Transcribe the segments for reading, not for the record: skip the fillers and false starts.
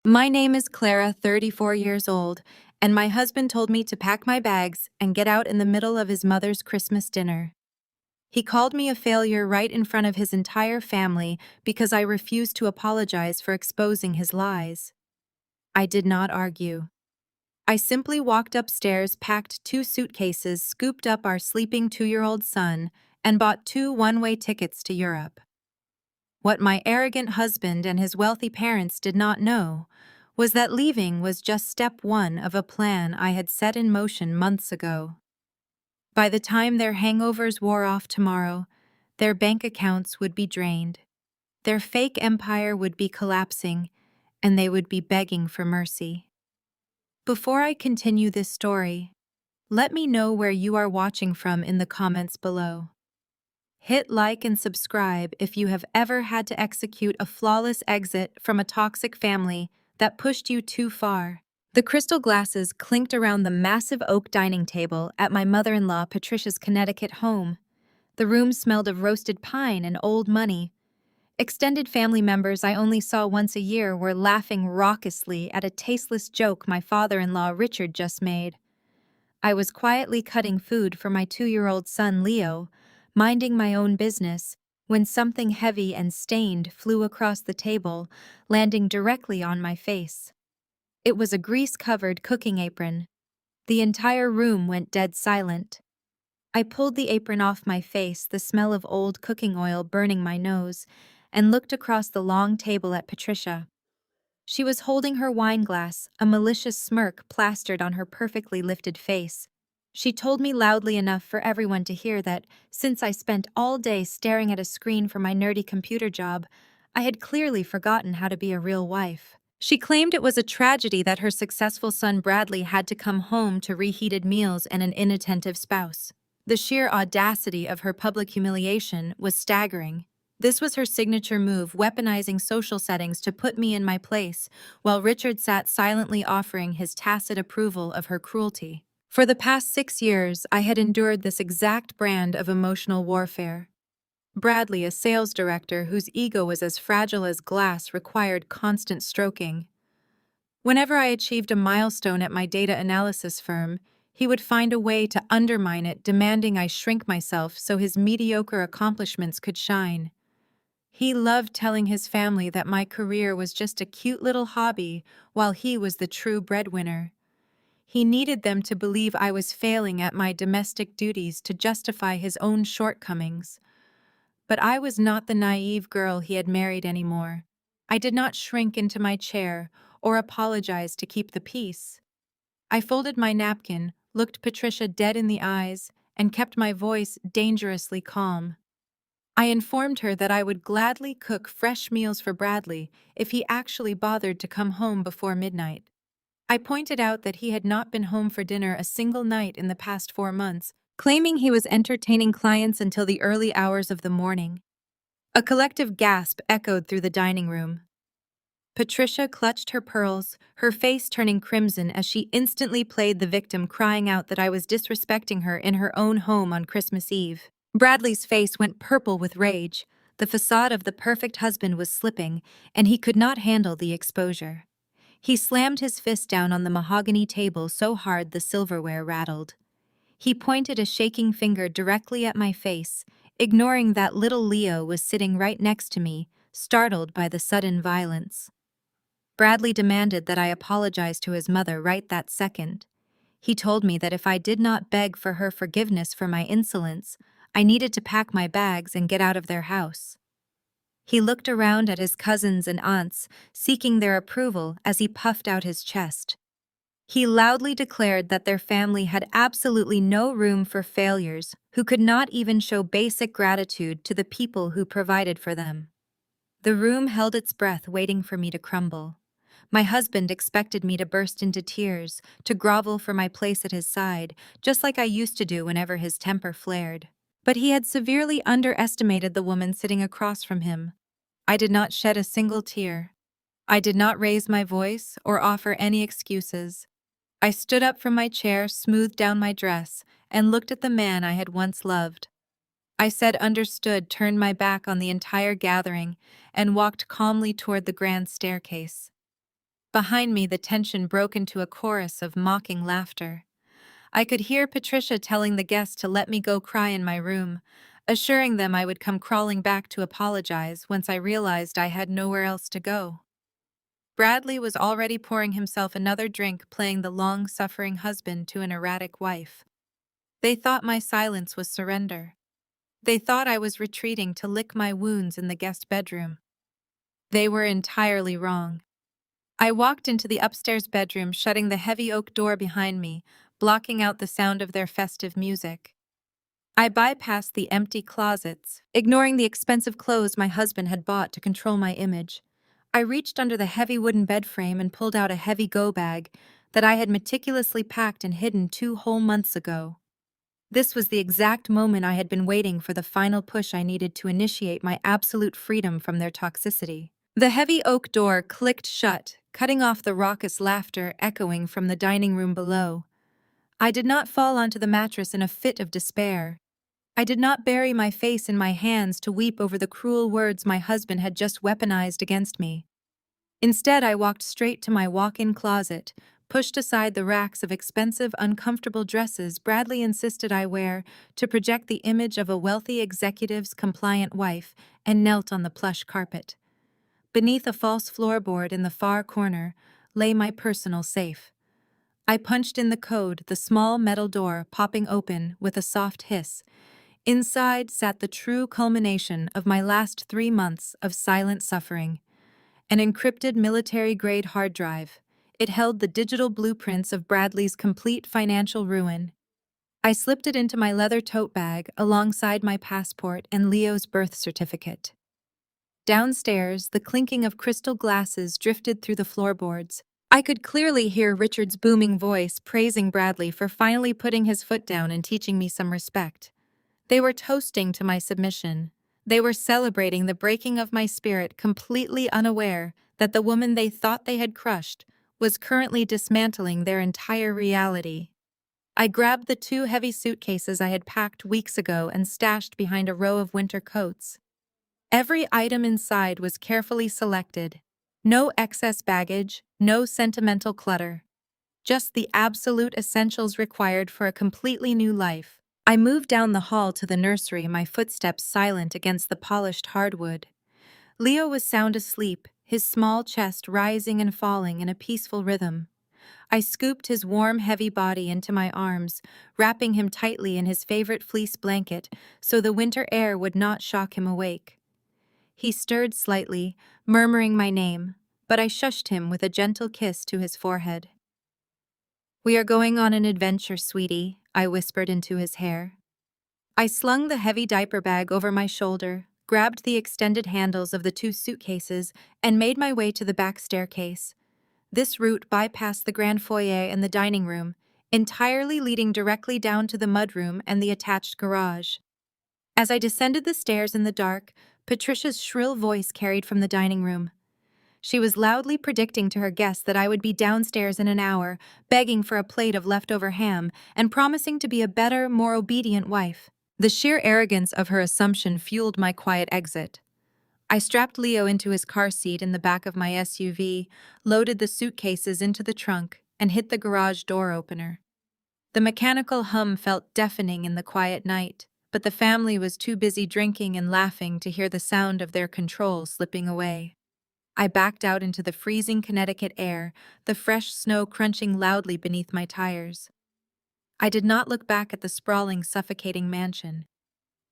My name is Clara, 34 years old, and my husband told me to pack my bags and get out in the middle of his mother's Christmas dinner. He called me a failure right in front of his entire family because I refused to apologize for exposing his lies. I did not argue. I simply walked upstairs, packed 2 suitcases, scooped up our sleeping 2-year-old son, and bought 2 one-way tickets to Europe. What my arrogant husband and his wealthy parents did not know was that leaving was just step one of a plan I had set in motion months ago. By the time their hangovers wore off tomorrow, their bank accounts would be drained, their fake empire would be collapsing, and they would be begging for mercy. Before I continue this story, let me know where you are watching from in the comments below. Hit like and subscribe if you have ever had to execute a flawless exit from a toxic family that pushed you too far. The crystal glasses clinked around the massive oak dining table at my mother-in-law Patricia's Connecticut home. The room smelled of roasted pine and old money. Extended family members I only saw once a year were laughing raucously at a tasteless joke my father-in-law Richard just made. I was quietly cutting food for my 2-year-old son Leo, minding my own business, when something heavy and stained flew across the table, landing directly on my face. It was a grease-covered cooking apron. The entire room went dead silent. I pulled the apron off my face, the smell of old cooking oil burning my nose, and looked across the long table at Patricia. She was holding her wine glass, a malicious smirk plastered on her perfectly lifted face. She told me loudly enough for everyone to hear that, since I spent all day staring at a screen for my nerdy computer job, I had clearly forgotten how to be a real wife. She claimed it was a tragedy that her successful son Bradley had to come home to reheated meals and an inattentive spouse. The sheer audacity of her public humiliation was staggering. This was her signature move, weaponizing social settings to put me in my place, while Richard sat silently offering his tacit approval of her cruelty. For the past 6 years, I had endured this exact brand of emotional warfare. Bradley, a sales director whose ego was as fragile as glass, required constant stroking. Whenever I achieved a milestone at my data analysis firm, he would find a way to undermine it, demanding I shrink myself so his mediocre accomplishments could shine. He loved telling his family that my career was just a cute little hobby while he was the true breadwinner. He needed them to believe I was failing at my domestic duties to justify his own shortcomings. But I was not the naive girl he had married anymore. I did not shrink into my chair or apologize to keep the peace. I folded my napkin, looked Patricia dead in the eyes, and kept my voice dangerously calm. I informed her that I would gladly cook fresh meals for Bradley if he actually bothered to come home before midnight. I pointed out that he had not been home for dinner a single night in the past 4 months, claiming he was entertaining clients until the early hours of the morning. A collective gasp echoed through the dining room. Patricia clutched her pearls, her face turning crimson as she instantly played the victim, crying out that I was disrespecting her in her own home on Christmas Eve. Bradley's face went purple with rage. The facade of the perfect husband was slipping, and he could not handle the exposure. He slammed his fist down on the mahogany table so hard the silverware rattled. He pointed a shaking finger directly at my face, ignoring that little Leo was sitting right next to me, startled by the sudden violence. Bradley demanded that I apologize to his mother right that second. He told me that if I did not beg for her forgiveness for my insolence, I needed to pack my bags and get out of their house. He looked around at his cousins and aunts, seeking their approval as he puffed out his chest. He loudly declared that their family had absolutely no room for failures who could not even show basic gratitude to the people who provided for them. The room held its breath, waiting for me to crumble. My husband expected me to burst into tears, to grovel for my place at his side, just like I used to do whenever his temper flared. But he had severely underestimated the woman sitting across from him. I did not shed a single tear. I did not raise my voice or offer any excuses. I stood up from my chair, smoothed down my dress, and looked at the man I had once loved. I said understood, turned my back on the entire gathering, and walked calmly toward the grand staircase. Behind me, the tension broke into a chorus of mocking laughter. I could hear Patricia telling the guests to let me go cry in my room, assuring them I would come crawling back to apologize once I realized I had nowhere else to go. Bradley was already pouring himself another drink, playing the long-suffering husband to an erratic wife. They thought my silence was surrender. They thought I was retreating to lick my wounds in the guest bedroom. They were entirely wrong. I walked into the upstairs bedroom, shutting the heavy oak door behind me, blocking out the sound of their festive music. I bypassed the empty closets, ignoring the expensive clothes my husband had bought to control my image. I reached under the heavy wooden bed frame and pulled out a heavy go bag that I had meticulously packed and hidden 2 whole months ago. This was the exact moment I had been waiting for, the final push I needed to initiate my absolute freedom from their toxicity. The heavy oak door clicked shut, cutting off the raucous laughter echoing from the dining room below. I did not fall onto the mattress in a fit of despair. I did not bury my face in my hands to weep over the cruel words my husband had just weaponized against me. Instead, I walked straight to my walk-in closet, pushed aside the racks of expensive, uncomfortable dresses Bradley insisted I wear to project the image of a wealthy executive's compliant wife, and knelt on the plush carpet. Beneath a false floorboard in the far corner lay my personal safe. I punched in the code, the small metal door popping open with a soft hiss. Inside sat the true culmination of my last 3 months of silent suffering. An encrypted military-grade hard drive. It held the digital blueprints of Bradley's complete financial ruin. I slipped it into my leather tote bag alongside my passport and Leo's birth certificate. Downstairs, the clinking of crystal glasses drifted through the floorboards. I could clearly hear Richard's booming voice praising Bradley for finally putting his foot down and teaching me some respect. They were toasting to my submission. They were celebrating the breaking of my spirit, completely unaware that the woman they thought they had crushed was currently dismantling their entire reality. I grabbed the 2 heavy suitcases I had packed weeks ago and stashed behind a row of winter coats. Every item inside was carefully selected. No excess baggage, no sentimental clutter. Just the absolute essentials required for a completely new life. I moved down the hall to the nursery, my footsteps silent against the polished hardwood. Leo was sound asleep, his small chest rising and falling in a peaceful rhythm. I scooped his warm, heavy body into my arms, wrapping him tightly in his favorite fleece blanket so the winter air would not shock him awake. He stirred slightly, murmuring my name, but I shushed him with a gentle kiss to his forehead. "We are going on an adventure, sweetie," I whispered into his hair. I slung the heavy diaper bag over my shoulder, grabbed the extended handles of the 2 suitcases, and made my way to the back staircase. This route bypassed the grand foyer and the dining room, entirely leading directly down to the mudroom and the attached garage. As I descended the stairs in the dark, Patricia's shrill voice carried from the dining room. She was loudly predicting to her guests that I would be downstairs in an hour, begging for a plate of leftover ham, and promising to be a better, more obedient wife. The sheer arrogance of her assumption fueled my quiet exit. I strapped Leo into his car seat in the back of my SUV, loaded the suitcases into the trunk, and hit the garage door opener. The mechanical hum felt deafening in the quiet night, but the family was too busy drinking and laughing to hear the sound of their control slipping away. I backed out into the freezing Connecticut air, the fresh snow crunching loudly beneath my tires. I did not look back at the sprawling, suffocating mansion.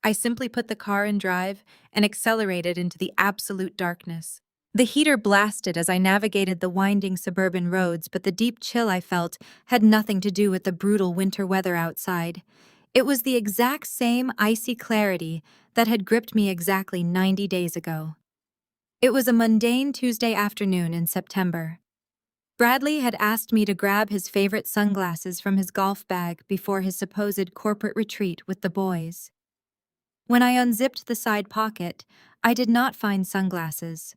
I simply put the car in drive and accelerated into the absolute darkness. The heater blasted as I navigated the winding suburban roads, but the deep chill I felt had nothing to do with the brutal winter weather outside. It was the exact same icy clarity that had gripped me exactly 90 days ago. It was a mundane Tuesday afternoon in September. Bradley had asked me to grab his favorite sunglasses from his golf bag before his supposed corporate retreat with the boys. When I unzipped the side pocket, I did not find sunglasses.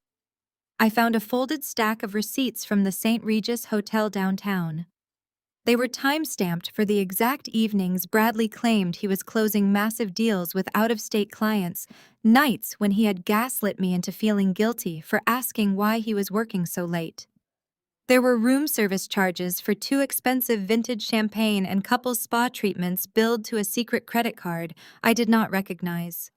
I found a folded stack of receipts from the St. Regis Hotel downtown. They were time-stamped for the exact evenings Bradley claimed he was closing massive deals with out-of-state clients, nights when he had gaslit me into feeling guilty for asking why he was working so late. There were room service charges for 2 expensive vintage champagne and couple spa treatments billed to a secret credit card I did not recognize.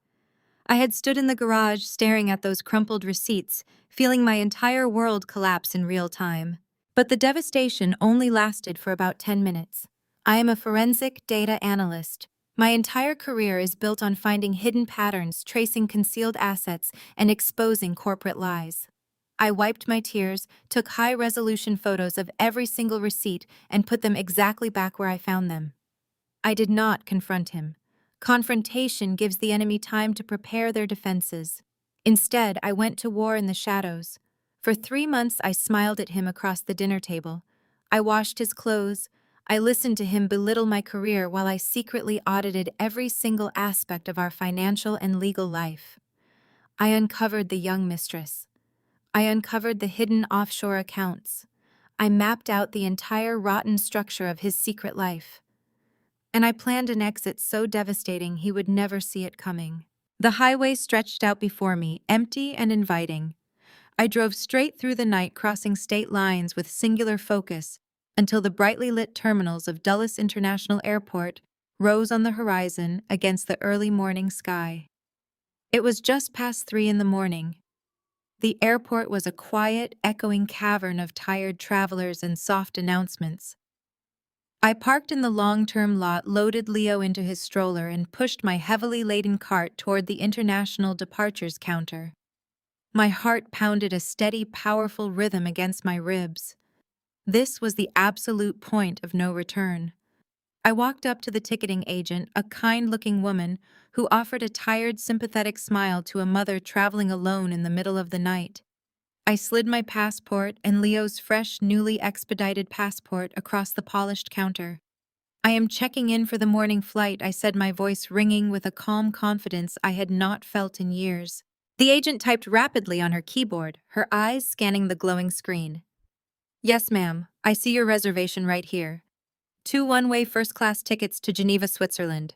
I had stood in the garage staring at those crumpled receipts, feeling my entire world collapse in real time. But the devastation only lasted for about 10 minutes. I am a forensic data analyst. My entire career is built on finding hidden patterns, tracing concealed assets, and exposing corporate lies. I wiped my tears, took high-resolution photos of every single receipt, and put them exactly back where I found them. I did not confront him. Confrontation gives the enemy time to prepare their defenses. Instead, I went to war in the shadows. For 3 months, I smiled at him across the dinner table. I washed his clothes. I listened to him belittle my career while I secretly audited every single aspect of our financial and legal life. I uncovered the young mistress. I uncovered the hidden offshore accounts. I mapped out the entire rotten structure of his secret life. And I planned an exit so devastating he would never see it coming. The highway stretched out before me, empty and inviting. I drove straight through the night, crossing state lines with singular focus, until the brightly lit terminals of Dulles International Airport rose on the horizon against the early morning sky. It was just past 3 in the morning. The airport was a quiet, echoing cavern of tired travelers and soft announcements. I parked in the long-term lot, loaded Leo into his stroller, and pushed my heavily laden cart toward the international departures counter. My heart pounded a steady, powerful rhythm against my ribs. This was the absolute point of no return. I walked up to the ticketing agent, a kind-looking woman who offered a tired, sympathetic smile to a mother traveling alone in the middle of the night. I slid my passport and Leo's fresh, newly expedited passport across the polished counter. "I am checking in for the morning flight," I said, my voice ringing with a calm confidence I had not felt in years. The agent typed rapidly on her keyboard, her eyes scanning the glowing screen. "Yes, ma'am. I see your reservation right here. 2 one-way first-class tickets to Geneva, Switzerland.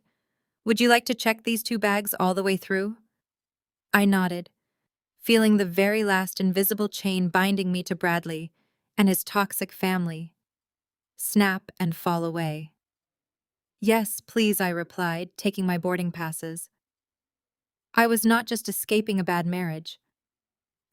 Would you like to check these 2 bags all the way through?" I nodded, feeling the very last invisible chain binding me to Bradley and his toxic family snap and fall away. "Yes, please," I replied, taking my boarding passes. I was not just escaping a bad marriage.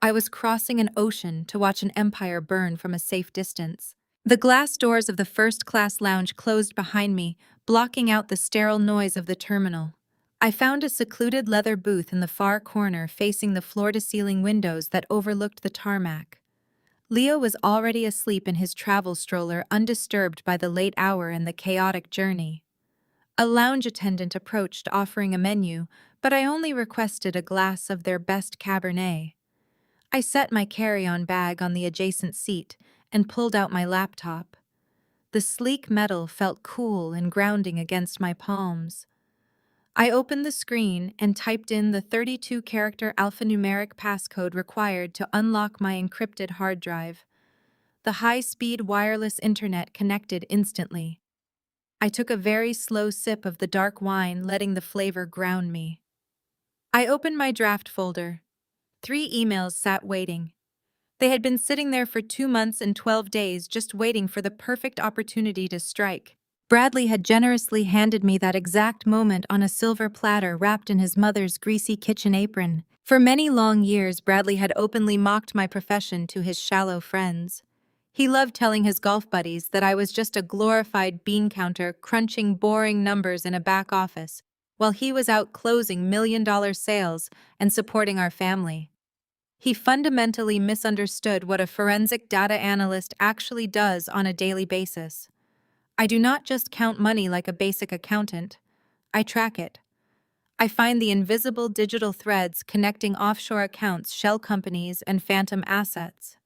I was crossing an ocean to watch an empire burn from a safe distance. The glass doors of the first-class lounge closed behind me, blocking out the sterile noise of the terminal. I found a secluded leather booth in the far corner facing the floor-to-ceiling windows that overlooked the tarmac. Leo was already asleep in his travel stroller, undisturbed by the late hour and the chaotic journey. A lounge attendant approached, offering a menu, but I only requested a glass of their best Cabernet. I set my carry-on bag on the adjacent seat and pulled out my laptop. The sleek metal felt cool and grounding against my palms. I opened the screen and typed in the 32-character alphanumeric passcode required to unlock my encrypted hard drive. The high-speed wireless internet connected instantly. I took a very slow sip of the dark wine, letting the flavor ground me. I opened my draft folder. 3 emails sat waiting. They had been sitting there for 2 months and 12 days, just waiting for the perfect opportunity to strike. Bradley had generously handed me that exact moment on a silver platter wrapped in his mother's greasy kitchen apron. For many long years, Bradley had openly mocked my profession to his shallow friends. He loved telling his golf buddies that I was just a glorified bean counter crunching boring numbers in a back office, while he was out closing million-dollar sales and supporting our family. He fundamentally misunderstood what a forensic data analyst actually does on a daily basis. I do not just count money like a basic accountant. I track it. I find the invisible digital threads connecting offshore accounts, shell companies, and phantom assets.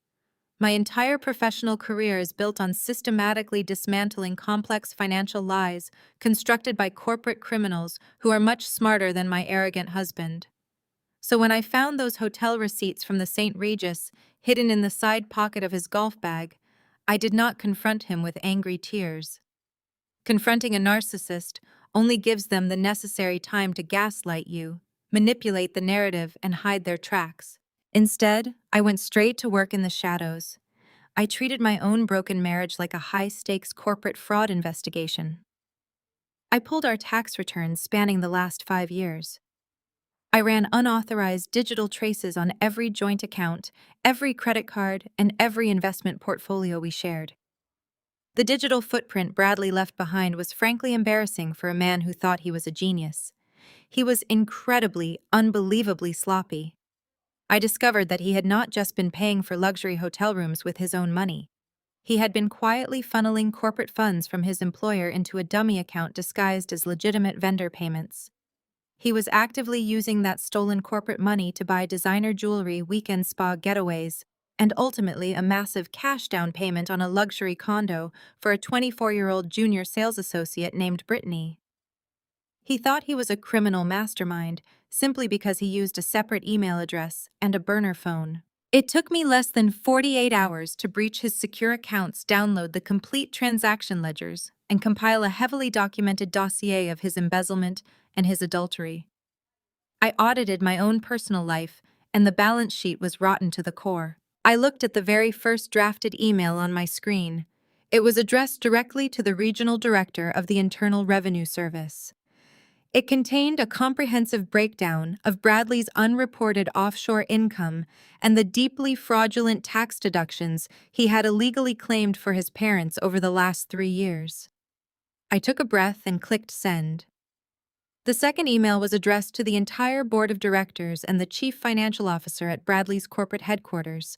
My entire professional career is built on systematically dismantling complex financial lies constructed by corporate criminals who are much smarter than my arrogant husband. So when I found those hotel receipts from the St. Regis hidden in the side pocket of his golf bag, I did not confront him with angry tears. Confronting a narcissist only gives them the necessary time to gaslight you, manipulate the narrative, and hide their tracks. Instead, I went straight to work in the shadows. I treated my own broken marriage like a high-stakes corporate fraud investigation. I pulled our tax returns spanning the last 5 years. I ran unauthorized digital traces on every joint account, every credit card, and every investment portfolio we shared. The digital footprint Bradley left behind was frankly embarrassing for a man who thought he was a genius. He was incredibly, unbelievably sloppy. I discovered that he had not just been paying for luxury hotel rooms with his own money. He had been quietly funneling corporate funds from his employer into a dummy account disguised as legitimate vendor payments. He was actively using that stolen corporate money to buy designer jewelry, weekend spa getaways, and ultimately a massive cash down payment on a luxury condo for a 24-year-old junior sales associate named Brittany. He thought he was a criminal mastermind simply because he used a separate email address and a burner phone. It took me less than 48 hours to breach his secure accounts, download the complete transaction ledgers, and compile a heavily documented dossier of his embezzlement and his adultery. I audited my own personal life, and the balance sheet was rotten to the core. I looked at the very first drafted email on my screen. It was addressed directly to the regional director of the Internal Revenue Service. It contained a comprehensive breakdown of Bradley's unreported offshore income and the deeply fraudulent tax deductions he had illegally claimed for his parents over the last 3 years. I took a breath and clicked send. The second email was addressed to the entire board of directors and the chief financial officer at Bradley's corporate headquarters.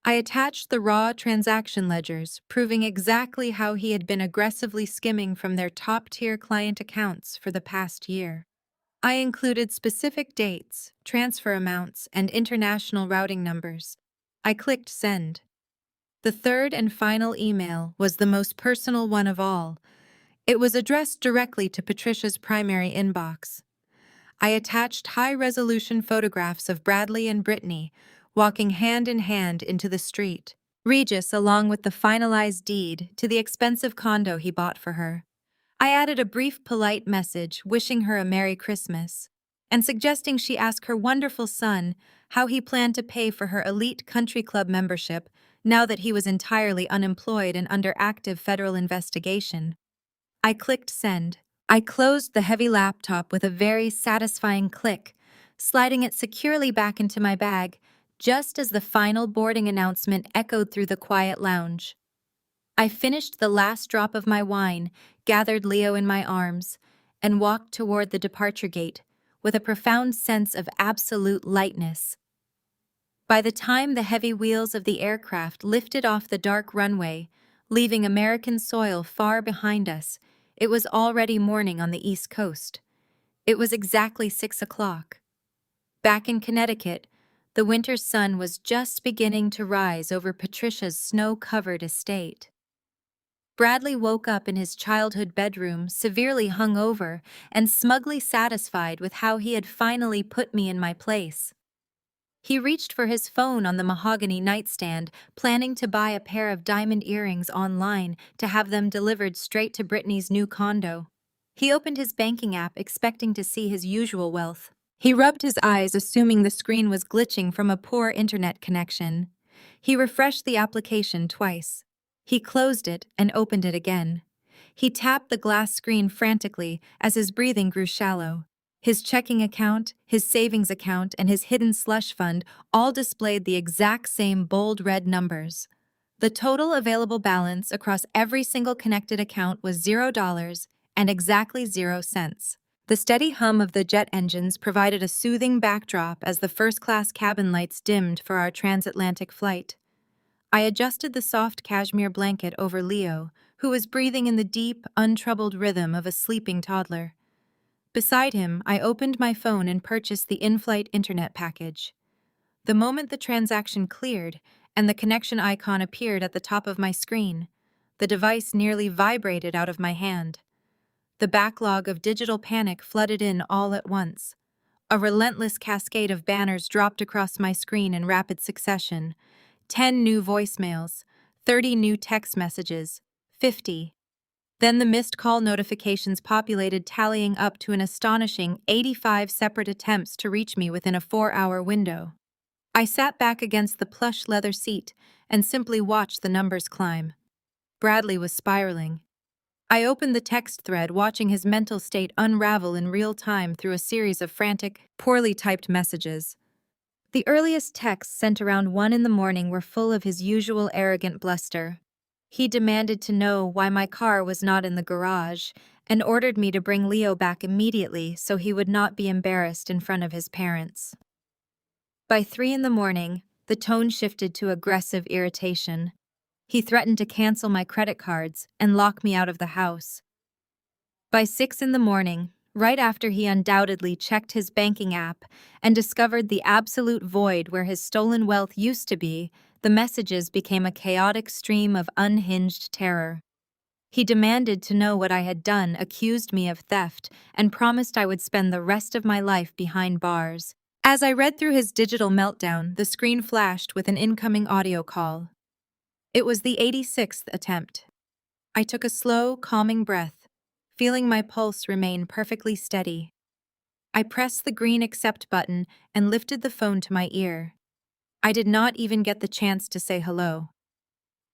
I attached the raw transaction ledgers, proving exactly how he had been aggressively skimming from their top-tier client accounts for the past year. I included specific dates, transfer amounts, and international routing numbers. I clicked send. The third and final email was the most personal one of all. It was addressed directly to Patricia's primary inbox. I attached high-resolution photographs of Bradley and Brittany walking hand in hand into the street. Regis, along with the finalized deed to the expensive condo he bought for her. I added a brief, polite message wishing her a Merry Christmas and suggesting she ask her wonderful son how he planned to pay for her elite country club membership now that he was entirely unemployed and under active federal investigation. I clicked send. I closed the heavy laptop with a very satisfying click, sliding it securely back into my bag just as the final boarding announcement echoed through the quiet lounge. I finished the last drop of my wine, gathered Leo in my arms, and walked toward the departure gate with a profound sense of absolute lightness. By the time the heavy wheels of the aircraft lifted off the dark runway, leaving American soil far behind us, it was already morning on the East Coast. It was exactly 6 o'clock. Back in Connecticut, the winter sun was just beginning to rise over Patricia's snow-covered estate. Bradley woke up in his childhood bedroom, severely hungover and smugly satisfied with how he had finally put me in my place. He reached for his phone on the mahogany nightstand, planning to buy a pair of diamond earrings online to have them delivered straight to Brittany's new condo. He opened his banking app, expecting to see his usual wealth. He rubbed his eyes, assuming the screen was glitching from a poor internet connection. He refreshed the application twice. He closed it and opened it again. He tapped the glass screen frantically as his breathing grew shallow. His checking account, his savings account, and his hidden slush fund all displayed the exact same bold red numbers. The total available balance across every single connected account was $0 and exactly 0 cents. The steady hum of the jet engines provided a soothing backdrop as the first-class cabin lights dimmed for our transatlantic flight. I adjusted the soft cashmere blanket over Leo, who was breathing in the deep, untroubled rhythm of a sleeping toddler. Beside him, I opened my phone and purchased the in-flight internet package. The moment the transaction cleared and the connection icon appeared at the top of my screen, the device nearly vibrated out of my hand. The backlog of digital panic flooded in all at once. A relentless cascade of banners dropped across my screen in rapid succession. 10 new voicemails, 30 new text messages, 50. Then the missed call notifications populated, tallying up to an astonishing 85 separate attempts to reach me within a 4-hour window. I sat back against the plush leather seat and simply watched the numbers climb. Bradley was spiraling. I opened the text thread, watching his mental state unravel in real time through a series of frantic, poorly typed messages. The earliest texts sent around 1 in the morning were full of his usual arrogant bluster. He demanded to know why my car was not in the garage and ordered me to bring Leo back immediately so he would not be embarrassed in front of his parents. By 3 in the morning, the tone shifted to aggressive irritation. He threatened to cancel my credit cards and lock me out of the house. By 6 in the morning, right after he undoubtedly checked his banking app and discovered the absolute void where his stolen wealth used to be, the messages became a chaotic stream of unhinged terror. He demanded to know what I had done, accused me of theft, and promised I would spend the rest of my life behind bars. As I read through his digital meltdown, the screen flashed with an incoming audio call. It was the 86th attempt. I took a slow, calming breath, feeling my pulse remain perfectly steady. I pressed the green accept button and lifted the phone to my ear. I did not even get the chance to say hello.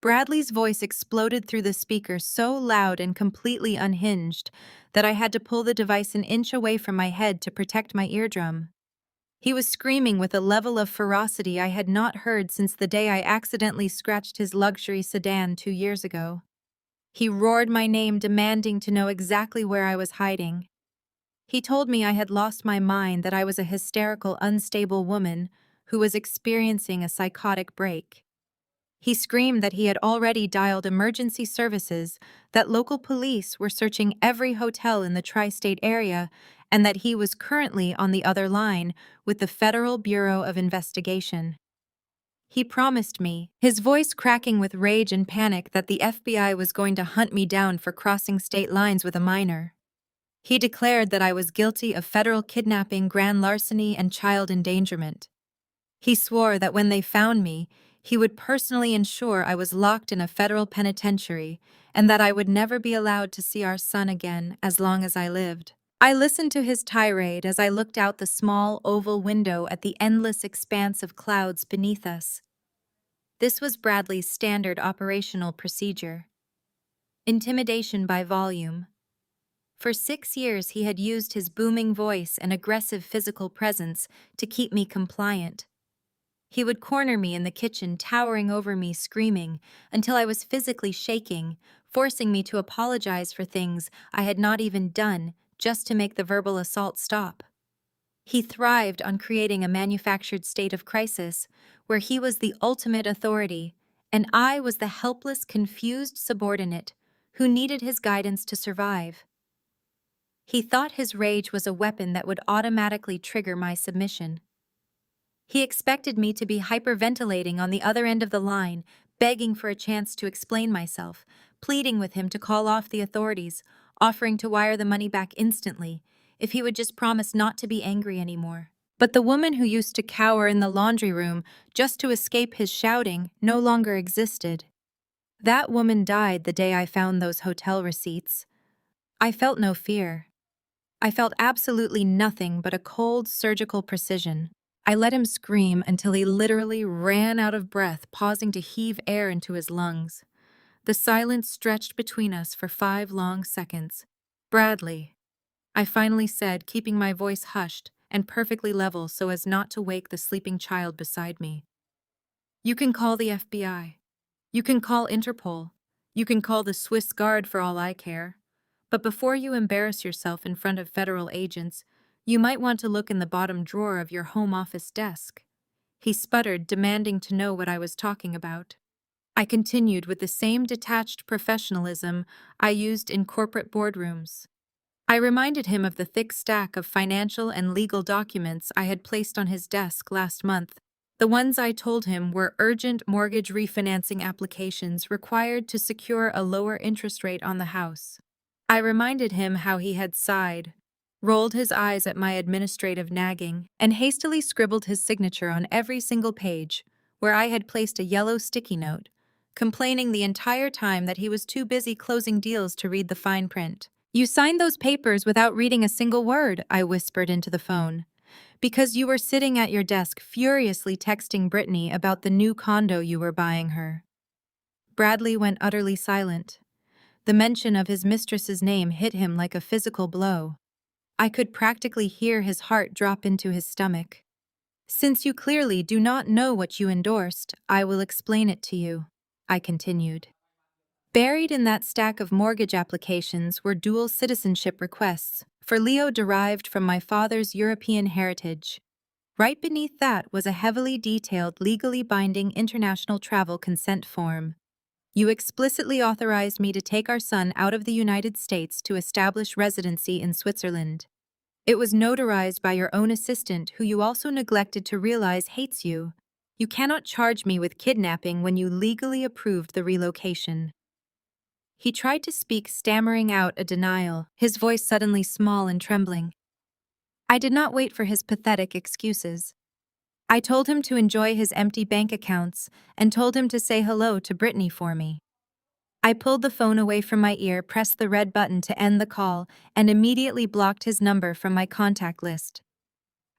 Bradley's voice exploded through the speaker so loud and completely unhinged that I had to pull the device an inch away from my head to protect my eardrum. He was screaming with a level of ferocity I had not heard since the day I accidentally scratched his luxury sedan 2 years ago. He roared my name, demanding to know exactly where I was hiding. He told me I had lost my mind, that I was a hysterical, unstable woman who was experiencing a psychotic break. He screamed that he had already dialed emergency services, that local police were searching every hotel in the tri-state area, and that he was currently on the other line with the Federal Bureau of Investigation. He promised me, his voice cracking with rage and panic, that the FBI was going to hunt me down for crossing state lines with a minor. He declared that I was guilty of federal kidnapping, grand larceny, and child endangerment. He swore that when they found me, he would personally ensure I was locked in a federal penitentiary and that I would never be allowed to see our son again as long as I lived. I listened to his tirade as I looked out the small oval window at the endless expanse of clouds beneath us. This was Bradley's standard operational procedure. Intimidation by volume. For 6 years he had used his booming voice and aggressive physical presence to keep me compliant. He would corner me in the kitchen, towering over me, screaming, until I was physically shaking, forcing me to apologize for things I had not even done just to make the verbal assault stop. He thrived on creating a manufactured state of crisis, where he was the ultimate authority, and I was the helpless, confused subordinate who needed his guidance to survive. He thought his rage was a weapon that would automatically trigger my submission. He expected me to be hyperventilating on the other end of the line, begging for a chance to explain myself, pleading with him to call off the authorities, offering to wire the money back instantly, if he would just promise not to be angry anymore. But the woman who used to cower in the laundry room just to escape his shouting no longer existed. That woman died the day I found those hotel receipts. I felt no fear. I felt absolutely nothing but a cold, surgical precision. I let him scream until he literally ran out of breath, pausing to heave air into his lungs. The silence stretched between us for 5 long seconds. "Bradley," I finally said, keeping my voice hushed and perfectly level so as not to wake the sleeping child beside me. "You can call the FBI. You can call Interpol. You can call the Swiss Guard for all I care. But before you embarrass yourself in front of federal agents, you might want to look in the bottom drawer of your home office desk." He sputtered, demanding to know what I was talking about. I continued with the same detached professionalism I used in corporate boardrooms. I reminded him of the thick stack of financial and legal documents I had placed on his desk last month. The ones I told him were urgent mortgage refinancing applications required to secure a lower interest rate on the house. I reminded him how he had sighed, rolled his eyes at my administrative nagging, and hastily scribbled his signature on every single page, where I had placed a yellow sticky note, complaining the entire time that he was too busy closing deals to read the fine print. "You signed those papers without reading a single word," I whispered into the phone. Because you were sitting at your desk furiously texting Brittany about the new condo you were buying her. Bradley went utterly silent. The mention of his mistress's name hit him like a physical blow. I could practically hear his heart drop into his stomach. Since you clearly do not know what you endorsed, I will explain it to you, I continued. Buried in that stack of mortgage applications were dual citizenship requests, for Leo derived from my father's European heritage. Right beneath that was a heavily detailed, legally binding international travel consent form. You explicitly authorized me to take our son out of the United States to establish residency in Switzerland. It was notarized by your own assistant, who you also neglected to realize hates you. You cannot charge me with kidnapping when you legally approved the relocation. He tried to speak, stammering out a denial, his voice suddenly small and trembling. I did not wait for his pathetic excuses. I told him to enjoy his empty bank accounts and told him to say hello to Brittany for me. I pulled the phone away from my ear, pressed the red button to end the call, and immediately blocked his number from my contact list.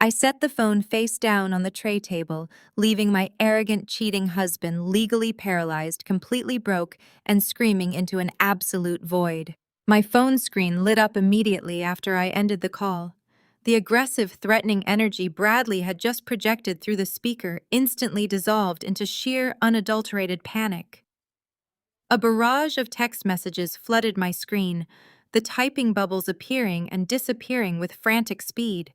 I set the phone face down on the tray table, leaving my arrogant, cheating husband legally paralyzed, completely broke, and screaming into an absolute void. My phone screen lit up immediately after I ended the call. The aggressive, threatening energy Bradley had just projected through the speaker instantly dissolved into sheer, unadulterated panic. A barrage of text messages flooded my screen, the typing bubbles appearing and disappearing with frantic speed.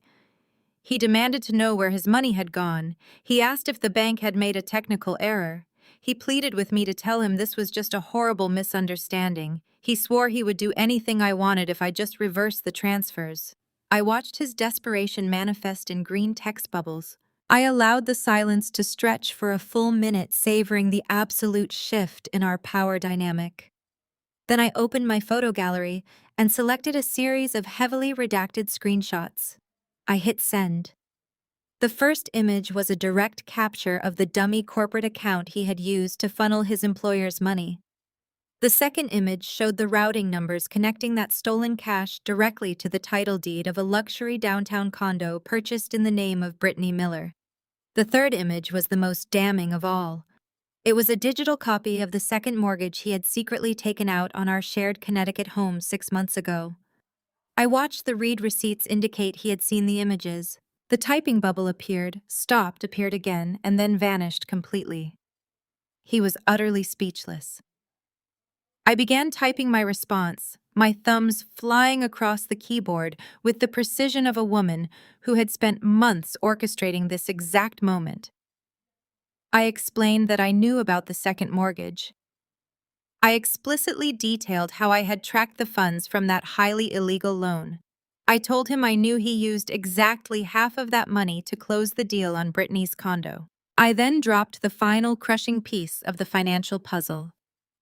He demanded to know where his money had gone. He asked if the bank had made a technical error. He pleaded with me to tell him this was just a horrible misunderstanding. He swore he would do anything I wanted if I just reversed the transfers. I watched his desperation manifest in green text bubbles. I allowed the silence to stretch for a full minute, savoring the absolute shift in our power dynamic. Then I opened my photo gallery and selected a series of heavily redacted screenshots. I hit send. The first image was a direct capture of the dummy corporate account he had used to funnel his employer's money. The second image showed the routing numbers connecting that stolen cash directly to the title deed of a luxury downtown condo purchased in the name of Brittany Miller. The third image was the most damning of all. It was a digital copy of the second mortgage he had secretly taken out on our shared Connecticut home 6 months ago. I watched the read receipts indicate he had seen the images. The typing bubble appeared, stopped, appeared again, and then vanished completely. He was utterly speechless. I began typing my response, my thumbs flying across the keyboard with the precision of a woman who had spent months orchestrating this exact moment. I explained that I knew about the second mortgage. I explicitly detailed how I had tracked the funds from that highly illegal loan. I told him I knew he used exactly half of that money to close the deal on Brittany's condo. I then dropped the final crushing piece of the financial puzzle.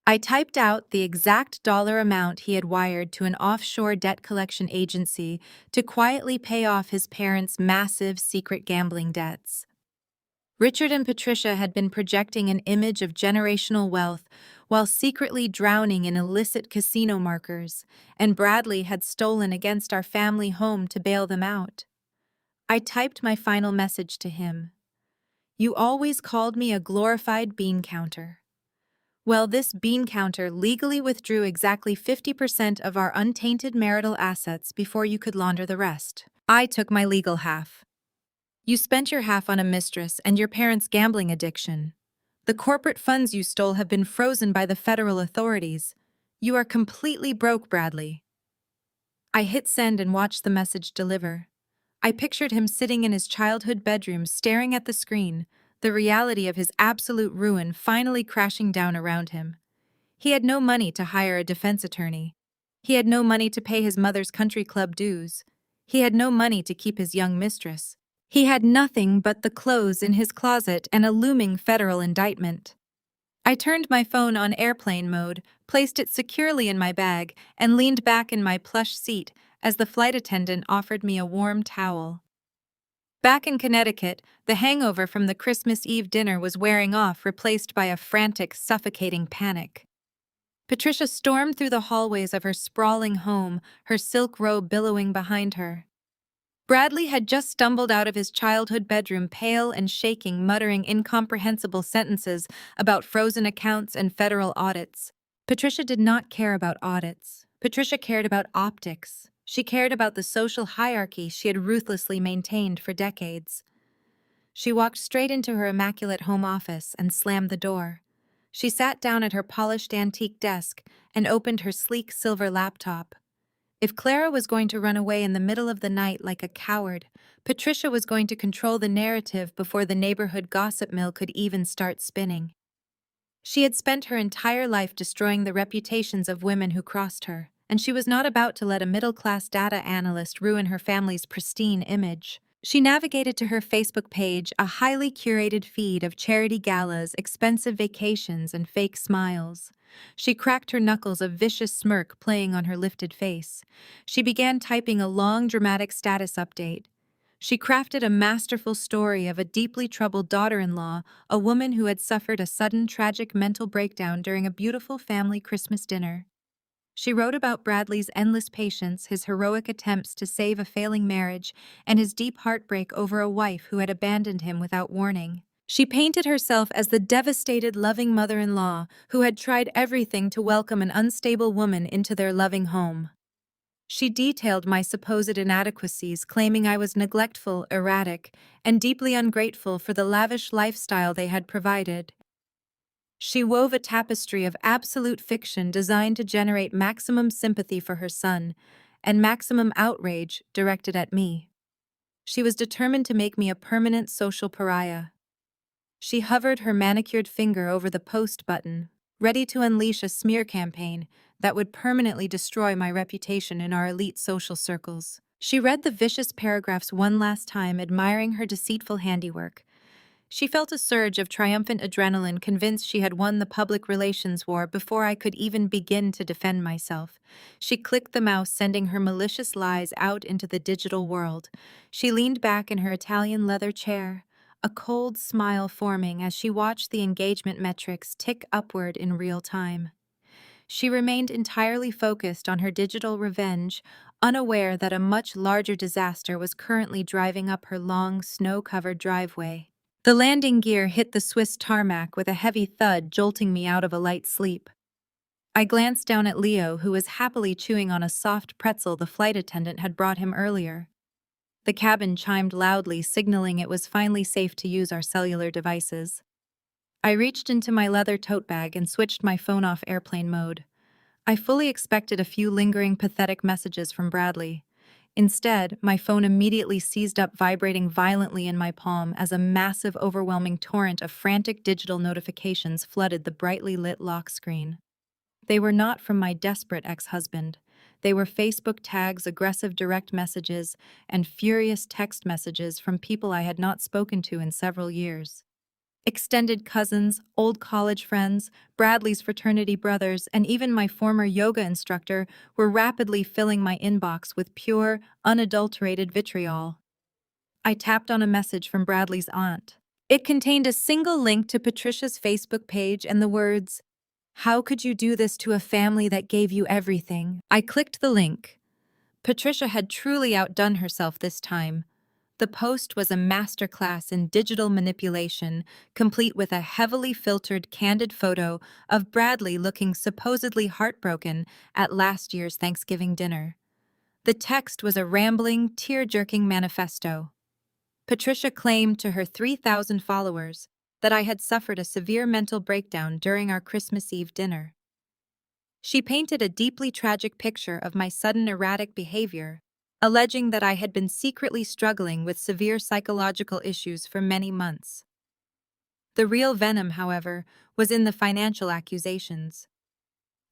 I typed out the exact dollar amount he had wired to an offshore debt collection agency to quietly pay off his parents' massive secret gambling debts. Richard and Patricia had been projecting an image of generational wealth while secretly drowning in illicit casino markers, and Bradley had stolen against our family home to bail them out. I typed my final message to him. You always called me a glorified bean counter. Well, this bean counter legally withdrew exactly 50% of our untainted marital assets before you could launder the rest. I took my legal half. You spent your half on a mistress and your parents' gambling addiction. The corporate funds you stole have been frozen by the federal authorities. You are completely broke, Bradley. I hit send and watched the message deliver. I pictured him sitting in his childhood bedroom staring at the screen, the reality of his absolute ruin finally crashing down around him. He had no money to hire a defense attorney. He had no money to pay his mother's country club dues. He had no money to keep his young mistress. He had nothing but the clothes in his closet and a looming federal indictment. I turned my phone on airplane mode, placed it securely in my bag, and leaned back in my plush seat as the flight attendant offered me a warm towel. Back in Connecticut, the hangover from the Christmas Eve dinner was wearing off, replaced by a frantic, suffocating panic. Patricia stormed through the hallways of her sprawling home, her silk robe billowing behind her. Bradley had just stumbled out of his childhood bedroom pale and shaking, muttering incomprehensible sentences about frozen accounts and federal audits. Patricia did not care about audits. Patricia cared about optics. She cared about the social hierarchy she had ruthlessly maintained for decades. She walked straight into her immaculate home office and slammed the door. She sat down at her polished antique desk and opened her sleek silver laptop. If Clara was going to run away in the middle of the night like a coward, Patricia was going to control the narrative before the neighborhood gossip mill could even start spinning. She had spent her entire life destroying the reputations of women who crossed her, and she was not about to let a middle-class data analyst ruin her family's pristine image. She navigated to her Facebook page, a highly curated feed of charity galas, expensive vacations, and fake smiles. She cracked her knuckles, a vicious smirk playing on her lifted face. She began typing a long, dramatic status update. She crafted a masterful story of a deeply troubled daughter-in-law, a woman who had suffered a sudden, tragic mental breakdown during a beautiful family Christmas dinner. She wrote about Bradley's endless patience, his heroic attempts to save a failing marriage, and his deep heartbreak over a wife who had abandoned him without warning. She painted herself as the devastated, loving mother-in-law who had tried everything to welcome an unstable woman into their loving home. She detailed my supposed inadequacies, claiming I was neglectful, erratic, and deeply ungrateful for the lavish lifestyle they had provided. She wove a tapestry of absolute fiction designed to generate maximum sympathy for her son and maximum outrage directed at me. She was determined to make me a permanent social pariah. She hovered her manicured finger over the post button, ready to unleash a smear campaign that would permanently destroy my reputation in our elite social circles. She read the vicious paragraphs one last time, admiring her deceitful handiwork. She felt a surge of triumphant adrenaline, convinced she had won the public relations war before I could even begin to defend myself. She clicked the mouse, sending her malicious lies out into the digital world. She leaned back in her Italian leather chair, a cold smile forming as she watched the engagement metrics tick upward in real time. She remained entirely focused on her digital revenge, unaware that a much larger disaster was currently driving up her long, snow-covered driveway. The landing gear hit the Swiss tarmac with a heavy thud, jolting me out of a light sleep. I glanced down at Leo, who was happily chewing on a soft pretzel the flight attendant had brought him earlier. The cabin chimed loudly, signaling it was finally safe to use our cellular devices. I reached into my leather tote bag and switched my phone off airplane mode. I fully expected a few lingering, pathetic messages from Bradley. Instead, my phone immediately seized up, vibrating violently in my palm as a massive, overwhelming torrent of frantic digital notifications flooded the brightly lit lock screen. They were not from my desperate ex-husband. They were Facebook tags, aggressive direct messages, and furious text messages from people I had not spoken to in several years. Extended cousins, old college friends, Bradley's fraternity brothers, and even my former yoga instructor were rapidly filling my inbox with pure, unadulterated vitriol. I tapped on a message from Bradley's aunt. It contained a single link to Patricia's Facebook page and the words, "How could you do this to a family that gave you everything?" I clicked the link. Patricia had truly outdone herself this time. The post was a masterclass in digital manipulation, complete with a heavily filtered, candid photo of Bradley looking supposedly heartbroken at last year's Thanksgiving dinner. The text was a rambling, tear-jerking manifesto. Patricia claimed to her 3,000 followers that I had suffered a severe mental breakdown during our Christmas Eve dinner. She painted a deeply tragic picture of my sudden erratic behavior, alleging that I had been secretly struggling with severe psychological issues for many months. The real venom, however, was in the financial accusations.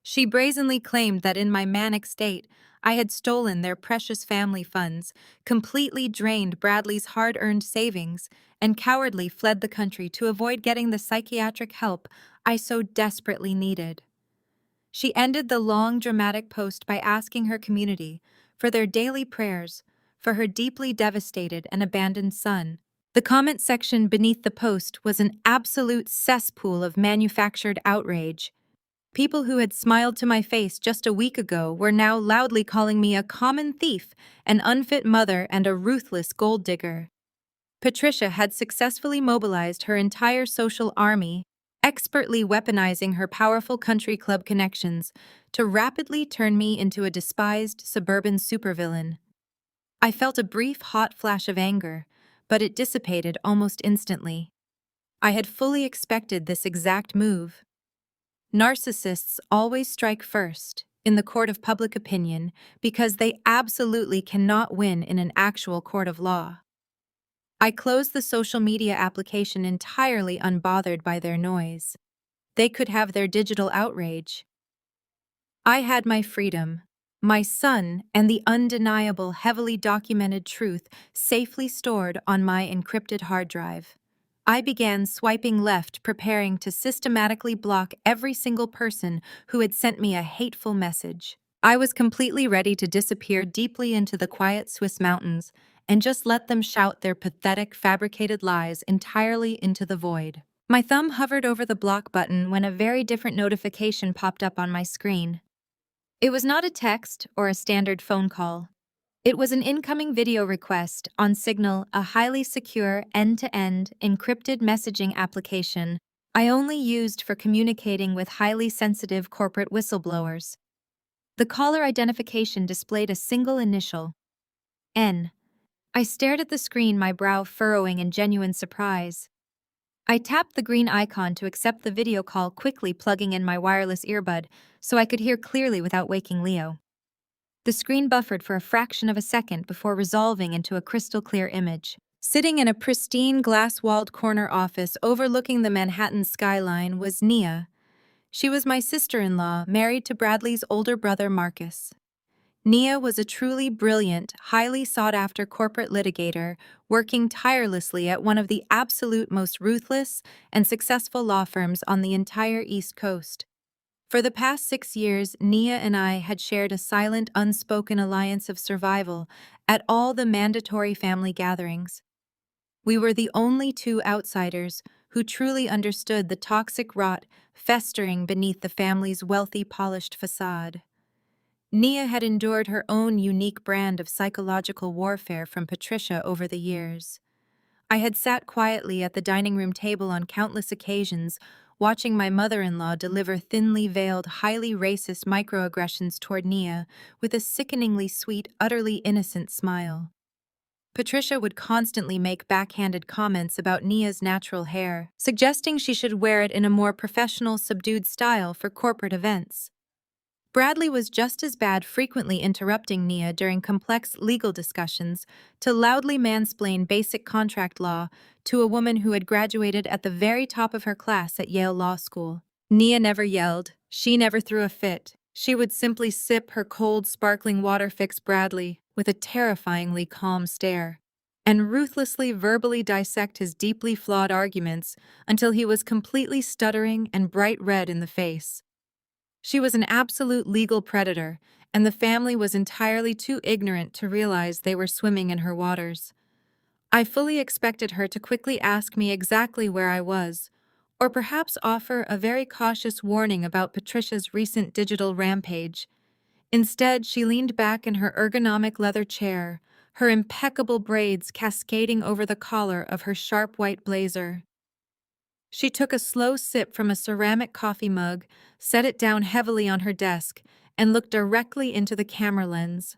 She brazenly claimed that in my manic state, I had stolen their precious family funds, completely drained Bradley's hard-earned savings, and cowardly fled the country to avoid getting the psychiatric help I so desperately needed. She ended the long, dramatic post by asking her community for their daily prayers for her deeply devastated and abandoned son. The comment section beneath the post was an absolute cesspool of manufactured outrage. People who had smiled to my face just a week ago were now loudly calling me a common thief, an unfit mother, and a ruthless gold digger. Patricia had successfully mobilized her entire social army, expertly weaponizing her powerful country club connections to rapidly turn me into a despised suburban supervillain. I felt a brief hot flash of anger, but it dissipated almost instantly. I had fully expected this exact move. Narcissists always strike first, in the court of public opinion, because they absolutely cannot win in an actual court of law. I closed the social media application entirely unbothered by their noise. They could have their digital outrage. I had my freedom, my son, and the undeniable, heavily documented truth safely stored on my encrypted hard drive. I began swiping left, preparing to systematically block every single person who had sent me a hateful message. I was completely ready to disappear deeply into the quiet Swiss mountains and just let them shout their pathetic, fabricated lies entirely into the void. My thumb hovered over the block button when a very different notification popped up on my screen. It was not a text or a standard phone call. It was an incoming video request on Signal, a highly secure, end-to-end, encrypted messaging application I only used for communicating with highly sensitive corporate whistleblowers. The caller identification displayed a single initial, N. I stared at the screen, my brow furrowing in genuine surprise. I tapped the green icon to accept the video call, quickly plugging in my wireless earbud so I could hear clearly without waking Leo. The screen buffered for a fraction of a second before resolving into a crystal-clear image. Sitting in a pristine glass-walled corner office overlooking the Manhattan skyline was Nia. She was my sister-in-law, married to Bradley's older brother Marcus. Nia was a truly brilliant, highly sought-after corporate litigator working tirelessly at one of the absolute most ruthless and successful law firms on the entire East Coast. For the past 6 years, Nia and I had shared a silent, unspoken alliance of survival at all the mandatory family gatherings. We were the only two outsiders who truly understood the toxic rot festering beneath the family's wealthy, polished facade. Nia had endured her own unique brand of psychological warfare from Patricia over the years. I had sat quietly at the dining room table on countless occasions, watching my mother-in-law deliver thinly veiled, highly racist microaggressions toward Nia with a sickeningly sweet, utterly innocent smile. Patricia would constantly make backhanded comments about Nia's natural hair, suggesting she should wear it in a more professional, subdued style for corporate events. Bradley was just as bad, frequently interrupting Nia during complex legal discussions to loudly mansplain basic contract law to a woman who had graduated at the very top of her class at Yale Law School. Nia never yelled. She never threw a fit. She would simply sip her cold, sparkling water, fix Bradley with a terrifyingly calm stare, and ruthlessly verbally dissect his deeply flawed arguments until he was completely stuttering and bright red in the face. She was an absolute legal predator, and the family was entirely too ignorant to realize they were swimming in her waters. I fully expected her to quickly ask me exactly where I was, or perhaps offer a very cautious warning about Patricia's recent digital rampage. Instead, she leaned back in her ergonomic leather chair, her impeccable braids cascading over the collar of her sharp white blazer. She took a slow sip from a ceramic coffee mug, set it down heavily on her desk, and looked directly into the camera lens.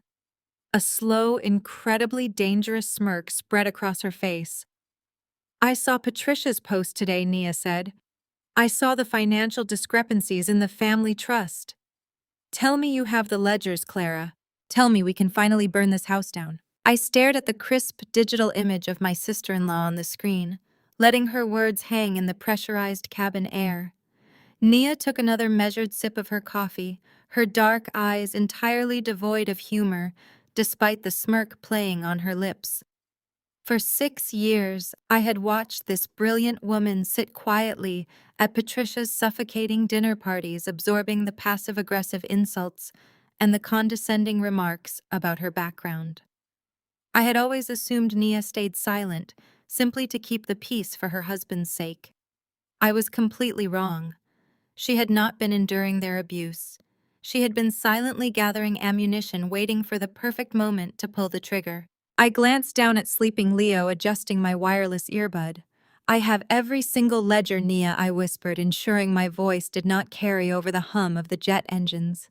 A slow, incredibly dangerous smirk spread across her face. "I saw Patricia's post today," Nia said. "I saw the financial discrepancies in the family trust. Tell me you have the ledgers, Clara. Tell me we can finally burn this house down." I stared at the crisp digital image of my sister-in-law on the screen, letting her words hang in the pressurized cabin air. Nia took another measured sip of her coffee, her dark eyes entirely devoid of humor, despite the smirk playing on her lips. For 6 years, I had watched this brilliant woman sit quietly at Patricia's suffocating dinner parties, absorbing the passive-aggressive insults and the condescending remarks about her background. I had always assumed Nia stayed silent, simply to keep the peace for her husband's sake. I was completely wrong. She had not been enduring their abuse. She had been silently gathering ammunition, waiting for the perfect moment to pull the trigger. I glanced down at sleeping Leo, adjusting my wireless earbud. "I have every single ledger, Nia," I whispered, ensuring my voice did not carry over the hum of the jet engines.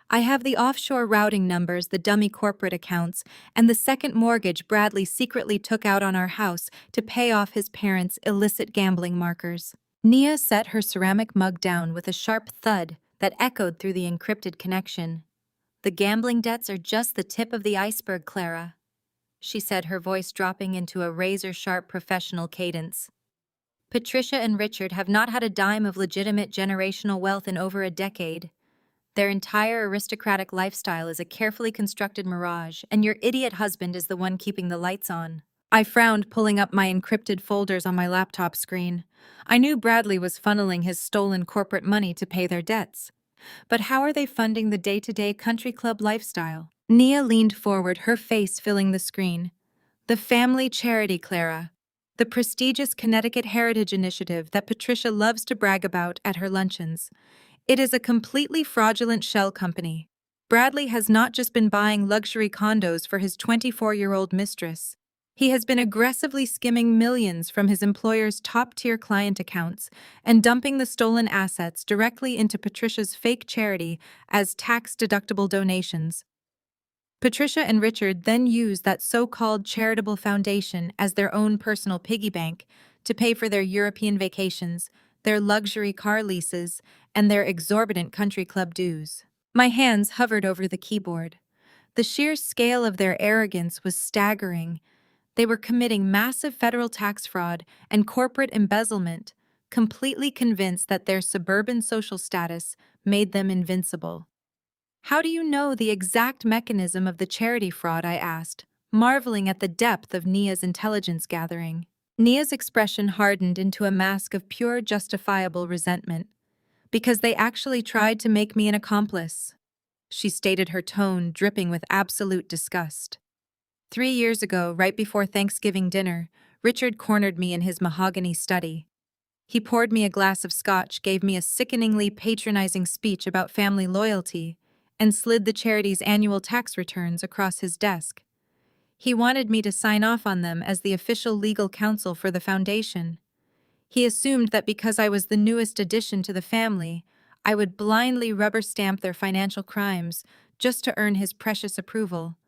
"I have the offshore routing numbers, the dummy corporate accounts, and the second mortgage Bradley secretly took out on our house to pay off his parents' illicit gambling markers." Nia set her ceramic mug down with a sharp thud that echoed through the encrypted connection. "The gambling debts are just the tip of the iceberg, Clara," she said, her voice dropping into a razor-sharp professional cadence. "Patricia and Richard have not had a dime of legitimate generational wealth in over a decade. Their entire aristocratic lifestyle is a carefully constructed mirage, and your idiot husband is the one keeping the lights on." I frowned, pulling up my encrypted folders on my laptop screen. I knew Bradley was funneling his stolen corporate money to pay their debts. But how are they funding the day-to-day country club lifestyle? Nia leaned forward, her face filling the screen. "The family charity, Clara. The prestigious Connecticut Heritage Initiative that Patricia loves to brag about at her luncheons. It is a completely fraudulent shell company. Bradley has not just been buying luxury condos for his 24-year-old mistress. He has been aggressively skimming millions from his employer's top-tier client accounts and dumping the stolen assets directly into Patricia's fake charity as tax-deductible donations. Patricia and Richard then use that so-called charitable foundation as their own personal piggy bank to pay for their European vacations, their luxury car leases, and their exorbitant country club dues." My hands hovered over the keyboard. The sheer scale of their arrogance was staggering. They were committing massive federal tax fraud and corporate embezzlement, completely convinced that their suburban social status made them invincible. "How do you know the exact mechanism of the charity fraud?" I asked, marveling at the depth of Nia's intelligence gathering. Nia's expression hardened into a mask of pure justifiable resentment. "Because they actually tried to make me an accomplice," she stated, her tone dripping with absolute disgust. 3 years ago, right before Thanksgiving dinner, Richard cornered me in his mahogany study. He poured me a glass of scotch, gave me a sickeningly patronizing speech about family loyalty, and slid the charity's annual tax returns across his desk. He wanted me to sign off on them as the official legal counsel for the foundation. He assumed that because I was the newest addition to the family, I would blindly rubber stamp their financial crimes just to earn his precious approval.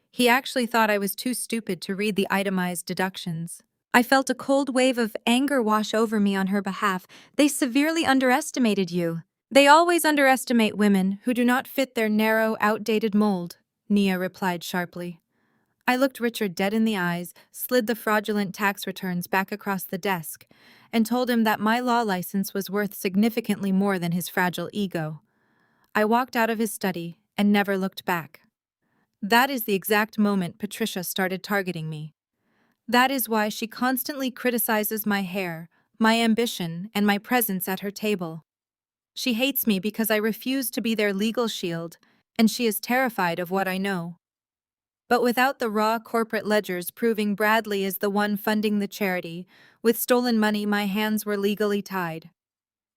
He actually thought I was too stupid to read the itemized deductions. I felt a cold wave of anger wash over me on her behalf. "They severely underestimated you." "They always underestimate women who do not fit their narrow, outdated mold," Nia replied sharply. I looked Richard dead in the eyes, slid the fraudulent tax returns back across the desk, and told him that my law license was worth significantly more than his fragile ego. I walked out of his study and never looked back. That is the exact moment Patricia started targeting me. That is why she constantly criticizes my hair, my ambition, and my presence at her table. She hates me because I refuse to be their legal shield, and she is terrified of what I know. But without the raw corporate ledgers proving Bradley is the one funding the charity, with stolen money my hands were legally tied.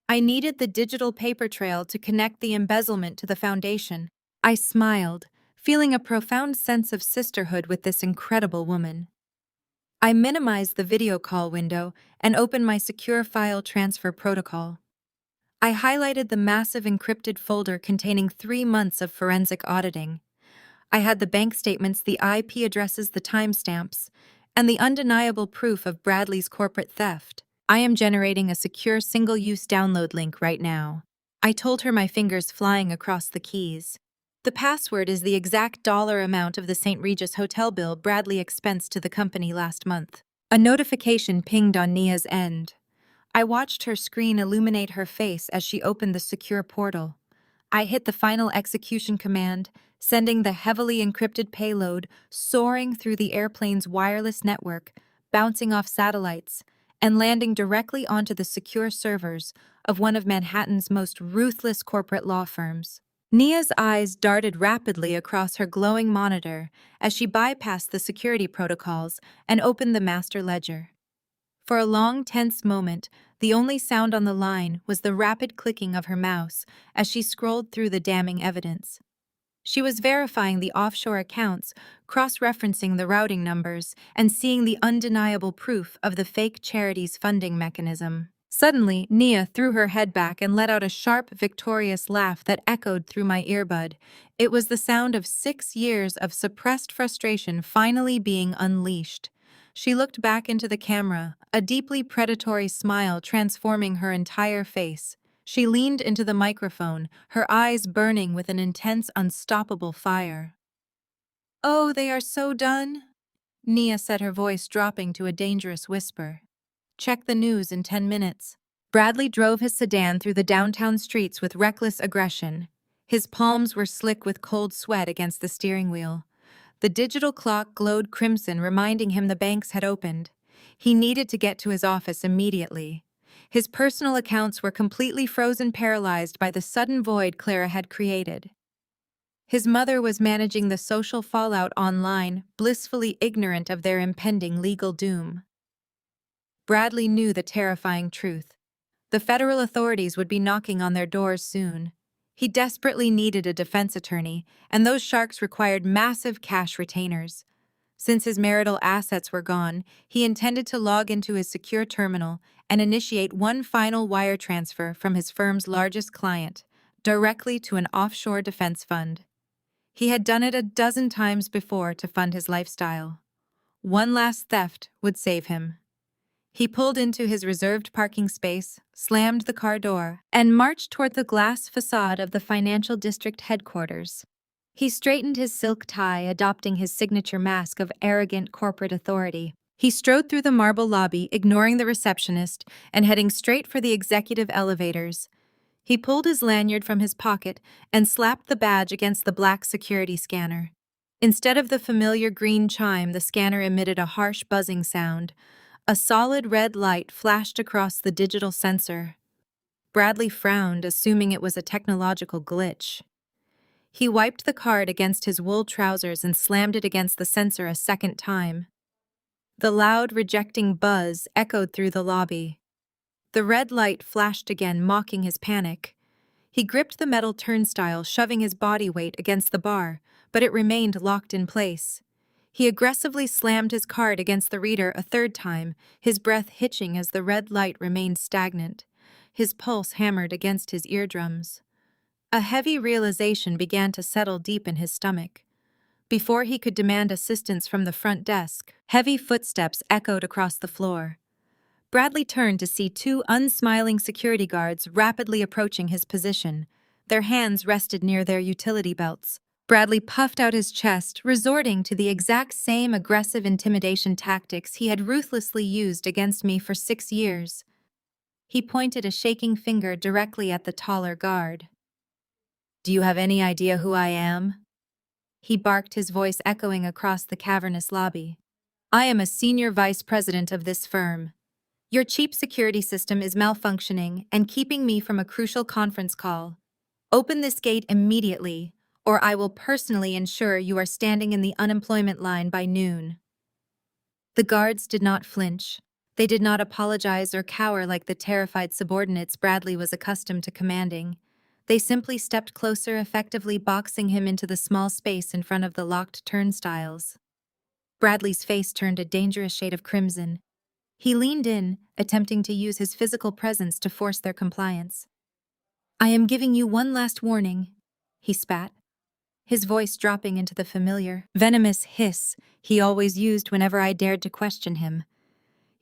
I needed the digital paper trail to connect the embezzlement to the foundation. I smiled, feeling a profound sense of sisterhood with this incredible woman. I minimized the video call window and opened my secure file transfer protocol. I highlighted the massive encrypted folder containing 3 months of forensic auditing. I had the bank statements, the IP addresses, the timestamps, and the undeniable proof of Bradley's corporate theft. "I am generating a secure single-use download link right now," I told her, my fingers flying across the keys. "The password is the exact dollar amount of the St. Regis hotel bill Bradley expensed to the company last month." A notification pinged on Nia's end. I watched her screen illuminate her face as she opened the secure portal. I hit the final execution command, sending the heavily encrypted payload soaring through the airplane's wireless network, bouncing off satellites, and landing directly onto the secure servers of one of Manhattan's most ruthless corporate law firms. Nia's eyes darted rapidly across her glowing monitor as she bypassed the security protocols and opened the master ledger. For a long, tense moment, The only sound on the line was the rapid clicking of her mouse as she scrolled through the damning evidence. She was verifying the offshore accounts, cross-referencing the routing numbers, and seeing the undeniable proof of the fake charity's funding mechanism. Suddenly, Nia threw her head back and let out a sharp, victorious laugh that echoed through my earbud. It was the sound of 6 years of suppressed frustration finally being unleashed. She looked back into the camera, a deeply predatory smile transforming her entire face. She leaned into the microphone, her eyes burning with an intense, unstoppable fire. "Oh, they are so done," Nia said, her voice dropping to a dangerous whisper. "Check the news in 10 minutes. Bradley drove his sedan through the downtown streets with reckless aggression. His palms were slick with cold sweat against the steering wheel. The digital clock glowed crimson, reminding him the banks had opened. He needed to get to his office immediately. His personal accounts were completely frozen, paralyzed by the sudden void Clara had created. His mother was managing the social fallout online, blissfully ignorant of their impending legal doom. Bradley knew the terrifying truth. The federal authorities would be knocking on their doors soon. He desperately needed a defense attorney, and those sharks required massive cash retainers. Since his marital assets were gone, he intended to log into his secure terminal and initiate one final wire transfer from his firm's largest client, directly to an offshore defense fund. He had done it a dozen times before to fund his lifestyle. One last theft would save him. He pulled into his reserved parking space, slammed the car door, and marched toward the glass facade of the financial district headquarters. He straightened his silk tie, adopting his signature mask of arrogant corporate authority. He strode through the marble lobby, ignoring the receptionist, and heading straight for the executive elevators. He pulled his lanyard from his pocket and slapped the badge against the black security scanner. Instead of the familiar green chime, the scanner emitted a harsh buzzing sound. A solid red light flashed across the digital sensor. Bradley frowned, assuming it was a technological glitch. He wiped the card against his wool trousers and slammed it against the sensor a second time. The loud, rejecting buzz echoed through the lobby. The red light flashed again, mocking his panic. He gripped the metal turnstile, shoving his body weight against the bar, but it remained locked in place. He aggressively slammed his card against the reader a third time, his breath hitching as the red light remained stagnant. His pulse hammered against his eardrums. A heavy realization began to settle deep in his stomach. Before he could demand assistance from the front desk, heavy footsteps echoed across the floor. Bradley turned to see 2 unsmiling security guards rapidly approaching his position. Their hands rested near their utility belts. Bradley puffed out his chest, resorting to the exact same aggressive intimidation tactics he had ruthlessly used against me for 6 years. He pointed a shaking finger directly at the taller guard. "Do you have any idea who I am?" He barked, his voice echoing across the cavernous lobby. "I am a senior vice president of this firm. Your cheap security system is malfunctioning and keeping me from a crucial conference call. Open this gate immediately, or I will personally ensure you are standing in the unemployment line by noon." The guards did not flinch. They did not apologize or cower like the terrified subordinates Bradley was accustomed to commanding. They simply stepped closer, effectively boxing him into the small space in front of the locked turnstiles. Bradley's face turned a dangerous shade of crimson. He leaned in, attempting to use his physical presence to force their compliance. "I am giving you one last warning," he spat, his voice dropping into the familiar, venomous hiss he always used whenever I dared to question him.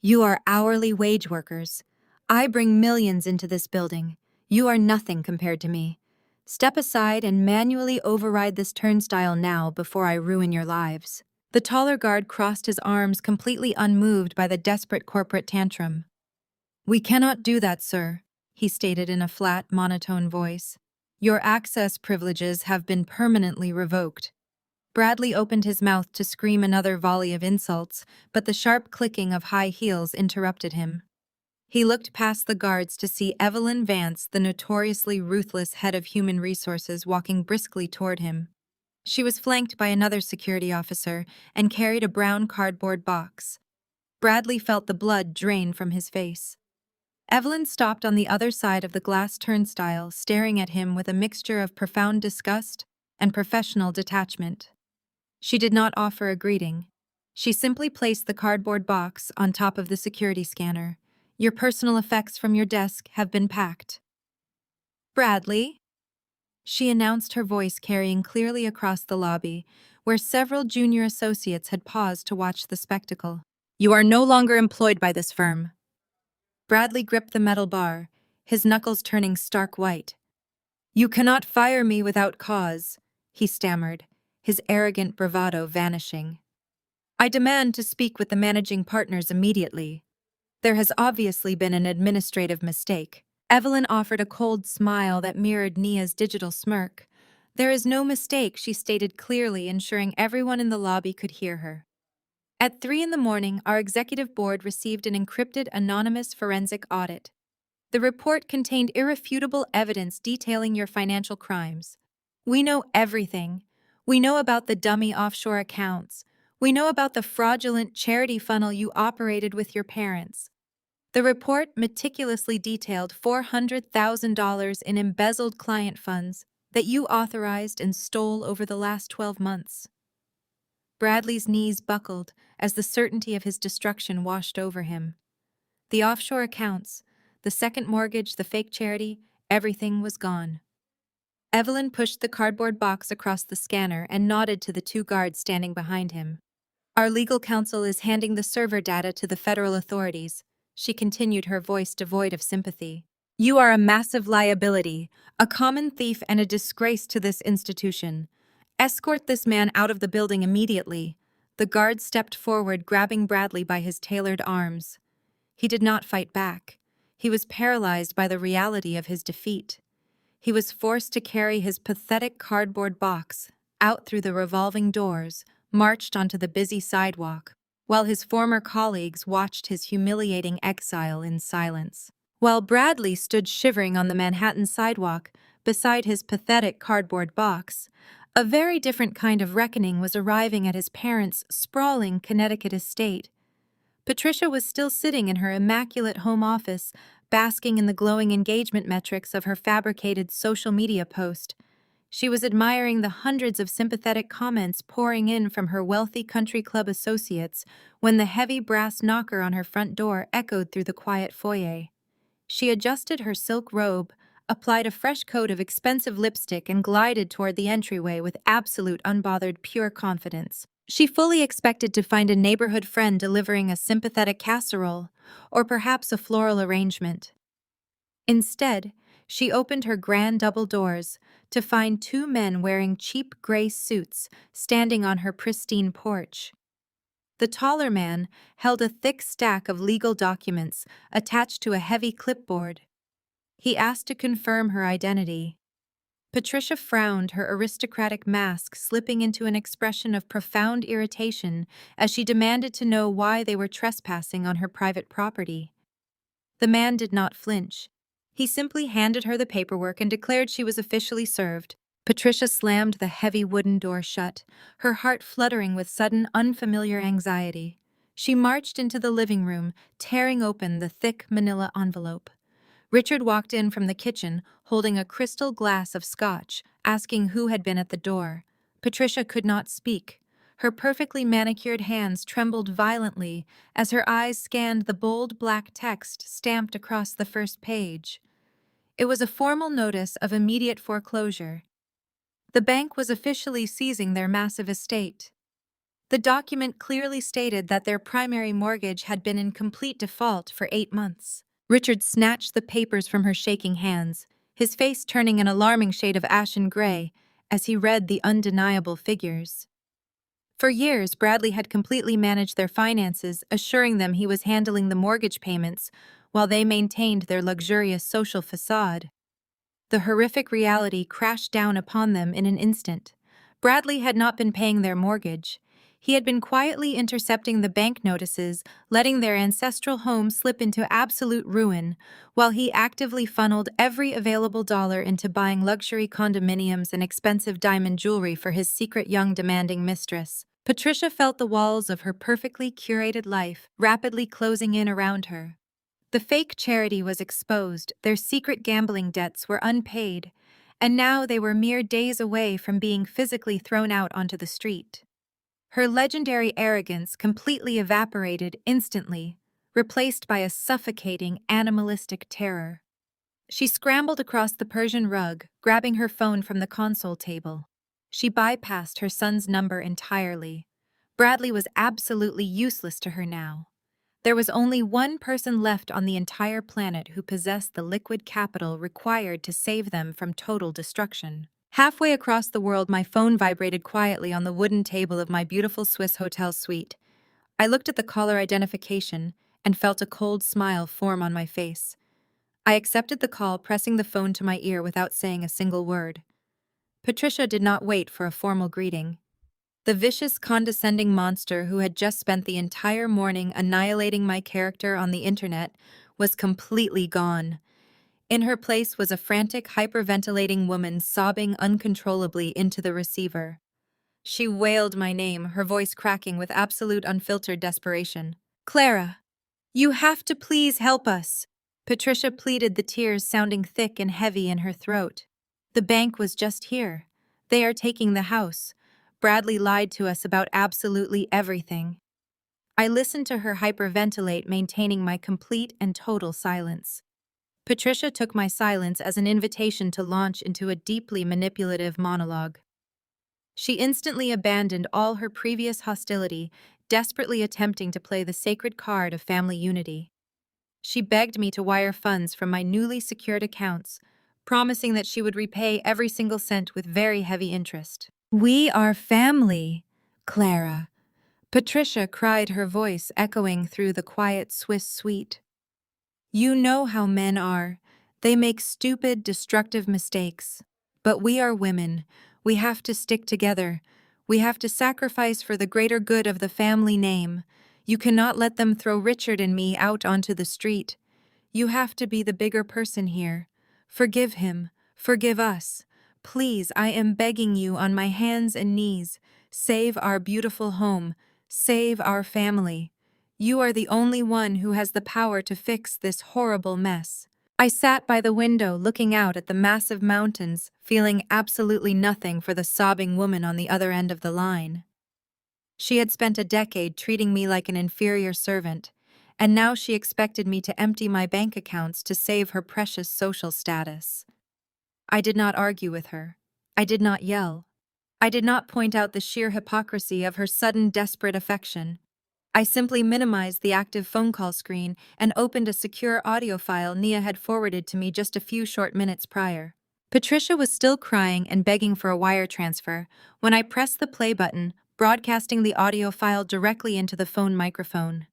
"You are hourly wage workers. I bring millions into this building. You are nothing compared to me. Step aside and manually override this turnstile now before I ruin your lives." The taller guard crossed his arms, completely unmoved by the desperate corporate tantrum. "We cannot do that, sir," he stated in a flat, monotone voice. "Your access privileges have been permanently revoked." Bradley opened his mouth to scream another volley of insults, but the sharp clicking of high heels interrupted him. He looked past the guards to see Evelyn Vance, the notoriously ruthless head of human resources, walking briskly toward him. She was flanked by another security officer and carried a brown cardboard box. Bradley felt the blood drain from his face. Evelyn stopped on the other side of the glass turnstile, staring at him with a mixture of profound disgust and professional detachment. She did not offer a greeting. She simply placed the cardboard box on top of the security scanner. Your personal effects from your desk have been packed. Bradley, she announced, her voice carrying clearly across the lobby, where several junior associates had paused to watch the spectacle. You are no longer employed by this firm. Bradley gripped the metal bar, his knuckles turning stark white. You cannot fire me without cause, he stammered, his arrogant bravado vanishing. I demand to speak with the managing partners immediately. There has obviously been an administrative mistake. Evelyn offered a cold smile that mirrored Nia's digital smirk. There is no mistake, she stated clearly, ensuring everyone in the lobby could hear her. At 3 in the morning, our executive board received an encrypted anonymous forensic audit. The report contained irrefutable evidence detailing your financial crimes. We know everything. We know about the dummy offshore accounts. We know about the fraudulent charity funnel you operated with your parents. The report meticulously detailed $400,000 in embezzled client funds that you authorized and stole over the last 12 months. Bradley's knees buckled as the certainty of his destruction washed over him. The offshore accounts, the second mortgage, the fake charity, everything was gone. Evelyn pushed the cardboard box across the scanner and nodded to the 2 guards standing behind him. Our legal counsel is handing the server data to the federal authorities, she continued, her voice devoid of sympathy. You are a massive liability, a common thief, and a disgrace to this institution. Escort this man out of the building immediately. The guard stepped forward, grabbing Bradley by his tailored arms. He did not fight back. He was paralyzed by the reality of his defeat. He was forced to carry his pathetic cardboard box out through the revolving doors, marched onto the busy sidewalk, while his former colleagues watched his humiliating exile in silence. While Bradley stood shivering on the Manhattan sidewalk beside his pathetic cardboard box, a very different kind of reckoning was arriving at his parents' sprawling Connecticut estate. Patricia was still sitting in her immaculate home office, basking in the glowing engagement metrics of her fabricated social media post. She was admiring the hundreds of sympathetic comments pouring in from her wealthy country club associates when the heavy brass knocker on her front door echoed through the quiet foyer. She adjusted her silk robe, applied a fresh coat of expensive lipstick, and glided toward the entryway with absolute unbothered pure confidence. She fully expected to find a neighborhood friend delivering a sympathetic casserole, or perhaps a floral arrangement. Instead, she opened her grand double doors to find 2 men wearing cheap gray suits standing on her pristine porch. The taller man held a thick stack of legal documents attached to a heavy clipboard. He asked to confirm her identity. Patricia frowned, her aristocratic mask slipping into an expression of profound irritation as she demanded to know why they were trespassing on her private property. The man did not flinch. He simply handed her the paperwork and declared she was officially served. Patricia slammed the heavy wooden door shut, her heart fluttering with sudden, unfamiliar anxiety. She marched into the living room, tearing open the thick manila envelope. Richard walked in from the kitchen, holding a crystal glass of scotch, asking who had been at the door. Patricia could not speak. Her perfectly manicured hands trembled violently as her eyes scanned the bold black text stamped across the first page. It was a formal notice of immediate foreclosure. The bank was officially seizing their massive estate. The document clearly stated that their primary mortgage had been in complete default for 8 months. Richard snatched the papers from her shaking hands, his face turning an alarming shade of ashen gray as he read the undeniable figures. For years, Bradley had completely managed their finances, assuring them he was handling the mortgage payments while they maintained their luxurious social facade. The horrific reality crashed down upon them in an instant. Bradley had not been paying their mortgage. He had been quietly intercepting the bank notices, letting their ancestral home slip into absolute ruin, while he actively funneled every available dollar into buying luxury condominiums and expensive diamond jewelry for his secret young demanding mistress. Patricia felt the walls of her perfectly curated life rapidly closing in around her. The fake charity was exposed, their secret gambling debts were unpaid, and now they were mere days away from being physically thrown out onto the street. Her legendary arrogance completely evaporated instantly, replaced by a suffocating, animalistic terror. She scrambled across the Persian rug, grabbing her phone from the console table. She bypassed her son's number entirely. Bradley was absolutely useless to her now. There was only one person left on the entire planet who possessed the liquid capital required to save them from total destruction. Halfway across the world, my phone vibrated quietly on the wooden table of my beautiful Swiss hotel suite. I looked at the caller identification and felt a cold smile form on my face. I accepted the call, pressing the phone to my ear without saying a single word. Patricia did not wait for a formal greeting. The vicious, condescending monster who had just spent the entire morning annihilating my character on the internet was completely gone. In her place was a frantic, hyperventilating woman sobbing uncontrollably into the receiver. She wailed my name, her voice cracking with absolute unfiltered desperation. "Clara, you have to please help us," Patricia pleaded, the tears sounding thick and heavy in her throat. "The bank was just here. They are taking the house. Bradley lied to us about absolutely everything." I listened to her hyperventilate, maintaining my complete and total silence. Patricia took my silence as an invitation to launch into a deeply manipulative monologue. She instantly abandoned all her previous hostility, desperately attempting to play the sacred card of family unity. She begged me to wire funds from my newly secured accounts, promising that she would repay every single cent with very heavy interest. "We are family, Clara," Patricia cried, her voice echoing through the quiet Swiss suite. "You know how men are. They make stupid, destructive mistakes. But we are women. We have to stick together. We have to sacrifice for the greater good of the family name. You cannot let them throw Richard and me out onto the street. You have to be the bigger person here. Forgive him. Forgive us. Please, I am begging you on my hands and knees. Save our beautiful home. Save our family. You are the only one who has the power to fix this horrible mess." I sat by the window looking out at the massive mountains, feeling absolutely nothing for the sobbing woman on the other end of the line. She had spent a decade treating me like an inferior servant, and now she expected me to empty my bank accounts to save her precious social status. I did not argue with her. I did not yell. I did not point out the sheer hypocrisy of her sudden desperate affection. I simply minimized the active phone call screen and opened a secure audio file Nia had forwarded to me just a few short minutes prior. Patricia was still crying and begging for a wire transfer when I pressed the play button, broadcasting the audio file directly into the phone microphone.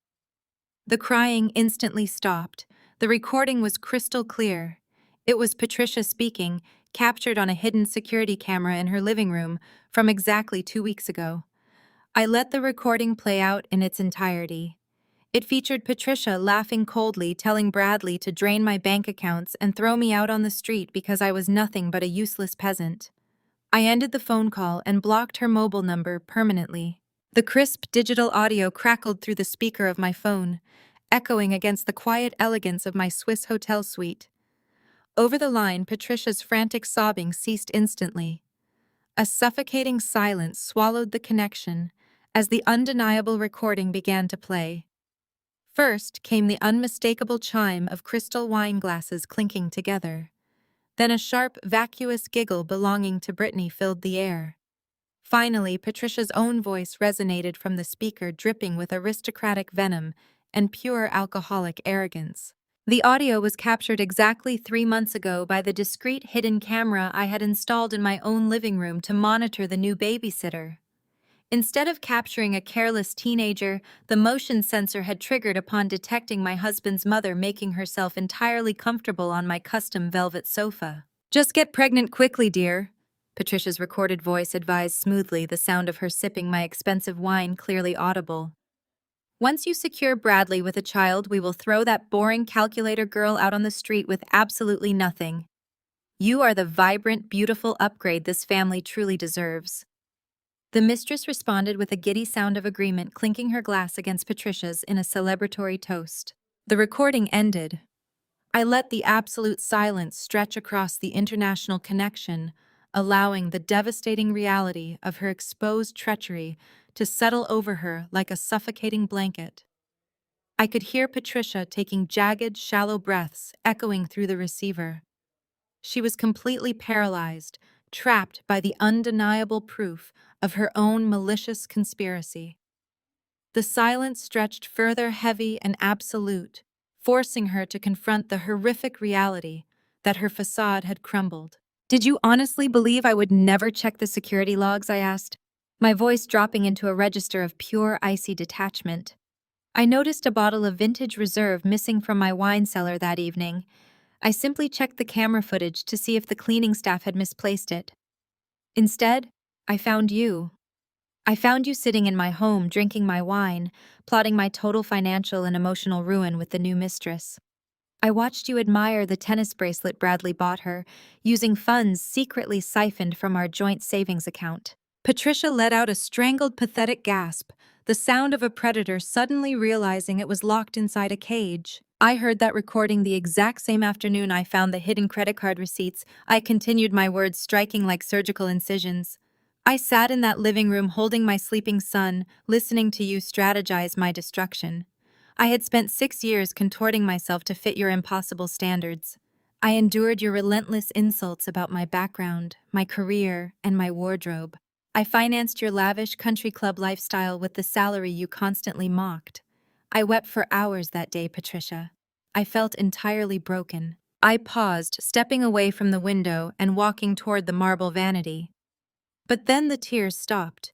The crying instantly stopped. The recording was crystal clear. It was Patricia speaking, captured on a hidden security camera in her living room from exactly 2 weeks ago. I let the recording play out in its entirety. It featured Patricia laughing coldly, telling Bradley to drain my bank accounts and throw me out on the street because I was nothing but a useless peasant. I ended the phone call and blocked her mobile number permanently. The crisp digital audio crackled through the speaker of my phone, echoing against the quiet elegance of my Swiss hotel suite. Over the line, Patricia's frantic sobbing ceased instantly. A suffocating silence swallowed the connection as the undeniable recording began to play. First came the unmistakable chime of crystal wine glasses clinking together. Then a sharp, vacuous giggle belonging to Brittany filled the air. Finally, Patricia's own voice resonated from the speaker, dripping with aristocratic venom and pure alcoholic arrogance. The audio was captured exactly 3 months ago by the discreet hidden camera I had installed in my own living room to monitor the new babysitter. Instead of capturing a careless teenager, the motion sensor had triggered upon detecting my husband's mother making herself entirely comfortable on my custom velvet sofa. "Just get pregnant quickly, dear," Patricia's recorded voice advised smoothly, the sound of her sipping my expensive wine clearly audible. "Once you secure Bradley with a child, we will throw that boring calculator girl out on the street with absolutely nothing. You are the vibrant, beautiful upgrade this family truly deserves." The mistress responded with a giddy sound of agreement, clinking her glass against Patricia's in a celebratory toast. The recording ended. I let the absolute silence stretch across the international connection, allowing the devastating reality of her exposed treachery to settle over her like a suffocating blanket. I could hear Patricia taking jagged, shallow breaths echoing through the receiver. She was completely paralyzed, trapped by the undeniable proof of her own malicious conspiracy. The silence stretched further heavy and absolute, forcing her to confront the horrific reality that her facade had crumbled. "Did you honestly believe I would never check the security logs?" I asked, my voice dropping into a register of pure icy detachment. I noticed a bottle of vintage reserve missing from my wine cellar that evening. I simply checked the camera footage to see if the cleaning staff had misplaced it. Instead, I found you. I found you sitting in my home, drinking my wine, plotting my total financial and emotional ruin with the new mistress. I watched you admire the tennis bracelet Bradley bought her, using funds secretly siphoned from our joint savings account. Patricia let out a strangled, pathetic gasp, the sound of a predator suddenly realizing it was locked inside a cage. I heard that recording the exact same afternoon I found the hidden credit card receipts. I continued, my words striking like surgical incisions. I sat in that living room holding my sleeping son, listening to you strategize my destruction. I had spent 6 years contorting myself to fit your impossible standards. I endured your relentless insults about my background, my career, and my wardrobe. I financed your lavish country club lifestyle with the salary you constantly mocked. I wept for hours that day, Patricia. I felt entirely broken. I paused, stepping away from the window and walking toward the marble vanity. But then the tears stopped.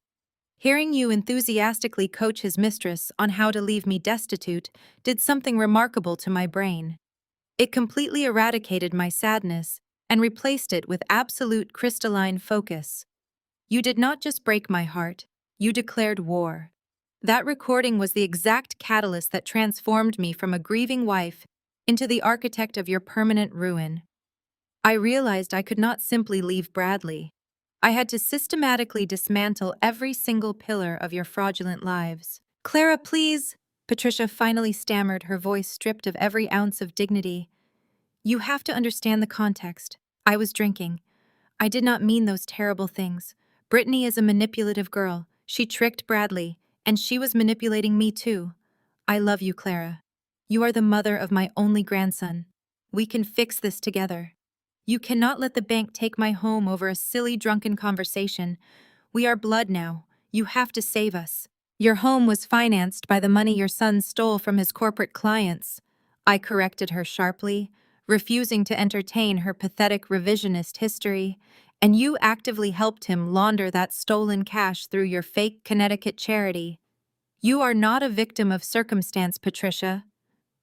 Hearing you enthusiastically coach his mistress on how to leave me destitute did something remarkable to my brain. It completely eradicated my sadness and replaced it with absolute crystalline focus. You did not just break my heart, you declared war. That recording was the exact catalyst that transformed me from a grieving wife into the architect of your permanent ruin. I realized I could not simply leave Bradley. I had to systematically dismantle every single pillar of your fraudulent lives. "Clara, please," Patricia finally stammered, her voice stripped of every ounce of dignity. "You have to understand the context. I was drinking. I did not mean those terrible things. Brittany is a manipulative girl. She tricked Bradley, and she was manipulating me too. I love you, Clara. You are the mother of my only grandson. We can fix this together. You cannot let the bank take my home over a silly drunken conversation. We are blood now. You have to save us. Your home was financed by the money your son stole from his corporate clients." I corrected her sharply, refusing to entertain her pathetic revisionist history, "and you actively helped him launder that stolen cash through your fake Connecticut charity. You are not a victim of circumstance, Patricia.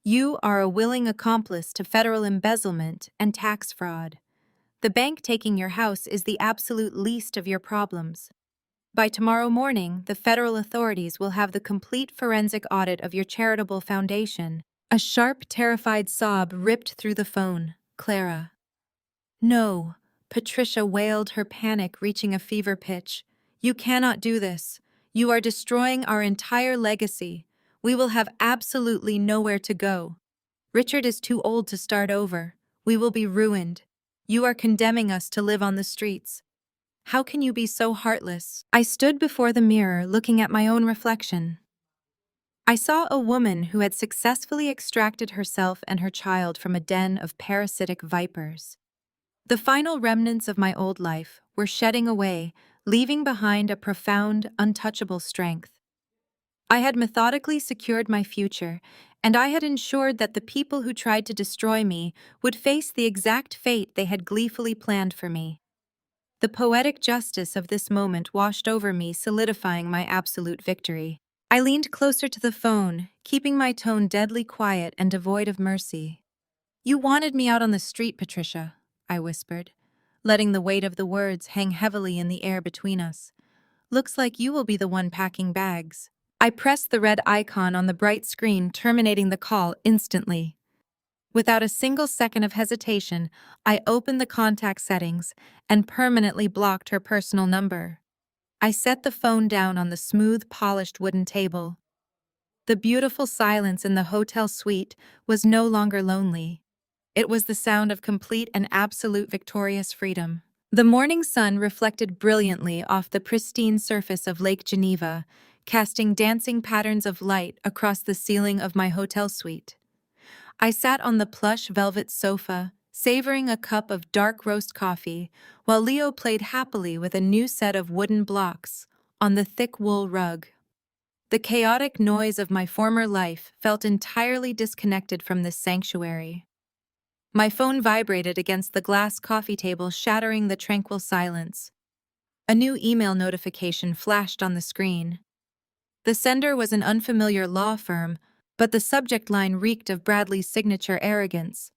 You are a willing accomplice to federal embezzlement and tax fraud. The bank taking your house is the absolute least of your problems. By tomorrow morning, the federal authorities will have the complete forensic audit of your charitable foundation." A sharp, terrified sob ripped through the phone. "Clara." "No," Patricia wailed, her panic reaching a fever pitch. "You cannot do this. You are destroying our entire legacy. We will have absolutely nowhere to go. Richard is too old to start over. We will be ruined. You are condemning us to live on the streets. How can you be so heartless?" I stood before the mirror, looking at my own reflection. I saw a woman who had successfully extracted herself and her child from a den of parasitic vipers. The final remnants of my old life were shedding away, leaving behind a profound, untouchable strength. I had methodically secured my future, and I had ensured that the people who tried to destroy me would face the exact fate they had gleefully planned for me. The poetic justice of this moment washed over me, solidifying my absolute victory. I leaned closer to the phone, keeping my tone deadly quiet and devoid of mercy. "You wanted me out on the street, Patricia," I whispered, letting the weight of the words hang heavily in the air between us. "Looks like you will be the one packing bags." I pressed the red icon on the bright screen, terminating the call instantly. Without a single second of hesitation, I opened the contact settings and permanently blocked her personal number. I set the phone down on the smooth, polished wooden table. The beautiful silence in the hotel suite was no longer lonely. It was the sound of complete and absolute victorious freedom. The morning sun reflected brilliantly off the pristine surface of Lake Geneva, casting dancing patterns of light across the ceiling of my hotel suite. I sat on the plush velvet sofa, savoring a cup of dark roast coffee, while Leo played happily with a new set of wooden blocks on the thick wool rug. The chaotic noise of my former life felt entirely disconnected from this sanctuary. My phone vibrated against the glass coffee table, shattering the tranquil silence. A new email notification flashed on the screen. The sender was an unfamiliar law firm, but the subject line reeked of Bradley's signature arrogance.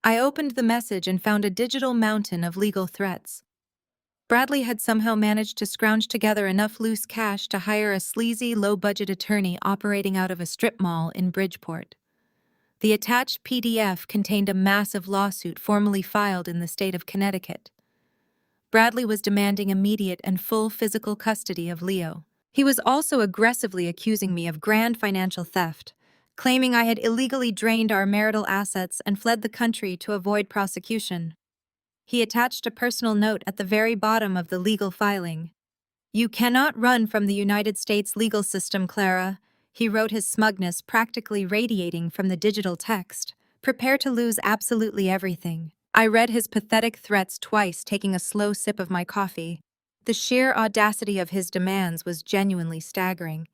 I opened the message and found a digital mountain of legal threats. Bradley had somehow managed to scrounge together enough loose cash to hire a sleazy, low-budget attorney operating out of a strip mall in Bridgeport. The attached PDF contained a massive lawsuit formally filed in the state of Connecticut. Bradley was demanding immediate and full physical custody of Leo. He was also aggressively accusing me of grand financial theft, claiming I had illegally drained our marital assets and fled the country to avoid prosecution. He attached a personal note at the very bottom of the legal filing. "You cannot run from the United States legal system, Clara," he wrote, his smugness practically radiating from the digital text. "Prepare to lose absolutely everything." I read his pathetic threats twice, taking a slow sip of my coffee. The sheer audacity of his demands was genuinely staggering.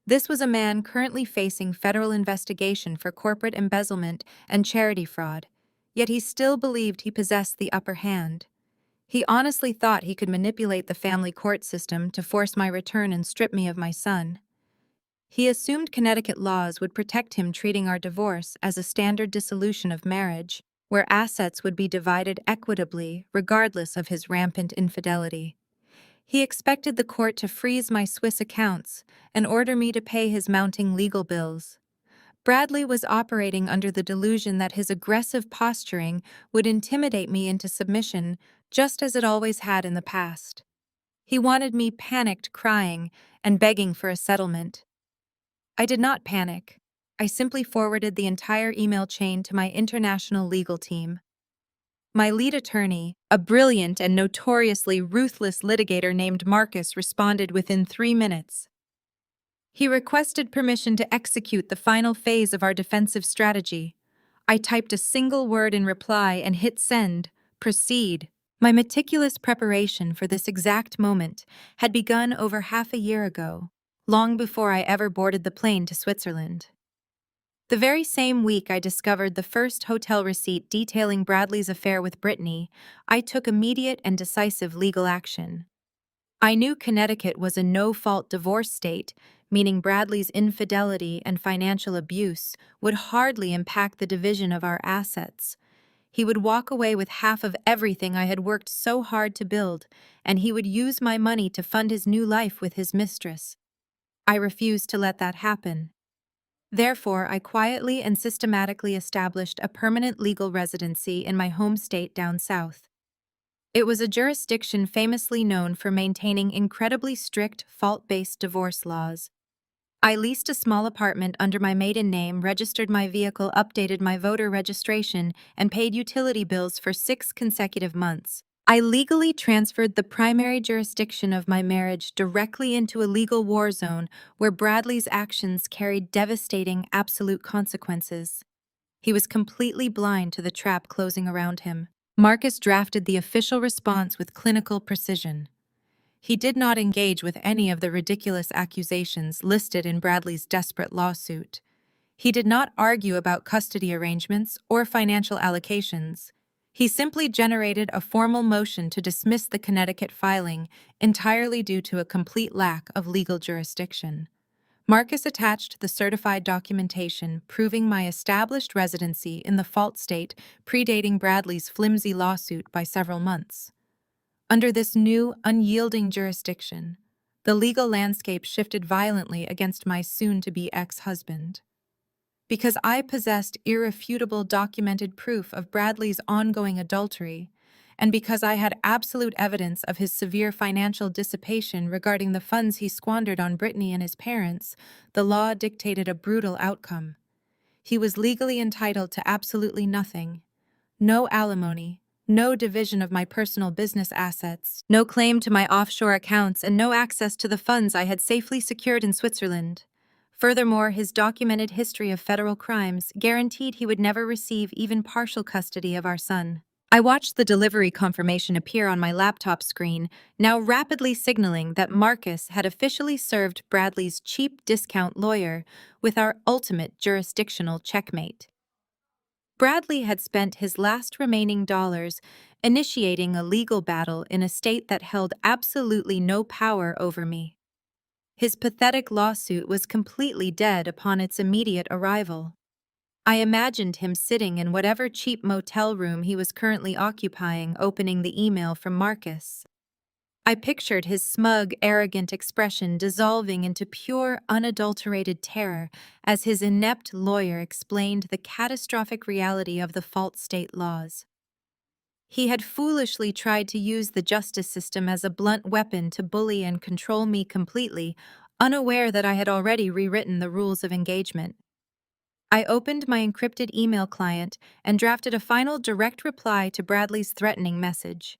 This was a man currently facing federal investigation for corporate embezzlement and charity fraud, yet he still believed he possessed the upper hand. He honestly thought he could manipulate the family court system to force my return and strip me of my son. He assumed Connecticut laws would protect him, treating our divorce as a standard dissolution of marriage, where assets would be divided equitably regardless of his rampant infidelity. He expected the court to freeze my Swiss accounts and order me to pay his mounting legal bills. Bradley was operating under the delusion that his aggressive posturing would intimidate me into submission, just as it always had in the past. He wanted me panicked, crying, and begging for a settlement. I did not panic. I simply forwarded the entire email chain to my international legal team. My lead attorney, a brilliant and notoriously ruthless litigator named Marcus, responded within 3 minutes. He requested permission to execute the final phase of our defensive strategy. I typed a single word in reply and hit send. Proceed. My meticulous preparation for this exact moment had begun over half a year ago, long before I ever boarded the plane to Switzerland. The very same week I discovered the first hotel receipt detailing Bradley's affair with Brittany, I took immediate and decisive legal action. I knew Connecticut was a no-fault divorce state, meaning Bradley's infidelity and financial abuse would hardly impact the division of our assets. He would walk away with half of everything I had worked so hard to build, and he would use my money to fund his new life with his mistress. I refused to let that happen. Therefore, I quietly and systematically established a permanent legal residency in my home state down south. It was a jurisdiction famously known for maintaining incredibly strict, fault-based divorce laws. I leased a small apartment under my maiden name, registered my vehicle, updated my voter registration, and paid utility bills for 6 consecutive months. I legally transferred the primary jurisdiction of my marriage directly into a legal war zone where Bradley's actions carried devastating, absolute consequences. He was completely blind to the trap closing around him. Marcus drafted the official response with clinical precision. He did not engage with any of the ridiculous accusations listed in Bradley's desperate lawsuit. He did not argue about custody arrangements or financial allocations. He simply generated a formal motion to dismiss the Connecticut filing entirely due to a complete lack of legal jurisdiction. Marcus attached the certified documentation proving my established residency in the fault state, predating Bradley's flimsy lawsuit by several months. Under this new, unyielding jurisdiction, the legal landscape shifted violently against my soon-to-be ex-husband. Because I possessed irrefutable documented proof of Bradley's ongoing adultery, and because I had absolute evidence of his severe financial dissipation regarding the funds he squandered on Brittany and his parents, the law dictated a brutal outcome. He was legally entitled to absolutely nothing. No alimony, no division of my personal business assets, no claim to my offshore accounts, and no access to the funds I had safely secured in Switzerland. Furthermore, his documented history of federal crimes guaranteed he would never receive even partial custody of our son. I watched the delivery confirmation appear on my laptop screen, now rapidly signaling that Marcus had officially served Bradley's cheap discount lawyer with our ultimate jurisdictional checkmate. Bradley had spent his last remaining dollars initiating a legal battle in a state that held absolutely no power over me. His pathetic lawsuit was completely dead upon its immediate arrival. I imagined him sitting in whatever cheap motel room he was currently occupying, opening the email from Marcus. I pictured his smug, arrogant expression dissolving into pure, unadulterated terror as his inept lawyer explained the catastrophic reality of the fault state laws. He had foolishly tried to use the justice system as a blunt weapon to bully and control me completely, unaware that I had already rewritten the rules of engagement. I opened my encrypted email client and drafted a final direct reply to Bradley's threatening message.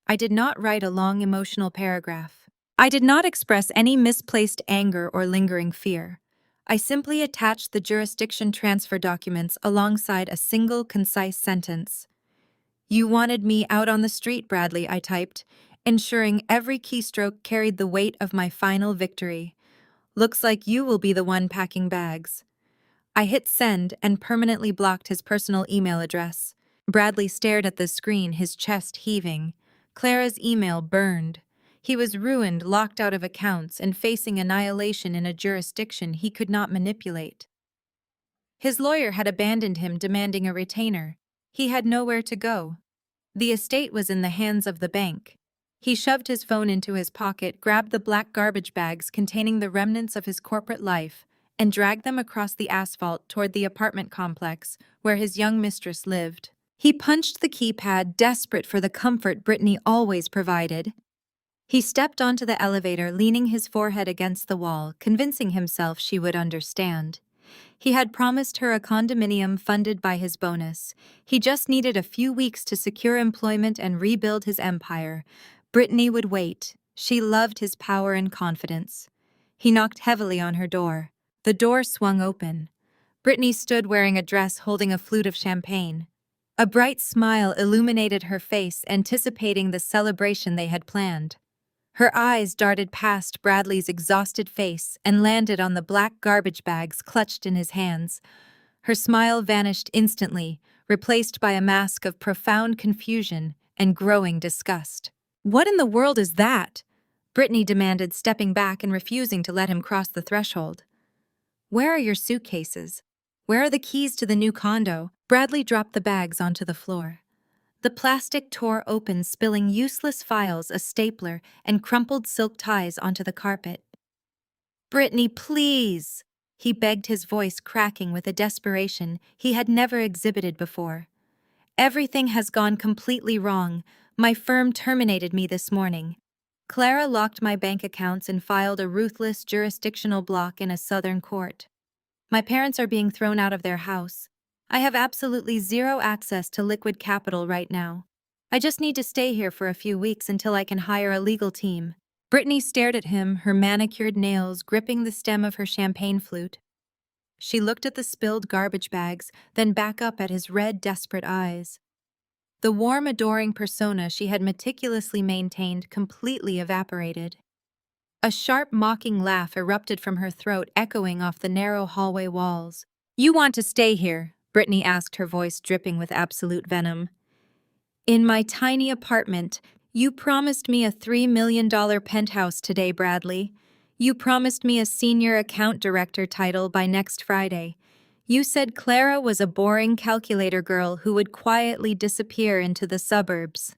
I did not write a long emotional paragraph. I did not express any misplaced anger or lingering fear. I simply attached the jurisdiction transfer documents alongside a single concise sentence. "You wanted me out on the street, Bradley," I typed, ensuring every keystroke carried the weight of my final victory. "Looks like you will be the one packing bags." I hit send and permanently blocked his personal email address. Bradley stared at the screen, his chest heaving. Clara's email burned. He was ruined, locked out of accounts, and facing annihilation in a jurisdiction he could not manipulate. His lawyer had abandoned him, demanding a retainer. He had nowhere to go. The estate was in the hands of the bank. He shoved his phone into his pocket, grabbed the black garbage bags containing the remnants of his corporate life, and dragged them across the asphalt toward the apartment complex where his young mistress lived. He punched the keypad, desperate for the comfort Brittany always provided. He stepped onto the elevator, leaning his forehead against the wall, convincing himself she would understand. He had promised her a condominium funded by his bonus. He just needed a few weeks to secure employment and rebuild his empire. Brittany would wait. She loved his power and confidence. He knocked heavily on her door. The door swung open. Brittany stood wearing a dress, holding a flute of champagne. A bright smile illuminated her face, anticipating the celebration they had planned. Her eyes darted past Bradley's exhausted face and landed on the black garbage bags clutched in his hands. Her smile vanished instantly, replaced by a mask of profound confusion and growing disgust. "What in the world is that?" Brittany demanded, stepping back and refusing to let him cross the threshold. "Where are your suitcases? Where are the keys to the new condo?" Bradley dropped the bags onto the floor. The plastic tore open, spilling useless files, a stapler, and crumpled silk ties onto the carpet. "Brittany, please!" He begged, his voice cracking with a desperation he had never exhibited before. "Everything has gone completely wrong. My firm terminated me this morning. Clara locked my bank accounts and filed a ruthless jurisdictional block in a southern court. My parents are being thrown out of their house. I have absolutely zero access to liquid capital right now. I just need to stay here for a few weeks until I can hire a legal team." Brittany stared at him, her manicured nails gripping the stem of her champagne flute. She looked at the spilled garbage bags, then back up at his red, desperate eyes. The warm, adoring persona she had meticulously maintained completely evaporated. A sharp, mocking laugh erupted from her throat, echoing off the narrow hallway walls. "You want to stay here?" Brittany asked, her voice dripping with absolute venom. "In my tiny apartment. You promised me a $3 million penthouse today, Bradley. You promised me a senior account director title by next Friday. You said Clara was a boring calculator girl who would quietly disappear into the suburbs.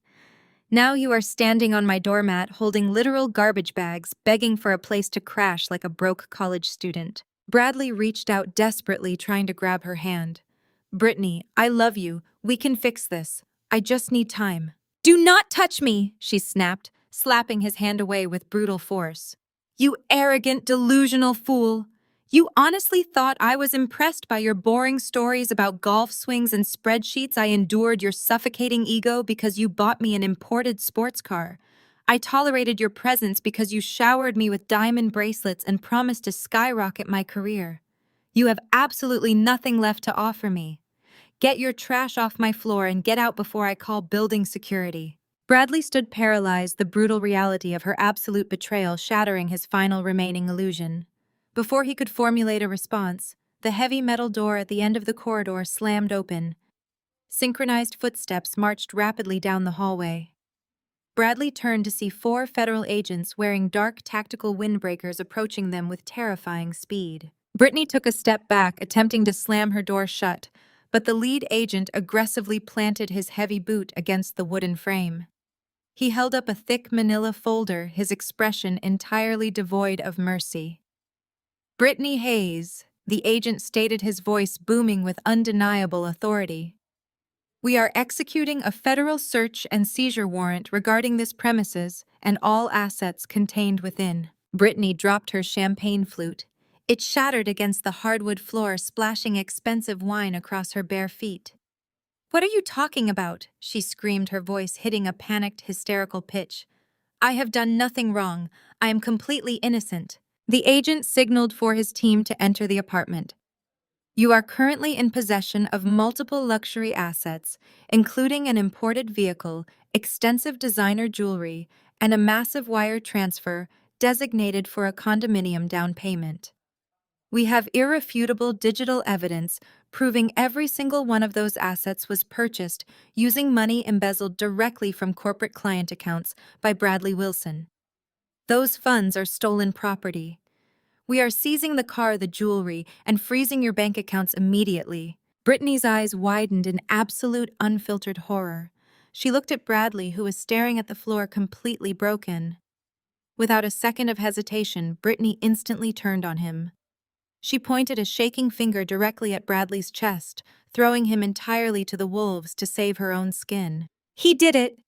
Now you are standing on my doormat holding literal garbage bags, begging for a place to crash like a broke college student." Bradley reached out desperately, trying to grab her hand. "Brittany, I love you. We can fix this. I just need time." Do not touch me, she snapped, slapping his hand away with brutal force. You arrogant, delusional fool. You honestly thought I was impressed by your boring stories about golf swings and spreadsheets? I endured your suffocating ego because you bought me an imported sports car. I tolerated your presence because you showered me with diamond bracelets and promised to skyrocket my career. You have absolutely nothing left to offer me. Get your trash off my floor and get out before I call building security. Bradley stood paralyzed, the brutal reality of her absolute betrayal shattering his final remaining illusion. Before he could formulate a response, the heavy metal door at the end of the corridor slammed open. Synchronized footsteps marched rapidly down the hallway. Bradley turned to see 4 federal agents wearing dark tactical windbreakers approaching them with terrifying speed. Brittany took a step back, attempting to slam her door shut, but the lead agent aggressively planted his heavy boot against the wooden frame. He held up a thick manila folder, his expression entirely devoid of mercy. Brittany Hayes, the agent stated, his voice booming with undeniable authority. We are executing a federal search and seizure warrant regarding this premises and all assets contained within. Brittany dropped her champagne flute. It shattered against the hardwood floor, splashing expensive wine across her bare feet. What are you talking about? She screamed, her voice hitting a panicked, hysterical pitch. I have done nothing wrong. I am completely innocent. The agent signaled for his team to enter the apartment. You are currently in possession of multiple luxury assets, including an imported vehicle, extensive designer jewelry, and a massive wire transfer designated for a condominium down payment. We have irrefutable digital evidence proving every single one of those assets was purchased using money embezzled directly from corporate client accounts by Bradley Wilson. Those funds are stolen property. We are seizing the car, the jewelry, and freezing your bank accounts immediately. Brittany's eyes widened in absolute, unfiltered horror. She looked at Bradley, who was staring at the floor, completely broken. Without a second of hesitation, Brittany instantly turned on him. She pointed a shaking finger directly at Bradley's chest, throwing him entirely to the wolves to save her own skin. He did it!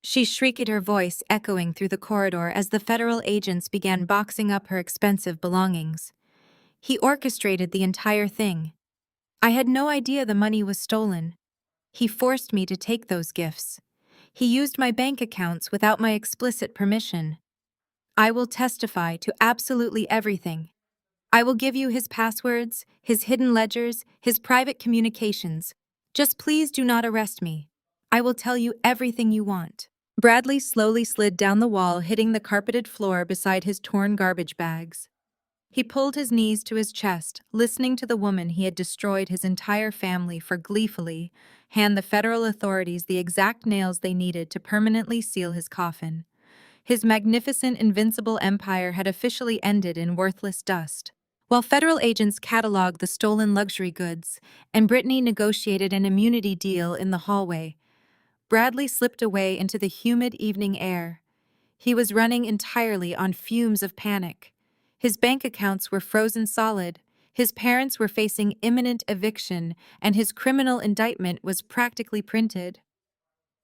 She shrieked, her voice echoing through the corridor as the federal agents began boxing up her expensive belongings. He orchestrated the entire thing. I had no idea the money was stolen. He forced me to take those gifts. He used my bank accounts without my explicit permission. I will testify to absolutely everything. I will give you his passwords, his hidden ledgers, his private communications. Just please do not arrest me. I will tell you everything you want. Bradley slowly slid down the wall, hitting the carpeted floor beside his torn garbage bags. He pulled his knees to his chest, listening to the woman he had destroyed his entire family for gleefully hand the federal authorities the exact nails they needed to permanently seal his coffin. His magnificent, invincible empire had officially ended in worthless dust. While federal agents cataloged the stolen luxury goods and Brittany negotiated an immunity deal in the hallway, Bradley slipped away into the humid evening air. He was running entirely on fumes of panic. His bank accounts were frozen solid, his parents were facing imminent eviction, and his criminal indictment was practically printed.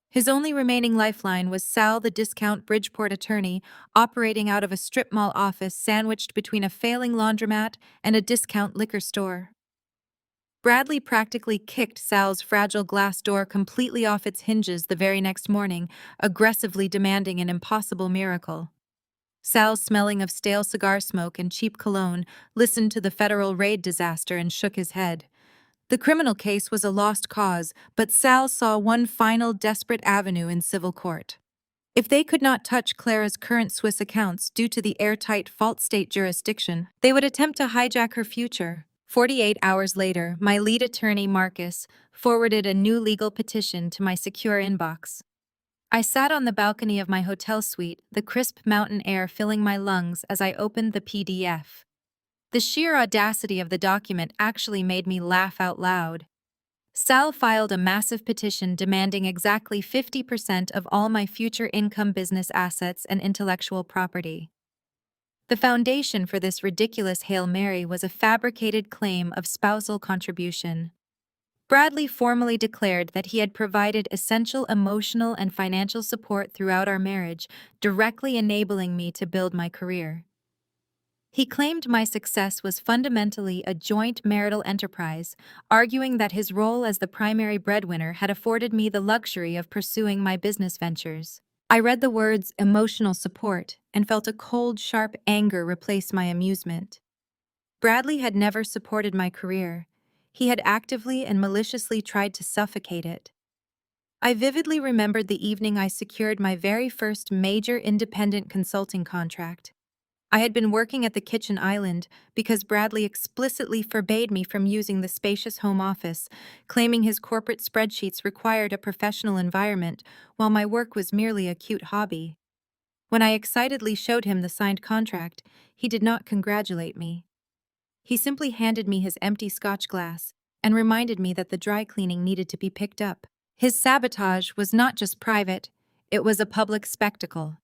His only remaining lifeline was Sal, the discount Bridgeport attorney, operating out of a strip mall office sandwiched between a failing laundromat and a discount liquor store. Bradley practically kicked Sal's fragile glass door completely off its hinges the very next morning, aggressively demanding an impossible miracle. Sal, smelling of stale cigar smoke and cheap cologne, listened to the federal raid disaster and shook his head. The criminal case was a lost cause, but Sal saw one final desperate avenue in civil court. If they could not touch Clara's current Swiss accounts due to the airtight fault state jurisdiction, they would attempt to hijack her future. 48 hours later, my lead attorney, Marcus, forwarded a new legal petition to my secure inbox. I sat on the balcony of my hotel suite, the crisp mountain air filling my lungs as I opened the PDF. The sheer audacity of the document actually made me laugh out loud. Sal filed a massive petition demanding exactly 50% of all my future income, business assets, and intellectual property. The foundation for this ridiculous Hail Mary was a fabricated claim of spousal contribution. Bradley formally declared that he had provided essential emotional and financial support throughout our marriage, directly enabling me to build my career. He claimed my success was fundamentally a joint marital enterprise, arguing that his role as the primary breadwinner had afforded me the luxury of pursuing my business ventures. I read the words emotional support and felt a cold, sharp anger replace my amusement. Bradley had never supported my career. He had actively and maliciously tried to suffocate it. I vividly remembered the evening I secured my very first major independent consulting contract. I had been working at the kitchen island because Bradley explicitly forbade me from using the spacious home office, claiming his corporate spreadsheets required a professional environment, while my work was merely a cute hobby. When I excitedly showed him the signed contract, he did not congratulate me. He simply handed me his empty scotch glass and reminded me that the dry cleaning needed to be picked up. His sabotage was not just private, it was a public spectacle.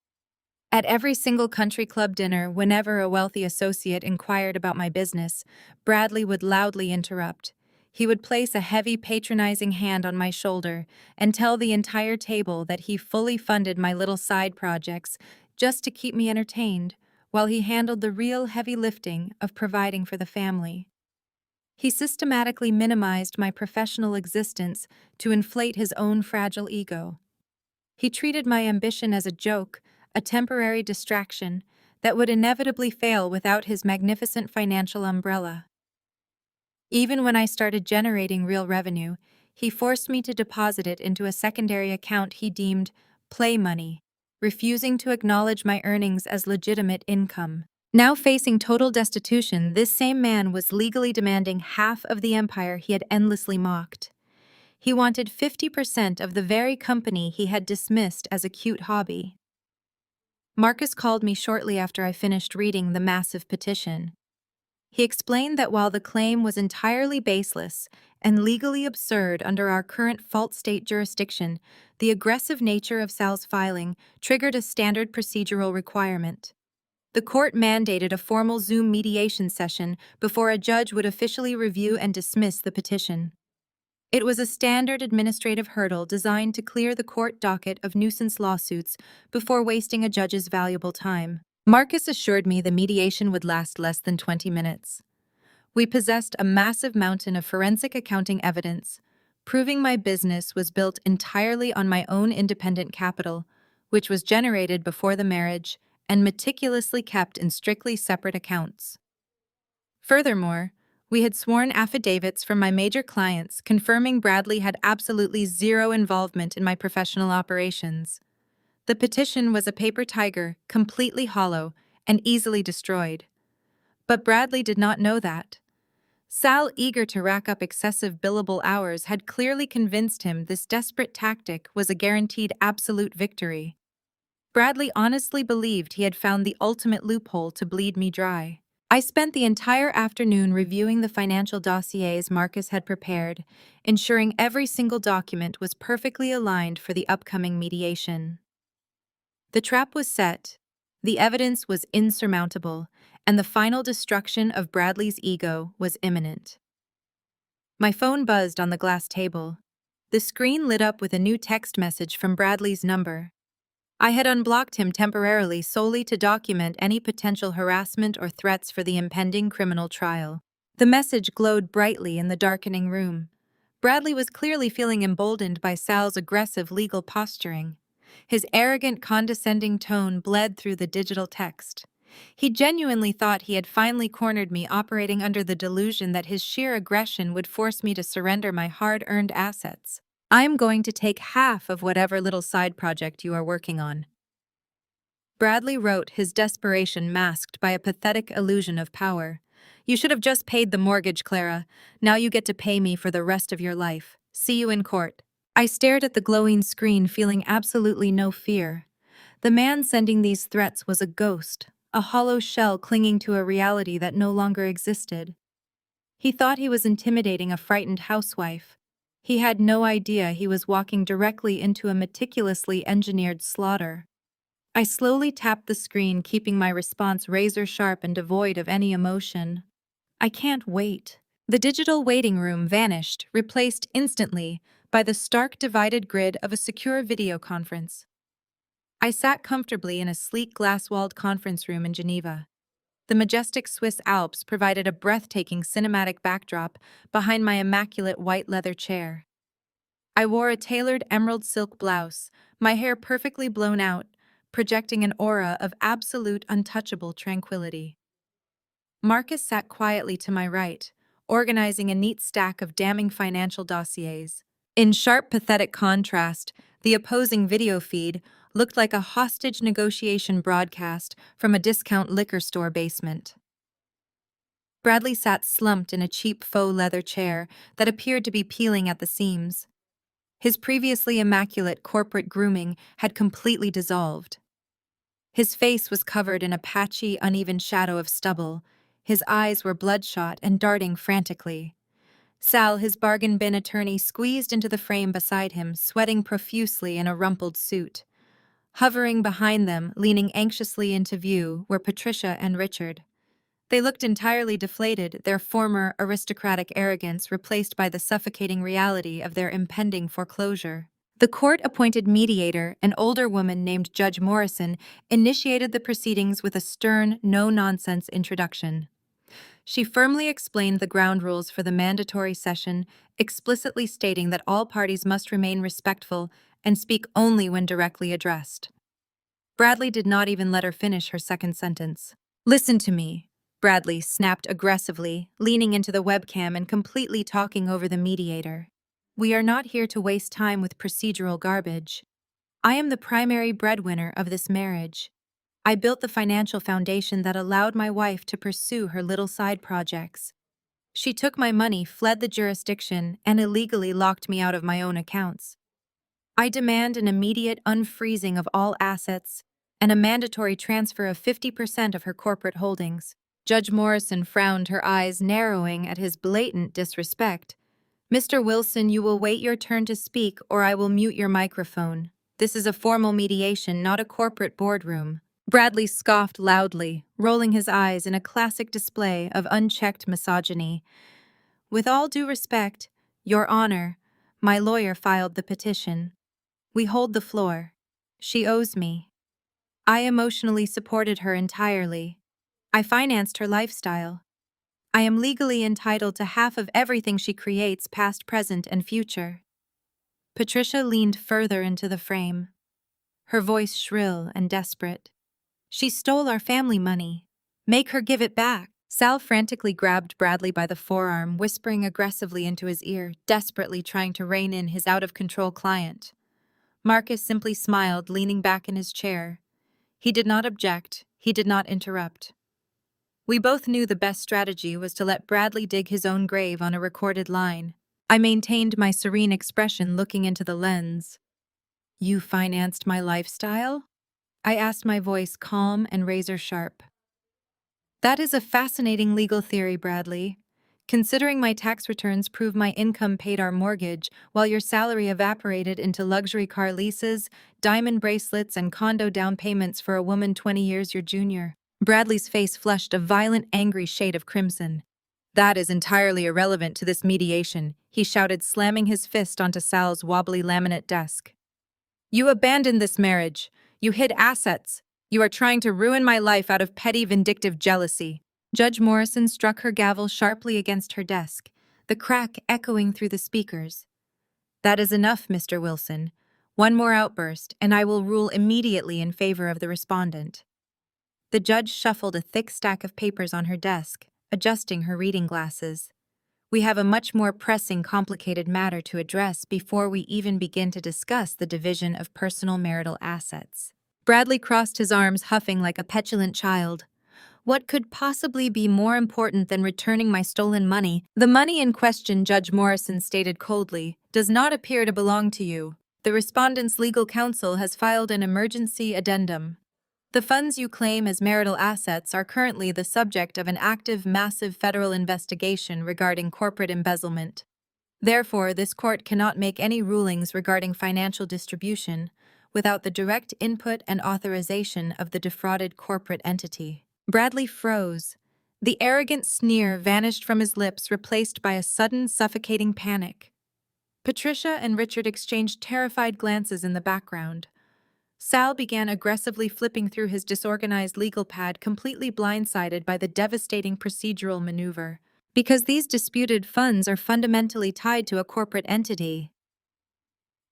At every single country club dinner, whenever a wealthy associate inquired about my business, Bradley would loudly interrupt. He would place a heavy, patronizing hand on my shoulder and tell the entire table that he fully funded my little side projects just to keep me entertained, while he handled the real heavy lifting of providing for the family. He systematically minimized my professional existence to inflate his own fragile ego. He treated my ambition as a joke, a temporary distraction that would inevitably fail without his magnificent financial umbrella. Even when I started generating real revenue, he forced me to deposit it into a secondary account he deemed play money, refusing to acknowledge my earnings as legitimate income. Now facing total destitution, this same man was legally demanding half of the empire he had endlessly mocked. He wanted 50% of the very company he had dismissed as a cute hobby. Marcus called me shortly after I finished reading the massive petition. He explained that while the claim was entirely baseless and legally absurd under our current fault state jurisdiction, the aggressive nature of Sal's filing triggered a standard procedural requirement. The court mandated a formal Zoom mediation session before a judge would officially review and dismiss the petition. It was a standard administrative hurdle designed to clear the court docket of nuisance lawsuits before wasting a judge's valuable time. Marcus assured me the mediation would last less than 20 minutes. We possessed a massive mountain of forensic accounting evidence, proving my business was built entirely on my own independent capital, which was generated before the marriage and meticulously kept in strictly separate accounts. Furthermore, we had sworn affidavits from my major clients confirming Bradley had absolutely zero involvement in my professional operations. The petition was a paper tiger, completely hollow and easily destroyed. But Bradley did not know that. Sal, eager to rack up excessive billable hours, had clearly convinced him this desperate tactic was a guaranteed absolute victory. Bradley honestly believed he had found the ultimate loophole to bleed me dry. I spent the entire afternoon reviewing the financial dossiers Marcus had prepared, ensuring every single document was perfectly aligned for the upcoming mediation. The trap was set, the evidence was insurmountable, and the final destruction of Bradley's ego was imminent. My phone buzzed on the glass table. The screen lit up with a new text message from Bradley's number. I had unblocked him temporarily solely to document any potential harassment or threats for the impending criminal trial. The message glowed brightly in the darkening room. Bradley was clearly feeling emboldened by Sal's aggressive legal posturing. His arrogant, condescending tone bled through the digital text. He genuinely thought he had finally cornered me, operating under the delusion that his sheer aggression would force me to surrender my hard-earned assets. I am going to take half of whatever little side project you are working on. Bradley wrote, his desperation masked by a pathetic illusion of power. You should have just paid the mortgage, Clara. Now you get to pay me for the rest of your life. See you in court. I stared at the glowing screen, feeling absolutely no fear. The man sending these threats was a ghost, a hollow shell clinging to a reality that no longer existed. He thought he was intimidating a frightened housewife. He had no idea he was walking directly into a meticulously engineered slaughter. I slowly tapped the screen, keeping my response razor-sharp and devoid of any emotion. I can't wait. The digital waiting room vanished, replaced instantly by the stark divided grid of a secure video conference. I sat comfortably in a sleek glass-walled conference room in Geneva. The majestic Swiss Alps provided a breathtaking cinematic backdrop behind my immaculate white leather chair. I wore a tailored emerald silk blouse, my hair perfectly blown out, projecting an aura of absolute untouchable tranquility. Marcus sat quietly to my right, organizing a neat stack of damning financial dossiers. In sharp, pathetic contrast, the opposing video feed looked like a hostage negotiation broadcast from a discount liquor store basement. Bradley sat slumped in a cheap faux leather chair that appeared to be peeling at the seams. His previously immaculate corporate grooming had completely dissolved. His face was covered in a patchy, uneven shadow of stubble. His eyes were bloodshot and darting frantically. Sal, his bargain bin attorney, squeezed into the frame beside him, sweating profusely in a rumpled suit. Hovering behind them, leaning anxiously into view, were Patricia and Richard. They looked entirely deflated, their former aristocratic arrogance replaced by the suffocating reality of their impending foreclosure. The court-appointed mediator, an older woman named Judge Morrison, initiated the proceedings with a stern, no-nonsense introduction. She firmly explained the ground rules for the mandatory session, explicitly stating that all parties must remain respectful and speak only when directly addressed. Bradley did not even let her finish her second sentence. "Listen to me," Bradley snapped aggressively, leaning into the webcam and completely talking over the mediator. "We are not here to waste time with procedural garbage. I am the primary breadwinner of this marriage. I built the financial foundation that allowed my wife to pursue her little side projects. She took my money, fled the jurisdiction, and illegally locked me out of my own accounts. I demand an immediate unfreezing of all assets and a mandatory transfer of 50% of her corporate holdings." Judge Morrison frowned, her eyes narrowing at his blatant disrespect. "Mr. Wilson, you will wait your turn to speak or I will mute your microphone. This is a formal mediation, not a corporate boardroom." Bradley scoffed loudly, rolling his eyes in a classic display of unchecked misogyny. "With all due respect, Your Honor, my lawyer filed the petition. We hold the floor. She owes me. I emotionally supported her entirely. I financed her lifestyle. I am legally entitled to half of everything she creates, past, present, and future." Patricia leaned further into the frame, her voice shrill and desperate. "She stole our family money. Make her give it back." Sal frantically grabbed Bradley by the forearm, whispering aggressively into his ear, desperately trying to rein in his out-of-control client. Marcus simply smiled, leaning back in his chair. He did not object. He did not interrupt. We both knew the best strategy was to let Bradley dig his own grave on a recorded line. I maintained my serene expression, looking into the lens. "You financed my lifestyle?" I asked, my voice calm and razor-sharp. "That is a fascinating legal theory, Bradley. Considering my tax returns prove my income paid our mortgage, while your salary evaporated into luxury car leases, diamond bracelets, and condo down payments for a woman 20 years your junior." Bradley's face flushed a violent, angry shade of crimson. "That is entirely irrelevant to this mediation," he shouted, slamming his fist onto Sal's wobbly laminate desk. "You abandoned this marriage. You hid assets. You are trying to ruin my life out of petty, vindictive jealousy." Judge Morrison struck her gavel sharply against her desk, the crack echoing through the speakers. "That is enough, Mr. Wilson. One more outburst, and I will rule immediately in favor of the respondent." The judge shuffled a thick stack of papers on her desk, adjusting her reading glasses. "We have a much more pressing, complicated matter to address before we even begin to discuss the division of personal marital assets." Bradley crossed his arms, huffing like a petulant child. "What could possibly be more important than returning my stolen money?" "The money in question," Judge Morrison stated coldly, "does not appear to belong to you. The respondent's legal counsel has filed an emergency addendum. The funds you claim as marital assets are currently the subject of an active, massive federal investigation regarding corporate embezzlement. Therefore, this court cannot make any rulings regarding financial distribution without the direct input and authorization of the defrauded corporate entity." Bradley froze. The arrogant sneer vanished from his lips, replaced by a sudden, suffocating panic. Patricia and Richard exchanged terrified glances in the background. Sal began aggressively flipping through his disorganized legal pad, completely blindsided by the devastating procedural maneuver. Because these disputed funds are fundamentally tied to a corporate entity.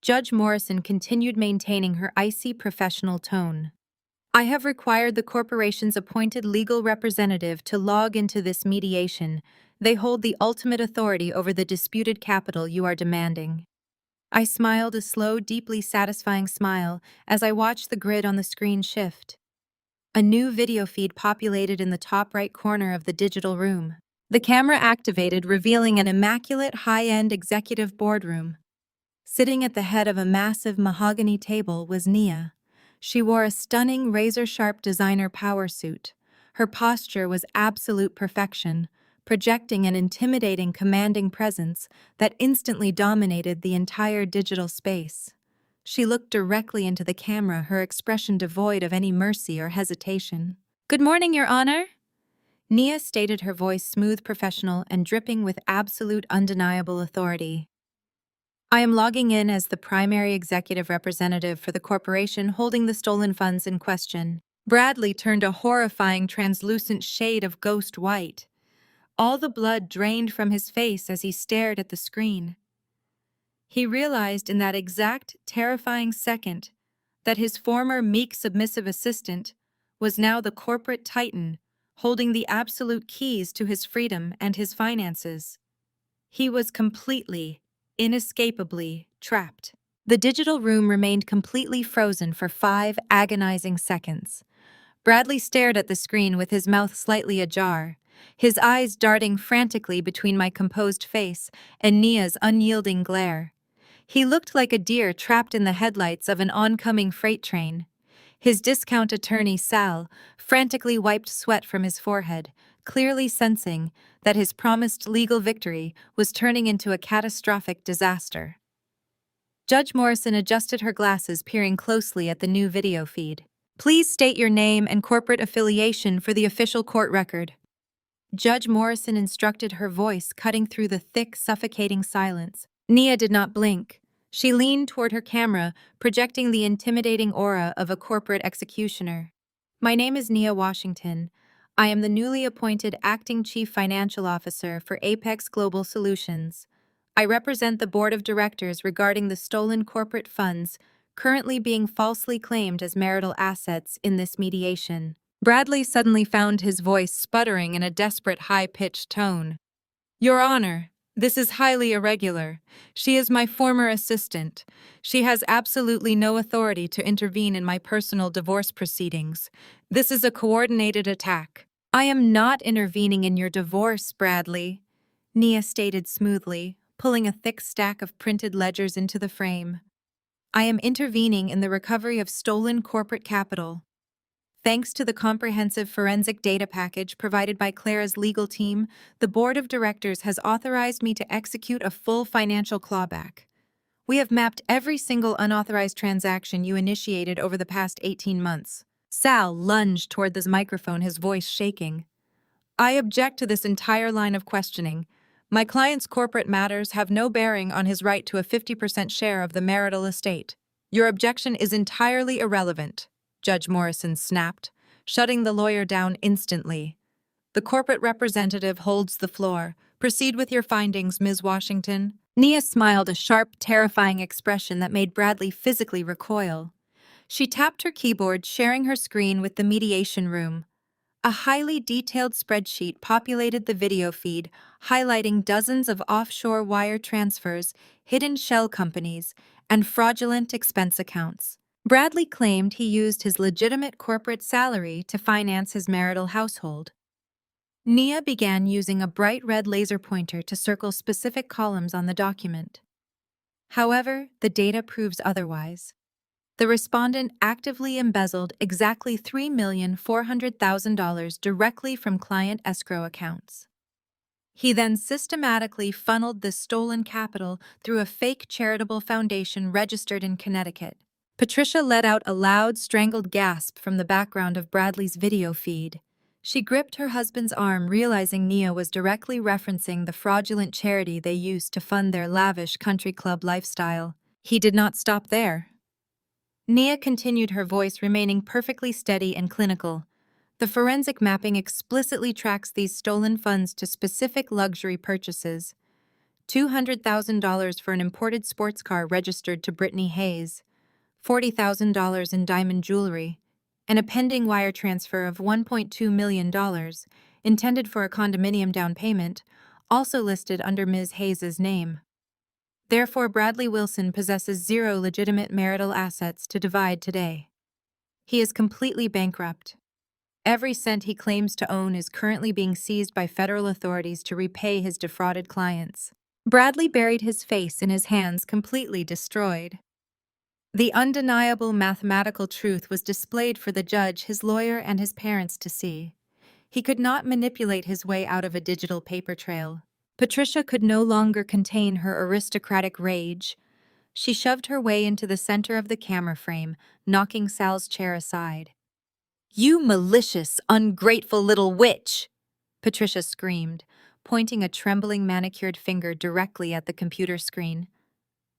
Judge Morrison continued maintaining her icy professional tone. I have required the corporation's appointed legal representative to log into this mediation. They hold the ultimate authority over the disputed capital you are demanding. I smiled a slow, deeply satisfying smile as I watched the grid on the screen shift. A new video feed populated in the top right corner of the digital room. The camera activated, revealing an immaculate, high-end executive boardroom. Sitting at the head of a massive mahogany table was Nia. She wore a stunning, razor-sharp designer power suit. Her posture was absolute perfection, projecting an intimidating, commanding presence that instantly dominated the entire digital space. She looked directly into the camera, her expression devoid of any mercy or hesitation. "Good morning, Your Honor," Nia stated, her voice smooth, professional, and dripping with absolute, undeniable authority. "I am logging in as the primary executive representative for the corporation holding the stolen funds in question." Bradley turned a horrifying, translucent shade of ghost white. All the blood drained from his face as he stared at the screen. He realized in that exact, terrifying second that his former meek, submissive assistant was now the corporate titan, holding the absolute keys to his freedom and his finances. He was completely, inescapably trapped. The digital room remained completely frozen for 5 agonizing seconds. Bradley stared at the screen with his mouth slightly ajar, his eyes darting frantically between my composed face and Nia's unyielding glare. He looked like a deer trapped in the headlights of an oncoming freight train. His discount attorney, Sal, frantically wiped sweat from his forehead, clearly sensing that his promised legal victory was turning into a catastrophic disaster. Judge Morrison adjusted her glasses, peering closely at the new video feed. "Please state your name and corporate affiliation for the official court record." Judge Morrison instructed, her voice cutting through the thick, suffocating silence. Nia did not blink. She leaned toward her camera, projecting the intimidating aura of a corporate executioner. "My name is Nia Washington. I am the newly appointed Acting Chief Financial Officer for Apex Global Solutions. I represent the Board of Directors regarding the stolen corporate funds currently being falsely claimed as marital assets in this mediation." Bradley suddenly found his voice sputtering in a desperate, high-pitched tone. "Your Honor, this is highly irregular. She is my former assistant. She has absolutely no authority to intervene in my personal divorce proceedings. This is a coordinated attack." "I am not intervening in your divorce, Bradley," Nia stated smoothly, pulling a thick stack of printed ledgers into the frame. "I am intervening in the recovery of stolen corporate capital. Thanks to the comprehensive forensic data package provided by Clara's legal team, the Board of Directors has authorized me to execute a full financial clawback. We have mapped every single unauthorized transaction you initiated over the past 18 months. Sal lunged toward the microphone, his voice shaking. "I object to this entire line of questioning. My client's corporate matters have no bearing on his right to a 50% share of the marital estate. Your objection is entirely irrelevant," Judge Morrison snapped, shutting the lawyer down instantly. "The corporate representative holds the floor. Proceed with your findings, Ms. Washington." Nia smiled, a sharp, terrifying expression that made Bradley physically recoil. She tapped her keyboard, sharing her screen with the mediation room. A highly detailed spreadsheet populated the video feed, highlighting dozens of offshore wire transfers, hidden shell companies, and fraudulent expense accounts. Bradley claimed he used his legitimate corporate salary to finance his marital household. Nia began using a bright red laser pointer to circle specific columns on the document. However, the data proves otherwise. The respondent actively embezzled exactly $3,400,000 directly from client escrow accounts. He then systematically funneled this stolen capital through a fake charitable foundation registered in Connecticut. Patricia let out a loud, strangled gasp from the background of Bradley's video feed. She gripped her husband's arm, realizing Nia was directly referencing the fraudulent charity they used to fund their lavish country club lifestyle. He did not stop there. Nia continued, her voice remaining perfectly steady and clinical. The forensic mapping explicitly tracks these stolen funds to specific luxury purchases. $200,000 for an imported sports car registered to Brittany Hayes, $40,000 in diamond jewelry, and a pending wire transfer of $1.2 million, intended for a condominium down payment, also listed under Ms. Hayes's name. Therefore, Bradley Wilson possesses zero legitimate marital assets to divide today. He is completely bankrupt. Every cent he claims to own is currently being seized by federal authorities to repay his defrauded clients. Bradley buried his face in his hands, completely destroyed. The undeniable mathematical truth was displayed for the judge, his lawyer, and his parents to see. He could not manipulate his way out of a digital paper trail. Patricia could no longer contain her aristocratic rage. She shoved her way into the center of the camera frame, knocking Sal's chair aside. "You malicious, ungrateful little witch!" Patricia screamed, pointing a trembling manicured finger directly at the computer screen.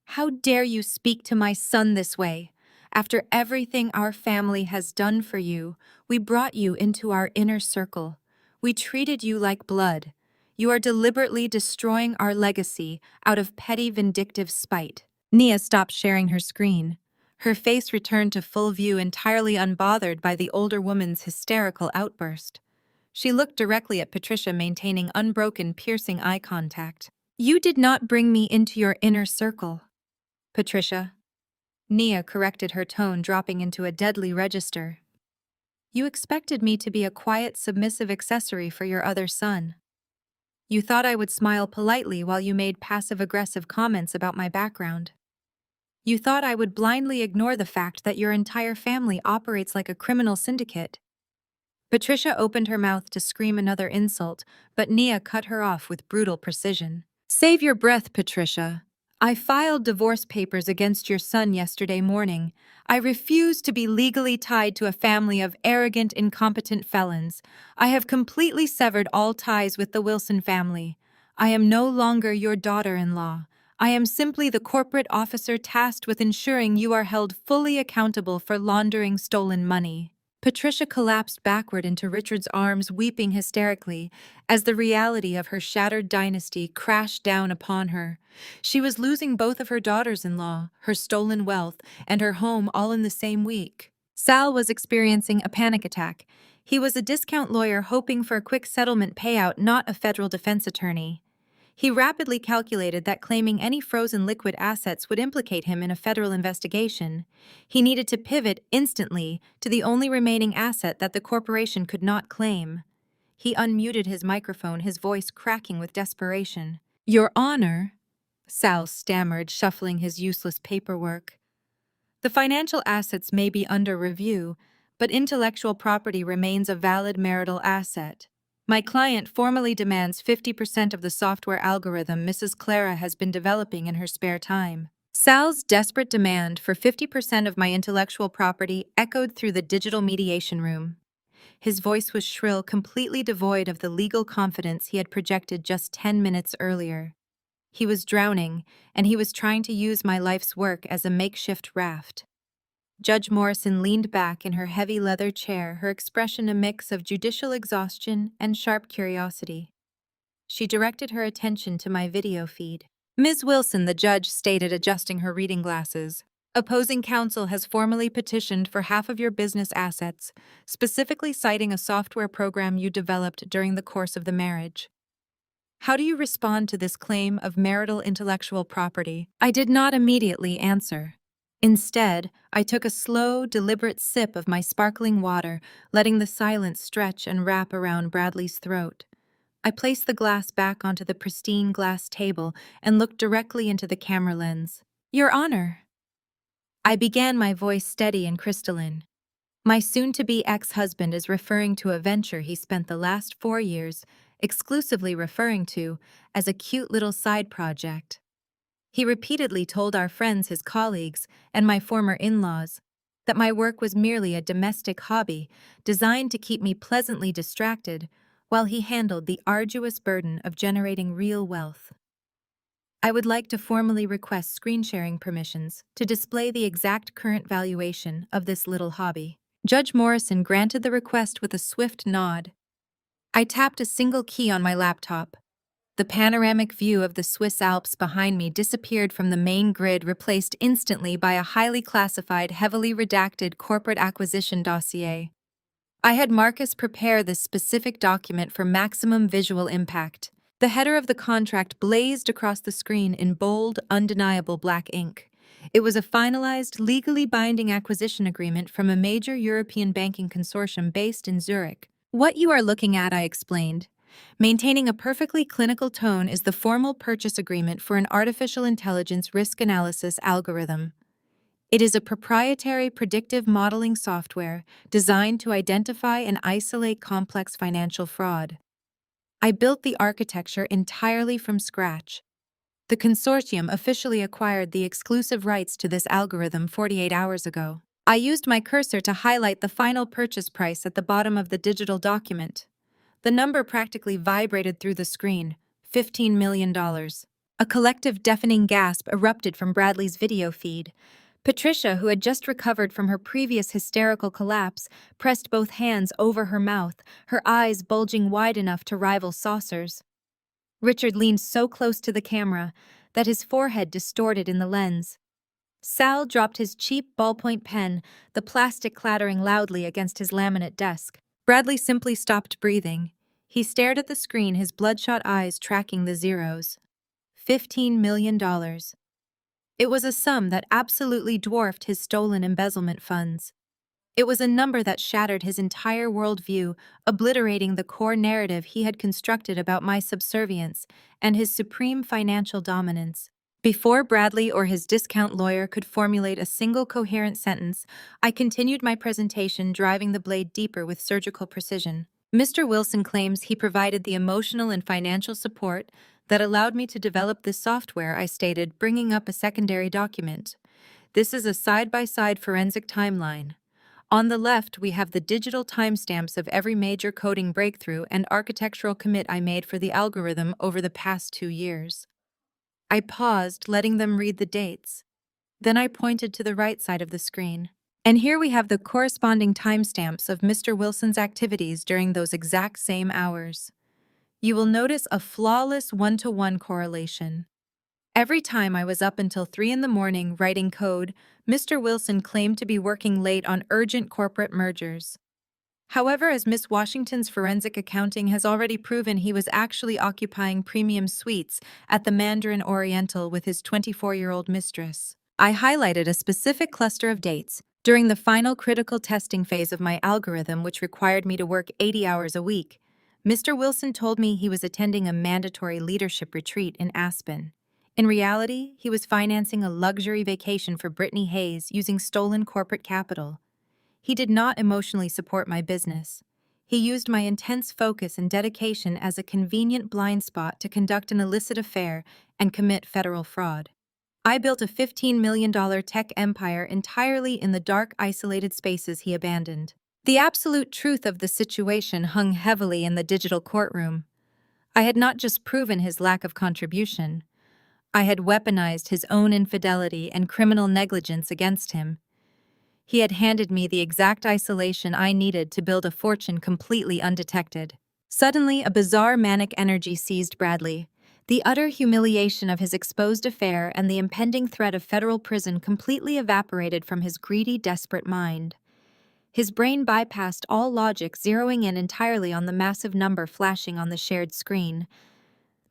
"How dare you speak to my son this way? After everything our family has done for you, we brought you into our inner circle. We treated you like blood. You are deliberately destroying our legacy out of petty vindictive spite." Nia stopped sharing her screen. Her face returned to full view, entirely unbothered by the older woman's hysterical outburst. She looked directly at Patricia, maintaining unbroken, piercing eye contact. "You did not bring me into your inner circle, Patricia." Nia corrected her tone, dropping into a deadly register. "You expected me to be a quiet, submissive accessory for your other son. You thought I would smile politely while you made passive-aggressive comments about my background. You thought I would blindly ignore the fact that your entire family operates like a criminal syndicate." Patricia opened her mouth to scream another insult, but Nia cut her off with brutal precision. "Save your breath, Patricia. I filed divorce papers against your son yesterday morning. I refuse to be legally tied to a family of arrogant, incompetent felons. I have completely severed all ties with the Wilson family. I am no longer your daughter-in-law. I am simply the corporate officer tasked with ensuring you are held fully accountable for laundering stolen money." Patricia collapsed backward into Richard's arms, weeping hysterically, as the reality of her shattered dynasty crashed down upon her. She was losing both of her daughters-in-law, her stolen wealth, and her home all in the same week. Sal was experiencing a panic attack. He was a discount lawyer hoping for a quick settlement payout, not a federal defense attorney. He rapidly calculated that claiming any frozen liquid assets would implicate him in a federal investigation. He needed to pivot instantly to the only remaining asset that the corporation could not claim. He unmuted his microphone, his voice cracking with desperation. "Your Honor," Sal stammered, shuffling his useless paperwork. "The financial assets may be under review, but intellectual property remains a valid marital asset. My client formally demands 50% of the software algorithm Mrs. Clara has been developing in her spare time." Sal's desperate demand for 50% of my intellectual property echoed through the digital mediation room. His voice was shrill, completely devoid of the legal confidence he had projected just 10 minutes earlier. He was drowning, and he was trying to use my life's work as a makeshift raft. Judge Morrison leaned back in her heavy leather chair, her expression a mix of judicial exhaustion and sharp curiosity. She directed her attention to my video feed. "Ms. Wilson," the judge stated, adjusting her reading glasses, "opposing counsel has formally petitioned for half of your business assets, specifically citing a software program you developed during the course of the marriage. How do you respond to this claim of marital intellectual property?" I did not immediately answer. Instead, I took a slow, deliberate sip of my sparkling water, letting the silence stretch and wrap around Bradley's throat. I placed the glass back onto the pristine glass table and looked directly into the camera lens. "Your Honor," I began, my voice steady and crystalline. "My soon-to-be ex-husband is referring to a venture he spent the last 4 years exclusively referring to as a cute little side project. He repeatedly told our friends, his colleagues, and my former in-laws, that my work was merely a domestic hobby designed to keep me pleasantly distracted while he handled the arduous burden of generating real wealth. I would like to formally request screen sharing permissions to display the exact current valuation of this little hobby. Judge Morrison granted the request with a swift nod. I tapped a single key on my laptop. The panoramic view of the Swiss Alps behind me disappeared from the main grid, replaced instantly by a highly classified, heavily redacted corporate acquisition dossier. I had Marcus prepare this specific document for maximum visual impact. The header of the contract blazed across the screen in bold, undeniable black ink. It was a finalized, legally binding acquisition agreement from a major European banking consortium based in Zurich. What you are looking at, I explained. Maintaining a perfectly clinical tone is the formal purchase agreement for an artificial intelligence risk analysis algorithm. It is a proprietary predictive modeling software designed to identify and isolate complex financial fraud. I built the architecture entirely from scratch. The consortium officially acquired the exclusive rights to this algorithm 48 hours ago. I used my cursor to highlight the final purchase price at the bottom of the digital document. The number practically vibrated through the screen, $15 million. A collective deafening gasp erupted from Bradley's video feed. Patricia, who had just recovered from her previous hysterical collapse, pressed both hands over her mouth, her eyes bulging wide enough to rival saucers. Richard leaned so close to the camera that his forehead distorted in the lens. Sal dropped his cheap ballpoint pen, the plastic clattering loudly against his laminate desk. Bradley simply stopped breathing. He stared at the screen, his bloodshot eyes tracking the zeros. $15 million. It was a sum that absolutely dwarfed his stolen embezzlement funds. It was a number that shattered his entire worldview, obliterating the core narrative he had constructed about my subservience and his supreme financial dominance. Before Bradley or his discount lawyer could formulate a single coherent sentence, I continued my presentation, driving the blade deeper with surgical precision. Mr. Wilson claims he provided the emotional and financial support that allowed me to develop this software, I stated, bringing up a secondary document. This is a side-by-side forensic timeline. On the left, we have the digital timestamps of every major coding breakthrough and architectural commit I made for the algorithm over the past 2 years. I paused, letting them read the dates. Then I pointed to the right side of the screen. And here we have the corresponding timestamps of Mr. Wilson's activities during those exact same hours. You will notice a flawless one-to-one correlation. Every time I was up until 3 in the morning writing code, Mr. Wilson claimed to be working late on urgent corporate mergers. However, as Miss Washington's forensic accounting has already proven, he was actually occupying premium suites at the Mandarin Oriental with his 24-year-old mistress. I highlighted a specific cluster of dates during the final critical testing phase of my algorithm, which required me to work 80 hours a week. Mr. Wilson told me he was attending a mandatory leadership retreat in Aspen. In reality, he was financing a luxury vacation for Brittany Hayes using stolen corporate capital. He did not emotionally support my business. He used my intense focus and dedication as a convenient blind spot to conduct an illicit affair and commit federal fraud. I built a $15 million tech empire entirely in the dark, isolated spaces he abandoned. The absolute truth of the situation hung heavily in the digital courtroom. I had not just proven his lack of contribution. I had weaponized his own infidelity and criminal negligence against him. He had handed me the exact isolation I needed to build a fortune completely undetected. Suddenly, a bizarre manic energy seized Bradley. The utter humiliation of his exposed affair and the impending threat of federal prison completely evaporated from his greedy, desperate mind. His brain bypassed all logic, zeroing in entirely on the massive number flashing on the shared screen.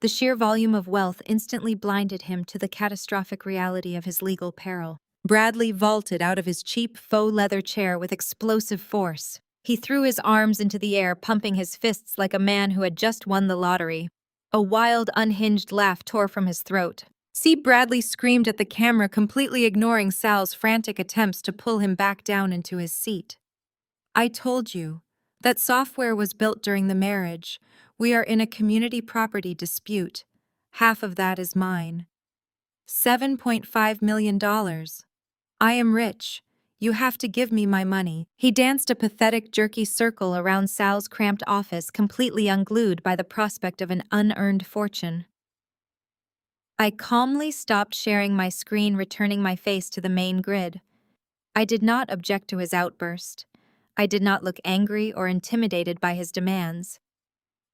The sheer volume of wealth instantly blinded him to the catastrophic reality of his legal peril. Bradley vaulted out of his cheap faux leather chair with explosive force. He threw his arms into the air, pumping his fists like a man who had just won the lottery. A wild, unhinged laugh tore from his throat. See, Bradley screamed at the camera, completely ignoring Sal's frantic attempts to pull him back down into his seat. I told you. That software was built during the marriage. We are in a community property dispute. Half of that is mine. $7.5 million. I am rich. You have to give me my money." He danced a pathetic, jerky circle around Sal's cramped office, completely unglued by the prospect of an unearned fortune. I calmly stopped sharing my screen, returning my face to the main grid. I did not object to his outburst. I did not look angry or intimidated by his demands.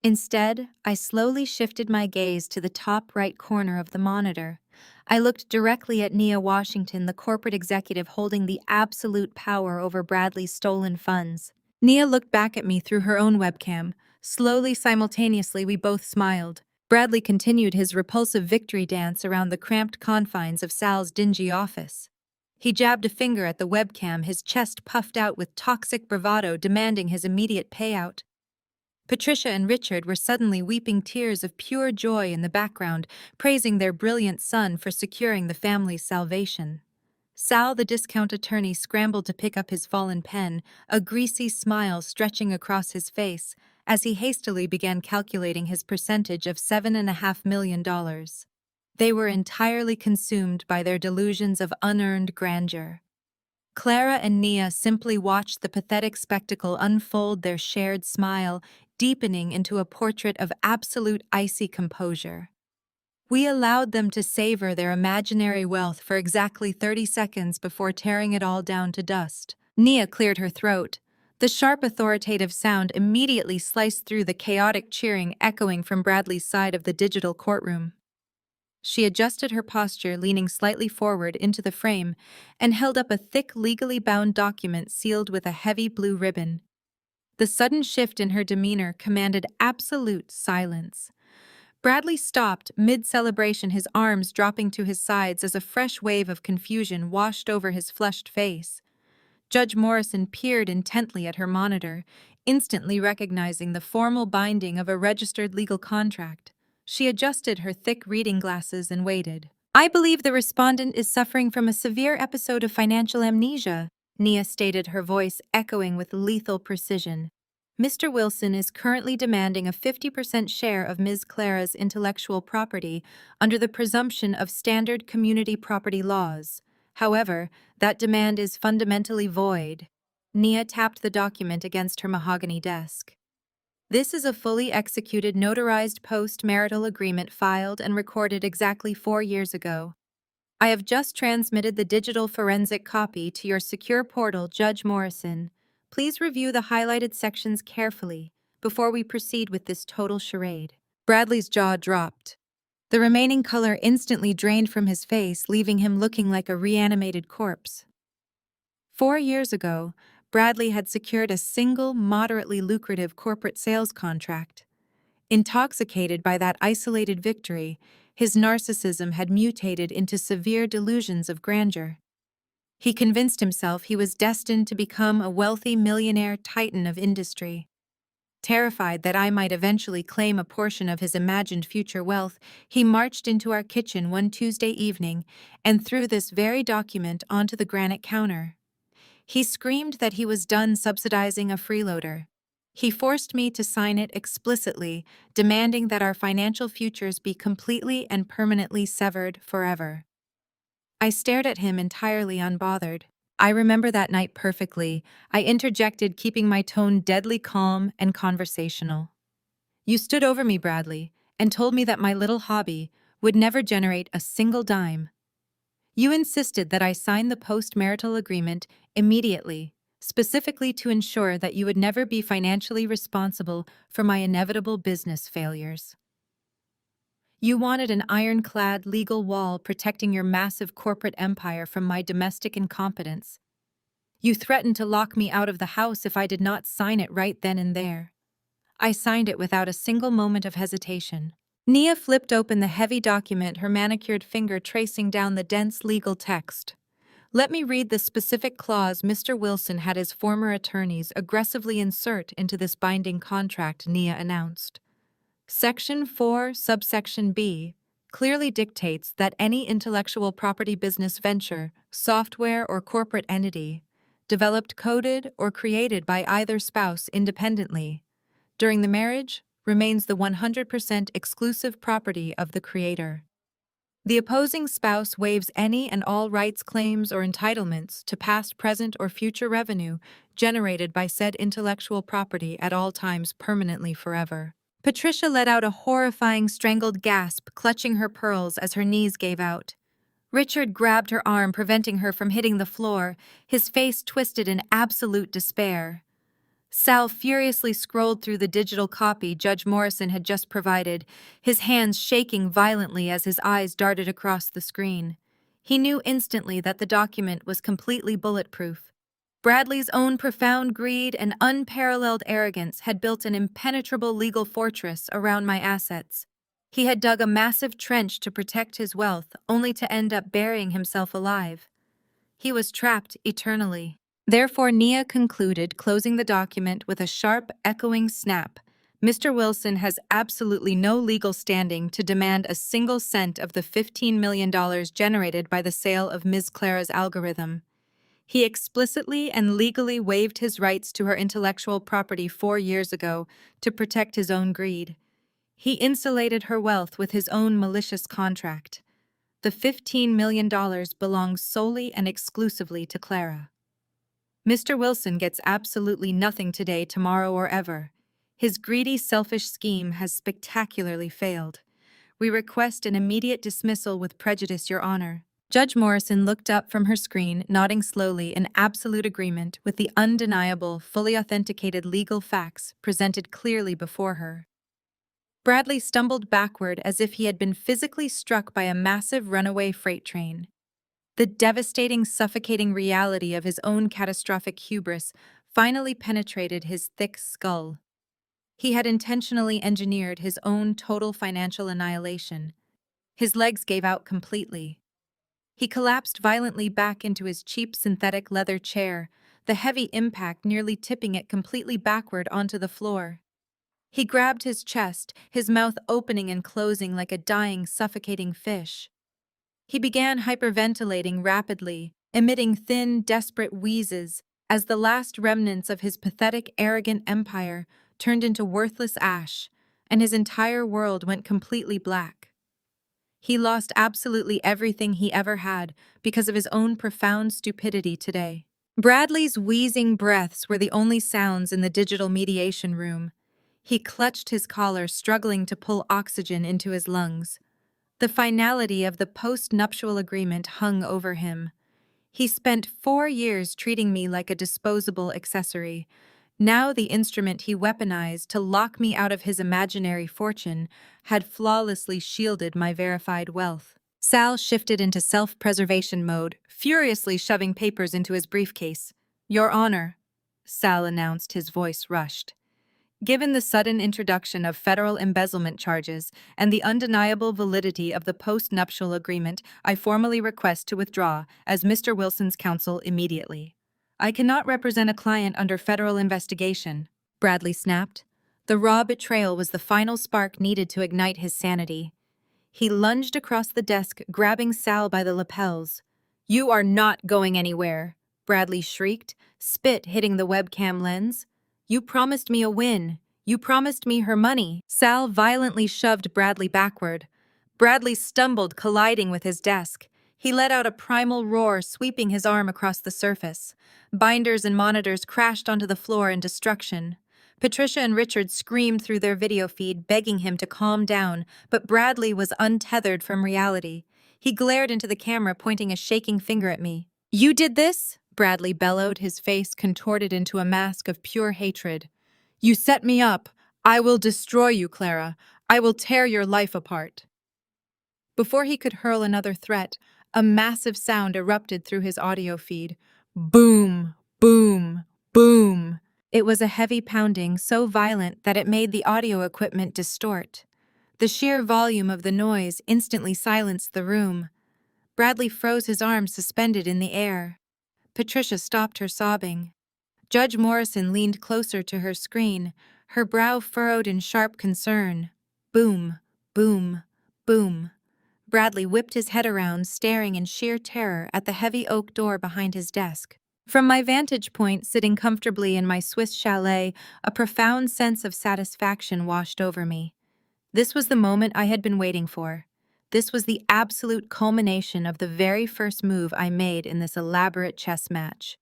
Instead, I slowly shifted my gaze to the top right corner of the monitor. I looked directly at Nia Washington, the corporate executive holding the absolute power over Bradley's stolen funds. Nia looked back at me through her own webcam. Slowly, simultaneously, we both smiled. Bradley continued his repulsive victory dance around the cramped confines of Sal's dingy office. He jabbed a finger at the webcam, his chest puffed out with toxic bravado, demanding his immediate payout. Patricia and Richard were suddenly weeping tears of pure joy in the background, praising their brilliant son for securing the family's salvation. Sal, the discount attorney, scrambled to pick up his fallen pen, a greasy smile stretching across his face, as he hastily began calculating his percentage of $7.5 million. They were entirely consumed by their delusions of unearned grandeur. Clara and Nia simply watched the pathetic spectacle unfold, their shared smile deepening into a portrait of absolute icy composure. We allowed them to savor their imaginary wealth for exactly 30 seconds before tearing it all down to dust. Nia cleared her throat. The sharp, authoritative sound immediately sliced through the chaotic cheering echoing from Bradley's side of the digital courtroom. She adjusted her posture, leaning slightly forward into the frame, and held up a thick, legally bound document sealed with a heavy blue ribbon. The sudden shift in her demeanor commanded absolute silence. Bradley stopped mid-celebration, his arms dropping to his sides as a fresh wave of confusion washed over his flushed face. Judge Morrison peered intently at her monitor, instantly recognizing the formal binding of a registered legal contract. She adjusted her thick reading glasses and waited. "I believe the respondent is suffering from a severe episode of financial amnesia," Nia stated, her voice echoing with lethal precision. "Mr. Wilson is currently demanding a 50% share of Ms. Clara's intellectual property under the presumption of standard community property laws. However, that demand is fundamentally void." Nia tapped the document against her mahogany desk. "This is a fully executed, notarized post-marital agreement filed and recorded exactly 4 years ago. I have just transmitted the digital forensic copy to your secure portal, Judge Morrison. Please review the highlighted sections carefully before we proceed with this total charade." Bradley's jaw dropped. The remaining color instantly drained from his face, leaving him looking like a reanimated corpse. 4 years ago, Bradley had secured a single, moderately lucrative corporate sales contract. Intoxicated by that isolated victory, his narcissism had mutated into severe delusions of grandeur. He convinced himself he was destined to become a wealthy millionaire titan of industry. Terrified that I might eventually claim a portion of his imagined future wealth, he marched into our kitchen one Tuesday evening and threw this very document onto the granite counter. He screamed that he was done subsidizing a freeloader. He forced me to sign it explicitly, demanding that our financial futures be completely and permanently severed forever. I stared at him entirely unbothered. I remember that night perfectly. I interjected, keeping my tone deadly calm and conversational. "You stood over me, Bradley, and told me that my little hobby would never generate a single dime. You insisted that I sign the post-marital agreement immediately, specifically to ensure that you would never be financially responsible for my inevitable business failures. You wanted an ironclad legal wall protecting your massive corporate empire from my domestic incompetence. You threatened to lock me out of the house if I did not sign it right then and there. I signed it without a single moment of hesitation." Nia flipped open the heavy document, her manicured finger tracing down the dense legal text. "Let me read the specific clause Mr. Wilson had his former attorneys aggressively insert into this binding contract," Nia announced. "Section 4, subsection B, clearly dictates that any intellectual property business venture, software, or corporate entity, developed, coded, or created by either spouse independently, during the marriage, remains the 100% exclusive property of the creator." The opposing spouse waives any and all rights, claims, or entitlements to past, present, or future revenue generated by said intellectual property at all times permanently forever. Patricia let out a horrifying strangled gasp, clutching her pearls as her knees gave out. Richard grabbed her arm, preventing her from hitting the floor, his face twisted in absolute despair. Sal furiously scrolled through the digital copy Judge Morrison had just provided, his hands shaking violently as his eyes darted across the screen. He knew instantly that the document was completely bulletproof. Bradley's own profound greed and unparalleled arrogance had built an impenetrable legal fortress around my assets. He had dug a massive trench to protect his wealth, only to end up burying himself alive. He was trapped eternally. Therefore, Nia concluded, closing the document with a sharp, echoing snap. Mr. Wilson has absolutely no legal standing to demand a single cent of the $15 million generated by the sale of Ms. Clara's algorithm. He explicitly and legally waived his rights to her intellectual property 4 years ago to protect his own greed. He insulated her wealth with his own malicious contract. The $15 million belongs solely and exclusively to Clara. Mr. Wilson gets absolutely nothing today, tomorrow, or ever. His greedy, selfish scheme has spectacularly failed. We request an immediate dismissal with prejudice, Your Honor. Judge Morrison looked up from her screen, nodding slowly in absolute agreement with the undeniable, fully authenticated legal facts presented clearly before her. Bradley stumbled backward as if he had been physically struck by a massive runaway freight train. The devastating, suffocating reality of his own catastrophic hubris finally penetrated his thick skull. He had intentionally engineered his own total financial annihilation. His legs gave out completely. He collapsed violently back into his cheap synthetic leather chair, the heavy impact nearly tipping it completely backward onto the floor. He grabbed his chest, his mouth opening and closing like a dying, suffocating fish. He began hyperventilating rapidly, emitting thin, desperate wheezes as the last remnants of his pathetic, arrogant empire turned into worthless ash, and his entire world went completely black. He lost absolutely everything he ever had because of his own profound stupidity today. Bradley's wheezing breaths were the only sounds in the digital mediation room. He clutched his collar, struggling to pull oxygen into his lungs. The finality of the post-nuptial agreement hung over him. He spent 4 years treating me like a disposable accessory. Now the instrument he weaponized to lock me out of his imaginary fortune had flawlessly shielded my verified wealth. Sal shifted into self-preservation mode, furiously shoving papers into his briefcase. "Your Honor," Sal announced, his voice rushed. "Given the sudden introduction of federal embezzlement charges and the undeniable validity of the post-nuptial agreement, I formally request to withdraw as Mr. Wilson's counsel immediately. I cannot represent a client under federal investigation," Bradley snapped. The raw betrayal was the final spark needed to ignite his sanity. He lunged across the desk, grabbing Sal by the lapels. "You are not going anywhere," Bradley shrieked, spit hitting the webcam lens. "You promised me a win. You promised me her money." Sal violently shoved Bradley backward. Bradley stumbled, colliding with his desk. He let out a primal roar, sweeping his arm across the surface. Binders and monitors crashed onto the floor in destruction. Patricia and Richard screamed through their video feed, begging him to calm down, but Bradley was untethered from reality. He glared into the camera, pointing a shaking finger at me. "You did this?" Bradley bellowed, his face contorted into a mask of pure hatred. "You set me up. I will destroy you, Clara. I will tear your life apart." Before he could hurl another threat, a massive sound erupted through his audio feed. Boom, boom, boom. It was a heavy pounding, so violent that it made the audio equipment distort. The sheer volume of the noise instantly silenced the room. Bradley froze, his arms suspended in the air. Patricia stopped her sobbing. Judge Morrison leaned closer to her screen, her brow furrowed in sharp concern. Boom, boom, boom. Bradley whipped his head around, staring in sheer terror at the heavy oak door behind his desk. From my vantage point, sitting comfortably in my Swiss chalet, a profound sense of satisfaction washed over me. This was the moment I had been waiting for. This was the absolute culmination of the very first move I made in this elaborate chess match.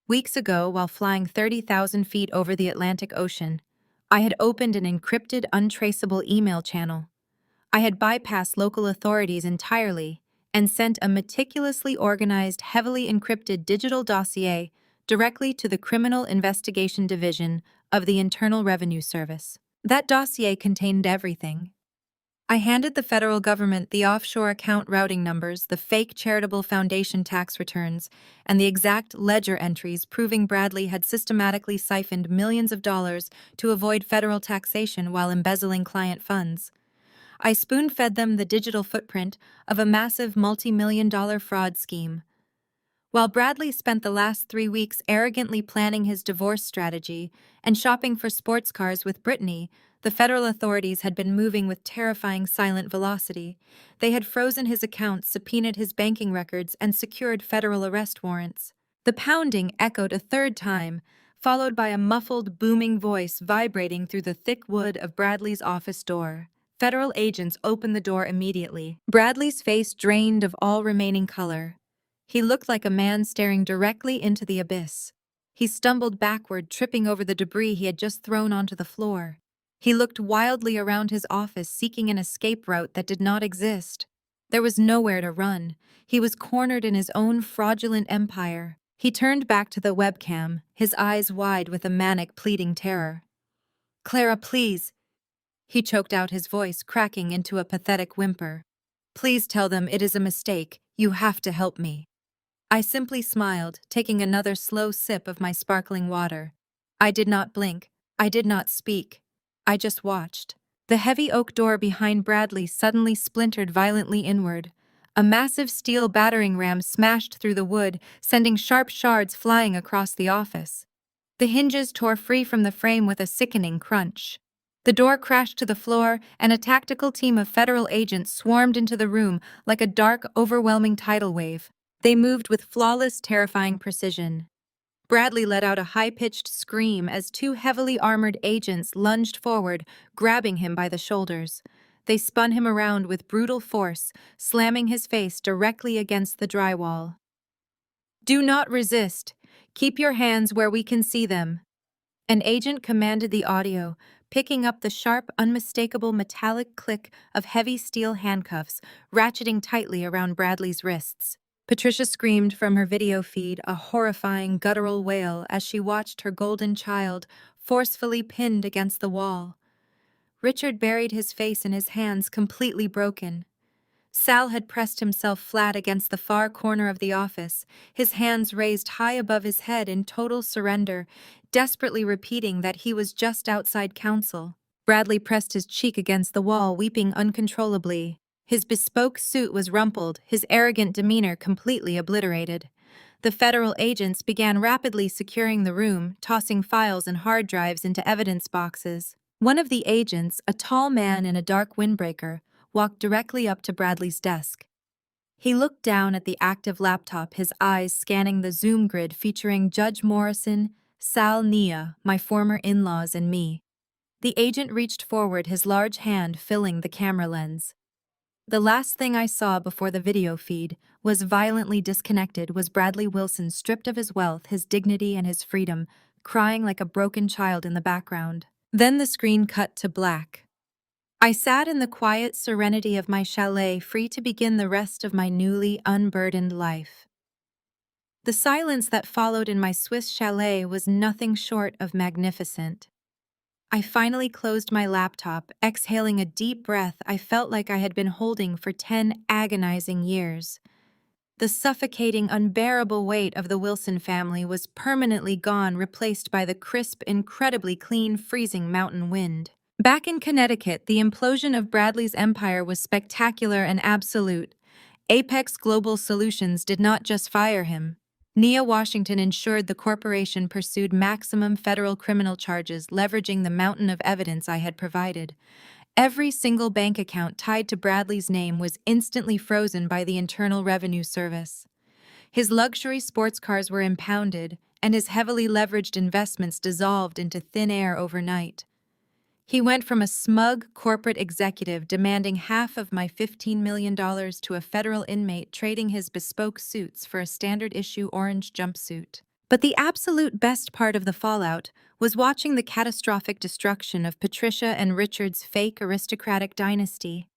Weeks ago, while flying 30,000 feet over the Atlantic Ocean, I had opened an encrypted, untraceable email channel. I had bypassed local authorities entirely and sent a meticulously organized, heavily encrypted digital dossier directly to the Criminal Investigation Division of the Internal Revenue Service. That dossier contained everything. I handed the federal government the offshore account routing numbers, the fake charitable foundation tax returns, and the exact ledger entries proving Bradley had systematically siphoned millions of dollars to avoid federal taxation while embezzling client funds. I spoon-fed them the digital footprint of a massive multi-million-dollar fraud scheme. While Bradley spent the last 3 weeks arrogantly planning his divorce strategy and shopping for sports cars with Brittany, the federal authorities had been moving with terrifying silent velocity. They had frozen his accounts, subpoenaed his banking records, and secured federal arrest warrants. The pounding echoed a third time, followed by a muffled, booming voice vibrating through the thick wood of Bradley's office door. Federal agents opened the door immediately. Bradley's face drained of all remaining color. He looked like a man staring directly into the abyss. He stumbled backward, tripping over the debris he had just thrown onto the floor. He looked wildly around his office, seeking an escape route that did not exist. There was nowhere to run. He was cornered in his own fraudulent empire. He turned back to the webcam, his eyes wide with a manic, pleading terror. "Clara, please." He choked out, his voice cracking into a pathetic whimper. "Please tell them it is a mistake. You have to help me." I simply smiled, taking another slow sip of my sparkling water. I did not blink. I did not speak. I just watched. The heavy oak door behind Bradley suddenly splintered violently inward. A massive steel battering ram smashed through the wood, sending sharp shards flying across the office. The hinges tore free from the frame with a sickening crunch. The door crashed to the floor, and a tactical team of federal agents swarmed into the room like a dark, overwhelming tidal wave. They moved with flawless, terrifying precision. Bradley let out a high-pitched scream as 2 heavily armored agents lunged forward, grabbing him by the shoulders. They spun him around with brutal force, slamming his face directly against the drywall. "Do not resist. Keep your hands where we can see them." An agent commanded the audio, picking up the sharp, unmistakable metallic click of heavy steel handcuffs, ratcheting tightly around Bradley's wrists. Patricia screamed from her video feed, a horrifying, guttural wail as she watched her golden child forcefully pinned against the wall. Richard buried his face in his hands, completely broken. Sal had pressed himself flat against the far corner of the office, his hands raised high above his head in total surrender, desperately repeating that he was just outside counsel. Bradley pressed his cheek against the wall, weeping uncontrollably. His bespoke suit was rumpled, his arrogant demeanor completely obliterated. The federal agents began rapidly securing the room, tossing files and hard drives into evidence boxes. One of the agents, a tall man in a dark windbreaker, walked directly up to Bradley's desk. He looked down at the active laptop, his eyes scanning the Zoom grid featuring Judge Morrison, Sal, Nia, my former in-laws, and me. The agent reached forward, his large hand filling the camera lens. The last thing I saw before the video feed was violently disconnected was Bradley Wilson, stripped of his wealth, his dignity, and his freedom, crying like a broken child in the background. Then the screen cut to black. I sat in the quiet serenity of my chalet, free to begin the rest of my newly unburdened life. The silence that followed in my Swiss chalet was nothing short of magnificent. I finally closed my laptop, exhaling a deep breath I felt like I had been holding for 10 agonizing years. The suffocating, unbearable weight of the Wilson family was permanently gone, replaced by the crisp, incredibly clean, freezing mountain wind. Back in Connecticut, the implosion of Bradley's empire was spectacular and absolute. Apex Global Solutions did not just fire him. Nia Washington ensured the corporation pursued maximum federal criminal charges, leveraging the mountain of evidence I had provided. Every single bank account tied to Bradley's name was instantly frozen by the Internal Revenue Service. His luxury sports cars were impounded, and his heavily leveraged investments dissolved into thin air overnight. He went from a smug corporate executive demanding half of my $15 million to a federal inmate trading his bespoke suits for a standard-issue orange jumpsuit. But the absolute best part of the fallout was watching the catastrophic destruction of Patricia and Richard's fake aristocratic dynasty.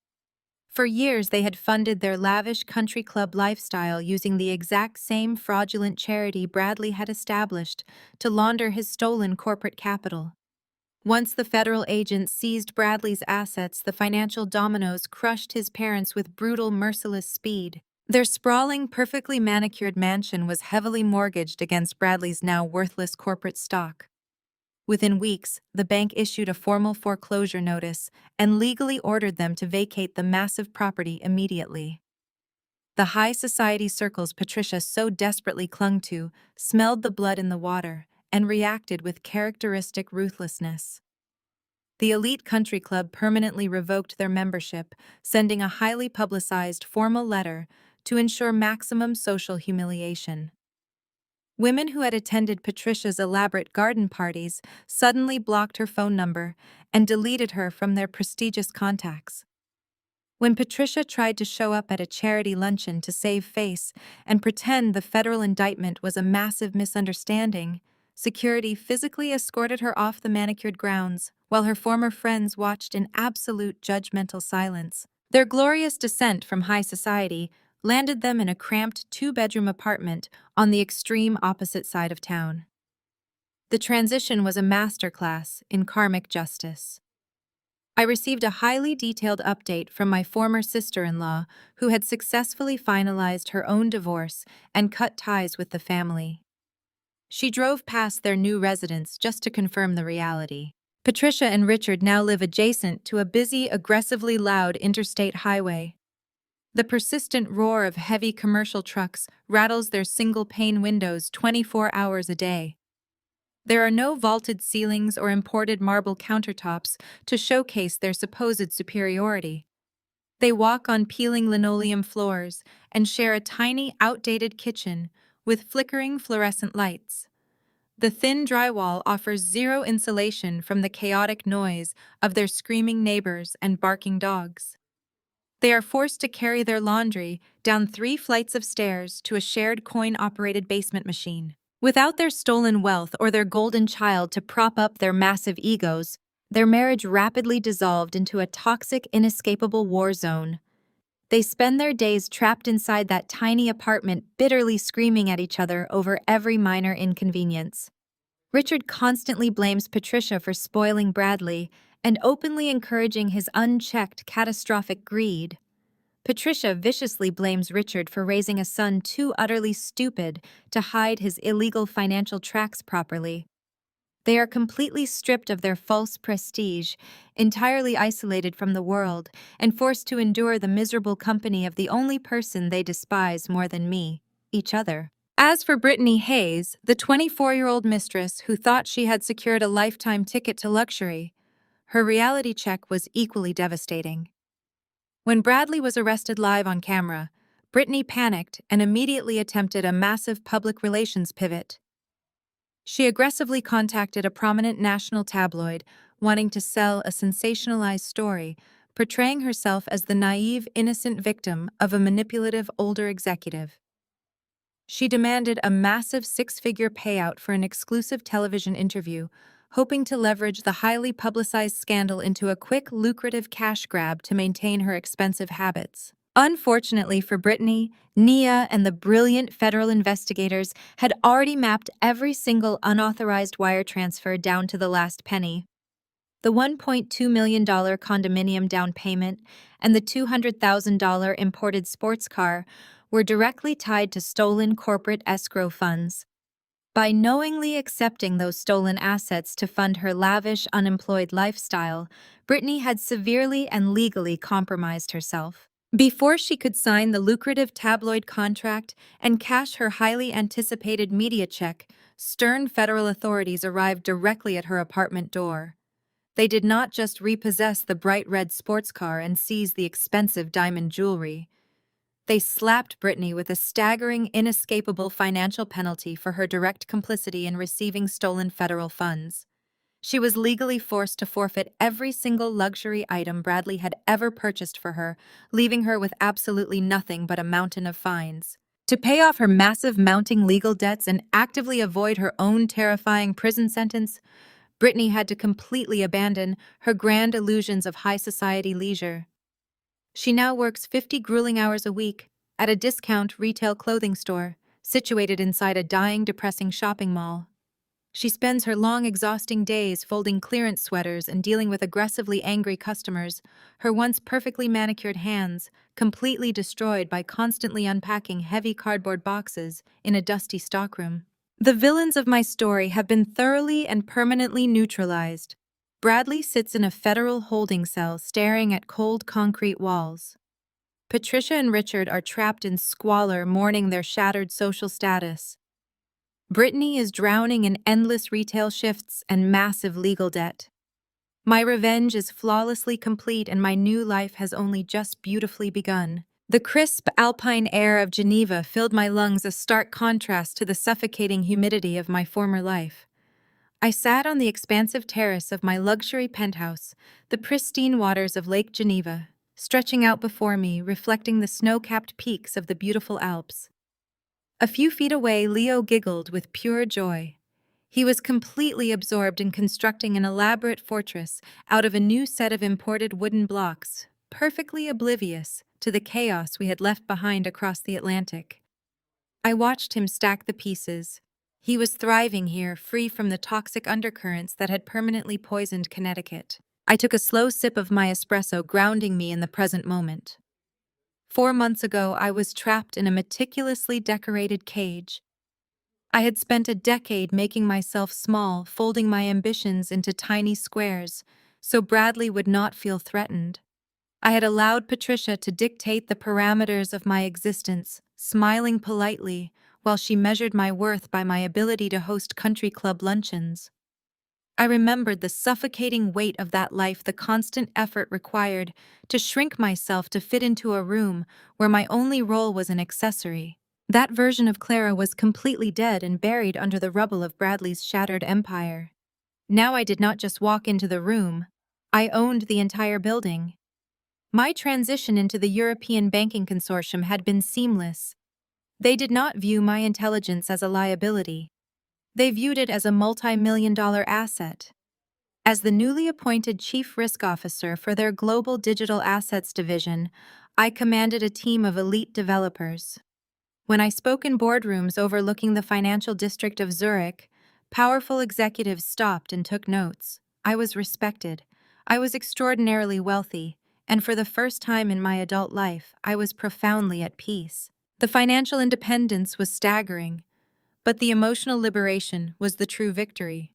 For years, they had funded their lavish country club lifestyle using the exact same fraudulent charity Bradley had established to launder his stolen corporate capital. Once the federal agents seized Bradley's assets, the financial dominoes crushed his parents with brutal, merciless speed. Their sprawling, perfectly manicured mansion was heavily mortgaged against Bradley's now worthless corporate stock. Within weeks, the bank issued a formal foreclosure notice and legally ordered them to vacate the massive property immediately. The high society circles Patricia so desperately clung to smelled the blood in the water and reacted with characteristic ruthlessness. The elite country club permanently revoked their membership, sending a highly publicized formal letter to ensure maximum social humiliation. Women who had attended Patricia's elaborate garden parties suddenly blocked her phone number and deleted her from their prestigious contacts. When Patricia tried to show up at a charity luncheon to save face and pretend the federal indictment was a massive misunderstanding, security physically escorted her off the manicured grounds, while her former friends watched in absolute judgmental silence. Their glorious descent from high society landed them in a cramped two-bedroom apartment on the extreme opposite side of town. The transition was a masterclass in karmic justice. I received a highly detailed update from my former sister-in-law, who had successfully finalized her own divorce and cut ties with the family. She drove past their new residence just to confirm the reality. Patricia and Richard now live adjacent to a busy, aggressively loud interstate highway. The persistent roar of heavy commercial trucks rattles their single-pane windows 24 hours a day. There are no vaulted ceilings or imported marble countertops to showcase their supposed superiority. They walk on peeling linoleum floors and share a tiny, outdated kitchen with flickering fluorescent lights. The thin drywall offers zero insulation from the chaotic noise of their screaming neighbors and barking dogs. They are forced to carry their laundry down 3 flights of stairs to a shared coin-operated basement machine. Without their stolen wealth or their golden child to prop up their massive egos, their marriage rapidly dissolved into a toxic, inescapable war zone. They spend their days trapped inside that tiny apartment, bitterly screaming at each other over every minor inconvenience. Richard constantly blames Patricia for spoiling Bradley and openly encouraging his unchecked, catastrophic greed. Patricia viciously blames Richard for raising a son too utterly stupid to hide his illegal financial tracks properly. They are completely stripped of their false prestige, entirely isolated from the world, and forced to endure the miserable company of the only person they despise more than me, each other. As for Brittany Hayes, the 24-year-old mistress who thought she had secured a lifetime ticket to luxury, her reality check was equally devastating. When Bradley was arrested live on camera, Brittany panicked and immediately attempted a massive public relations pivot. She aggressively contacted a prominent national tabloid, wanting to sell a sensationalized story, portraying herself as the naive, innocent victim of a manipulative older executive. She demanded a massive 6-figure payout for an exclusive television interview, hoping to leverage the highly publicized scandal into a quick, lucrative cash grab to maintain her expensive habits. Unfortunately for Brittany, Nia and the brilliant federal investigators had already mapped every single unauthorized wire transfer down to the last penny. The $1.2 million condominium down payment and the $200,000 imported sports car were directly tied to stolen corporate escrow funds. By knowingly accepting those stolen assets to fund her lavish, unemployed lifestyle, Brittany had severely and legally compromised herself. Before she could sign the lucrative tabloid contract and cash her highly anticipated media check, stern federal authorities arrived directly at her apartment door. They did not just repossess the bright red sports car and seize the expensive diamond jewelry. They slapped Brittany with a staggering, inescapable financial penalty for her direct complicity in receiving stolen federal funds. She was legally forced to forfeit every single luxury item Bradley had ever purchased for her, leaving her with absolutely nothing but a mountain of fines. To pay off her massive mounting legal debts and actively avoid her own terrifying prison sentence, Brittany had to completely abandon her grand illusions of high society leisure. She now works 50 grueling hours a week at a discount retail clothing store situated inside a dying, depressing shopping mall. She spends her long, exhausting days folding clearance sweaters and dealing with aggressively angry customers, her once perfectly manicured hands completely destroyed by constantly unpacking heavy cardboard boxes in a dusty stockroom. The villains of my story have been thoroughly and permanently neutralized. Bradley sits in a federal holding cell staring at cold concrete walls. Patricia and Richard are trapped in squalor, mourning their shattered social status. Brittany is drowning in endless retail shifts and massive legal debt. My revenge is flawlessly complete and my new life has only just beautifully begun. The crisp, alpine air of Geneva filled my lungs, a stark contrast to the suffocating humidity of my former life. I sat on the expansive terrace of my luxury penthouse, the pristine waters of Lake Geneva, stretching out before me, reflecting the snow-capped peaks of the beautiful Alps. A few feet away, Leo giggled with pure joy. He was completely absorbed in constructing an elaborate fortress out of a new set of imported wooden blocks, perfectly oblivious to the chaos we had left behind across the Atlantic. I watched him stack the pieces. He was thriving here, free from the toxic undercurrents that had permanently poisoned Connecticut. I took a slow sip of my espresso, grounding me in the present moment. 4 months ago, I was trapped in a meticulously decorated cage. I had spent a decade making myself small, folding my ambitions into tiny squares, so Bradley would not feel threatened. I had allowed Patricia to dictate the parameters of my existence, smiling politely while she measured my worth by my ability to host country club luncheons. I remembered the suffocating weight of that life, the constant effort required to shrink myself to fit into a room where my only role was an accessory. That version of Clara was completely dead and buried under the rubble of Bradley's shattered empire. Now I did not just walk into the room, I owned the entire building. My transition into the European banking consortium had been seamless. They did not view my intelligence as a liability. They viewed it as a multi-million-dollar asset. As the newly appointed Chief Risk Officer for their Global Digital Assets Division, I commanded a team of elite developers. When I spoke in boardrooms overlooking the financial district of Zurich, powerful executives stopped and took notes. I was respected. I was extraordinarily wealthy, and for the first time in my adult life, I was profoundly at peace. The financial independence was staggering, but the emotional liberation was the true victory.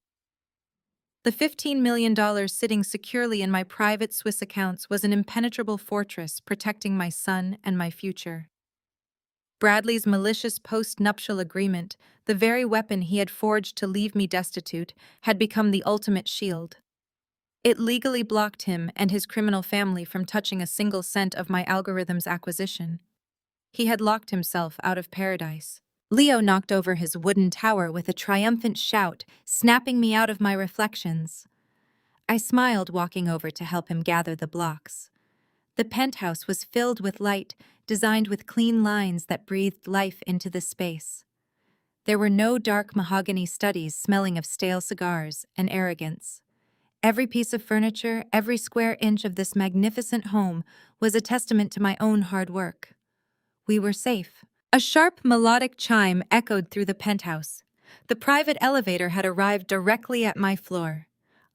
The $15 million sitting securely in my private Swiss accounts was an impenetrable fortress protecting my son and my future. Bradley's malicious post-nuptial agreement, the very weapon he had forged to leave me destitute, had become the ultimate shield. It legally blocked him and his criminal family from touching a single cent of my algorithm's acquisition. He had locked himself out of paradise. Leo knocked over his wooden tower with a triumphant shout, snapping me out of my reflections. I smiled, walking over to help him gather the blocks. The penthouse was filled with light, designed with clean lines that breathed life into the space. There were no dark mahogany studies smelling of stale cigars and arrogance. Every piece of furniture, every square inch of this magnificent home was a testament to my own hard work. We were safe. A sharp, melodic chime echoed through the penthouse. The private elevator had arrived directly at my floor.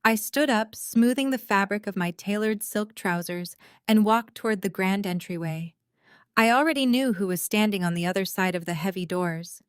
I stood up, smoothing the fabric of my tailored silk trousers, and walked toward the grand entryway. I already knew who was standing on the other side of the heavy doors.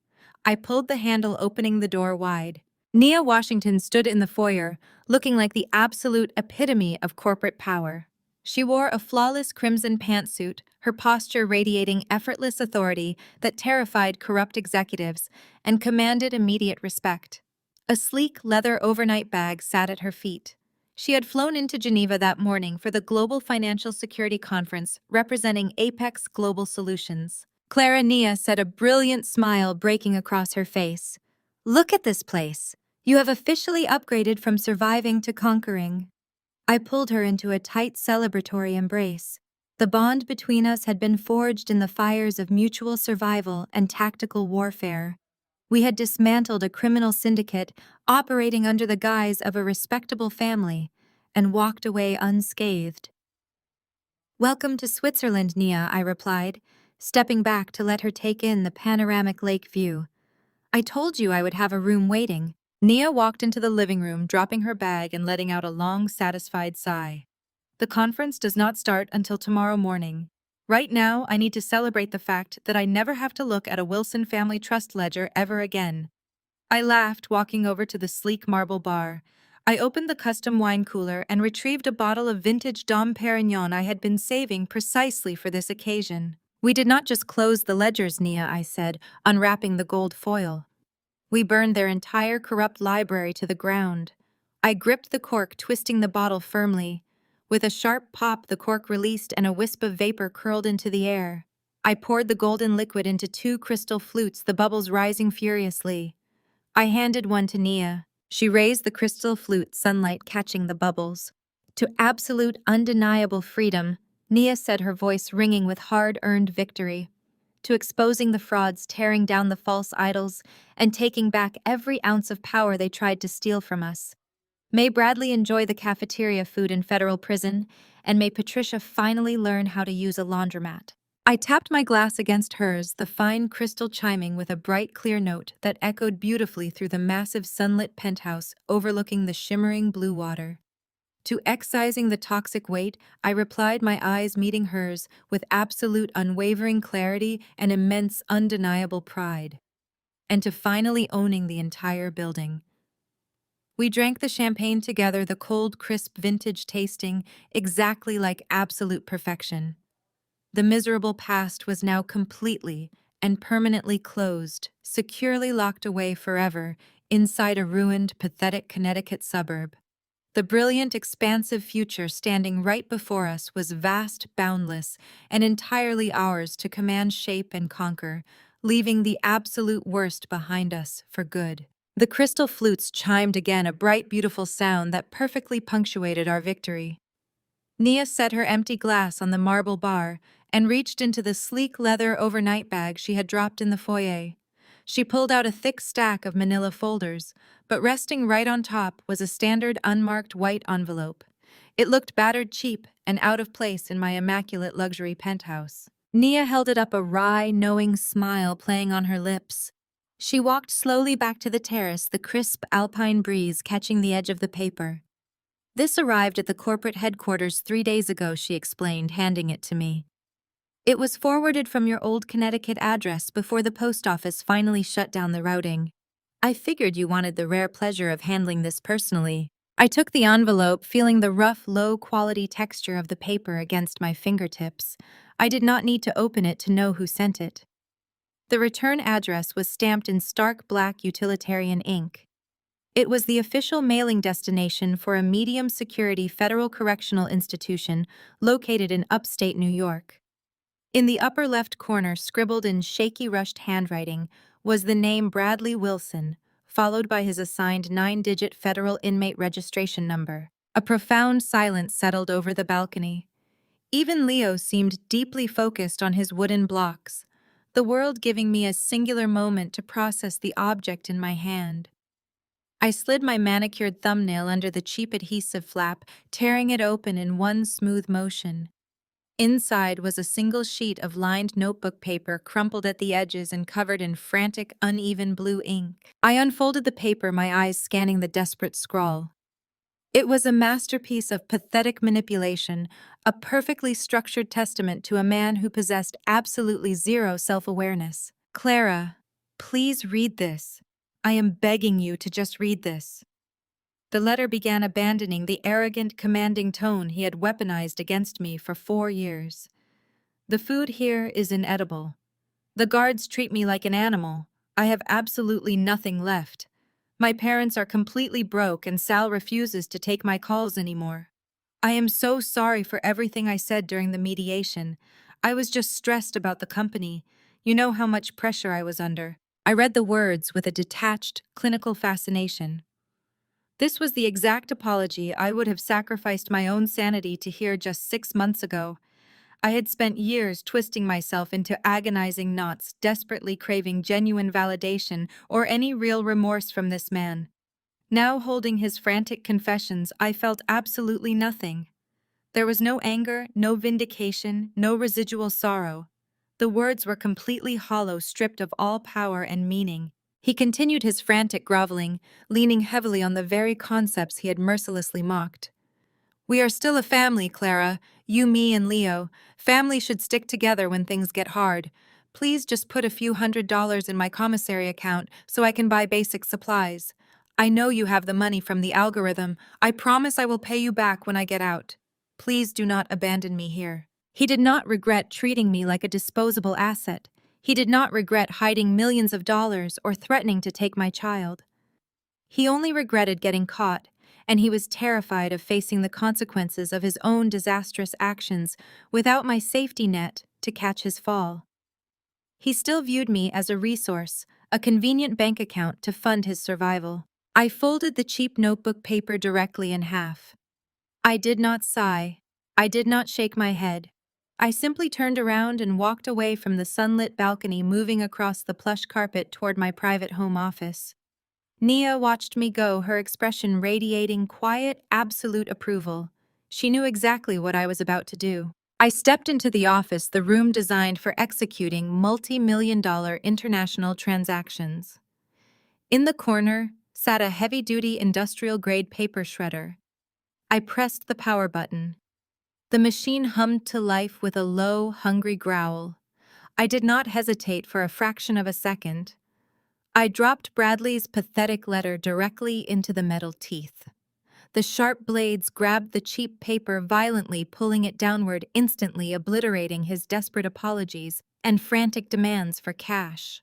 I pulled the handle, opening the door wide. Nia Washington stood in the foyer, looking like the absolute epitome of corporate power. She wore a flawless crimson pantsuit, her posture radiating effortless authority that terrified corrupt executives and commanded immediate respect. A sleek leather overnight bag sat at her feet. She had flown into Geneva that morning for the Global Financial Security Conference representing Apex Global Solutions. Clara Nia said, a brilliant smile breaking across her face. "Look at this place. You have officially upgraded from surviving to conquering. I pulled her into a tight celebratory embrace. The bond between us had been forged in the fires of mutual survival and tactical warfare. We had dismantled a criminal syndicate operating under the guise of a respectable family and walked away unscathed. "Welcome to Switzerland, Nia," I replied, stepping back to let her take in the panoramic lake view. "I told you I would have a room waiting." Nia walked into the living room, dropping her bag and letting out a long, satisfied sigh. "The conference does not start until tomorrow morning. Right now, I need to celebrate the fact that I never have to look at a Wilson family trust ledger ever again." I laughed, walking over to the sleek marble bar. I opened the custom wine cooler and retrieved a bottle of vintage Dom Perignon I had been saving precisely for this occasion. "We did not just close the ledgers, Nia," I said, unwrapping the gold foil. "We burned their entire corrupt library to the ground." I gripped the cork, twisting the bottle firmly. With a sharp pop, the cork released and a wisp of vapor curled into the air. I poured the golden liquid into 2 crystal flutes, the bubbles rising furiously. I handed one to Nia. She raised the crystal flute, sunlight catching the bubbles. "To absolute, undeniable freedom," Nia said, her voice ringing with hard-earned victory. "To exposing the frauds, tearing down the false idols, and taking back every ounce of power they tried to steal from us. May Bradley enjoy the cafeteria food in federal prison, and may Patricia finally learn how to use a laundromat." I tapped my glass against hers, the fine crystal chiming with a bright, clear note that echoed beautifully through the massive sunlit penthouse overlooking the shimmering blue water. To excising the toxic weight, I replied, my eyes meeting hers with absolute unwavering clarity and immense undeniable pride. "And to finally owning the entire building." We drank the champagne together, the cold, crisp vintage tasting exactly like absolute perfection. The miserable past was now completely and permanently closed, securely locked away forever inside a ruined, pathetic Connecticut suburb. The brilliant, expansive future standing right before us was vast, boundless, and entirely ours to command, shape, and conquer, leaving the absolute worst behind us for good. The crystal flutes chimed again, a bright, beautiful sound that perfectly punctuated our victory. Nia set her empty glass on the marble bar and reached into the sleek leather overnight bag she had dropped in the foyer. She pulled out a thick stack of manila folders, but resting right on top was a standard unmarked white envelope. It looked battered, cheap, and out of place in my immaculate luxury penthouse. Nia held it up, a wry, knowing smile playing on her lips. She walked slowly back to the terrace, the crisp alpine breeze catching the edge of the paper. "This arrived at the corporate headquarters 3 days ago," she explained, handing it to me. "It was forwarded from your old Connecticut address before the post office finally shut down the routing. I figured you wanted the rare pleasure of handling this personally." I took the envelope, feeling the rough, low-quality texture of the paper against my fingertips. I did not need to open it to know who sent it. The return address was stamped in stark black utilitarian ink. It was the official mailing destination for a medium-security federal correctional institution located in upstate New York. In the upper left corner, scribbled in shaky, rushed handwriting, was the name Bradley Wilson, followed by his assigned 9-digit federal inmate registration number. A profound silence settled over the balcony. Even Leo seemed deeply focused on his wooden blocks, the world giving me a singular moment to process the object in my hand. I slid my manicured thumbnail under the cheap adhesive flap, tearing it open in one smooth motion. Inside was a single sheet of lined notebook paper, crumpled at the edges and covered in frantic, uneven blue ink. I unfolded the paper, my eyes scanning the desperate scrawl. It was a masterpiece of pathetic manipulation, a perfectly structured testament to a man who possessed absolutely zero self-awareness. "Clara, please read this. I am begging you to just read this." The letter began, abandoning the arrogant, commanding tone he had weaponized against me for 4 years. "The food here is inedible. The guards treat me like an animal. I have absolutely nothing left. My parents are completely broke and Sal refuses to take my calls anymore. I am so sorry for everything I said during the mediation. I was just stressed about the company. You know how much pressure I was under." I read the words with a detached, clinical fascination. This was the exact apology I would have sacrificed my own sanity to hear just 6 months ago. I had spent years twisting myself into agonizing knots, desperately craving genuine validation or any real remorse from this man. Now, holding his frantic confessions, I felt absolutely nothing. There was no anger, no vindication, no residual sorrow. The words were completely hollow, stripped of all power and meaning. He continued his frantic groveling, leaning heavily on the very concepts he had mercilessly mocked. "We are still a family, Clara. You, me, and Leo. Family should stick together when things get hard. Please just put a few $100s in my commissary account so I can buy basic supplies. I know you have the money from the algorithm. I promise I will pay you back when I get out. Please do not abandon me here." He did not regret treating me like a disposable asset. He did not regret hiding millions of dollars or threatening to take my child. He only regretted getting caught, and he was terrified of facing the consequences of his own disastrous actions without my safety net to catch his fall. He still viewed me as a resource, a convenient bank account to fund his survival. I folded the cheap notebook paper directly in half. I did not sigh. I did not shake my head. I simply turned around and walked away from the sunlit balcony, moving across the plush carpet toward my private home office. Nia watched me go, her expression radiating quiet, absolute approval. She knew exactly what I was about to do. I stepped into the office, the room designed for executing multi-million-dollar international transactions. In the corner sat a heavy-duty industrial-grade paper shredder. I pressed the power button. The machine hummed to life with a low, hungry growl. I did not hesitate for a fraction of a second. I dropped Bradley's pathetic letter directly into the metal teeth. The sharp blades grabbed the cheap paper violently, pulling it downward, instantly obliterating his desperate apologies and frantic demands for cash.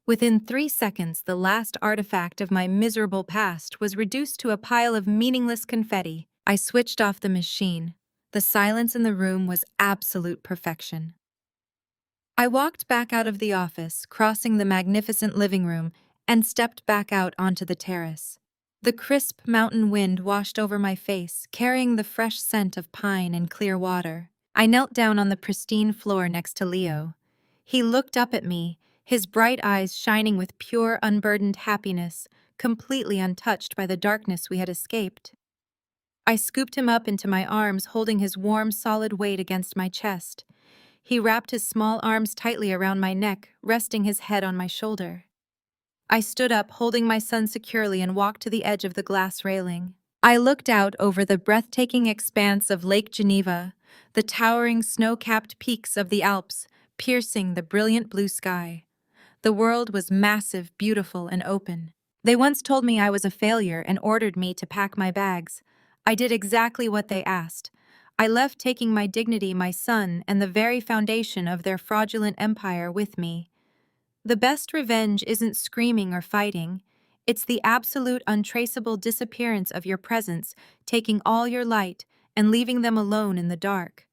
Within 3 seconds, the last artifact of my miserable past was reduced to a pile of meaningless confetti. I switched off the machine. The silence in the room was absolute perfection. I walked back out of the office, crossing the magnificent living room, and stepped back out onto the terrace. The crisp mountain wind washed over my face, carrying the fresh scent of pine and clear water. I knelt down on the pristine floor next to Leo. He looked up at me, his bright eyes shining with pure, unburdened happiness, completely untouched by the darkness we had escaped. I scooped him up into my arms, holding his warm, solid weight against my chest. He wrapped his small arms tightly around my neck, resting his head on my shoulder. I stood up, holding my son securely, and walked to the edge of the glass railing. I looked out over the breathtaking expanse of Lake Geneva, the towering snow-capped peaks of the Alps, piercing the brilliant blue sky. The world was massive, beautiful, and open. They once told me I was a failure and ordered me to pack my bags. I did exactly what they asked. I left, taking my dignity, my son, and the very foundation of their fraudulent empire with me. The best revenge isn't screaming or fighting. It's the absolute, untraceable disappearance of your presence, taking all your light and leaving them alone in the dark.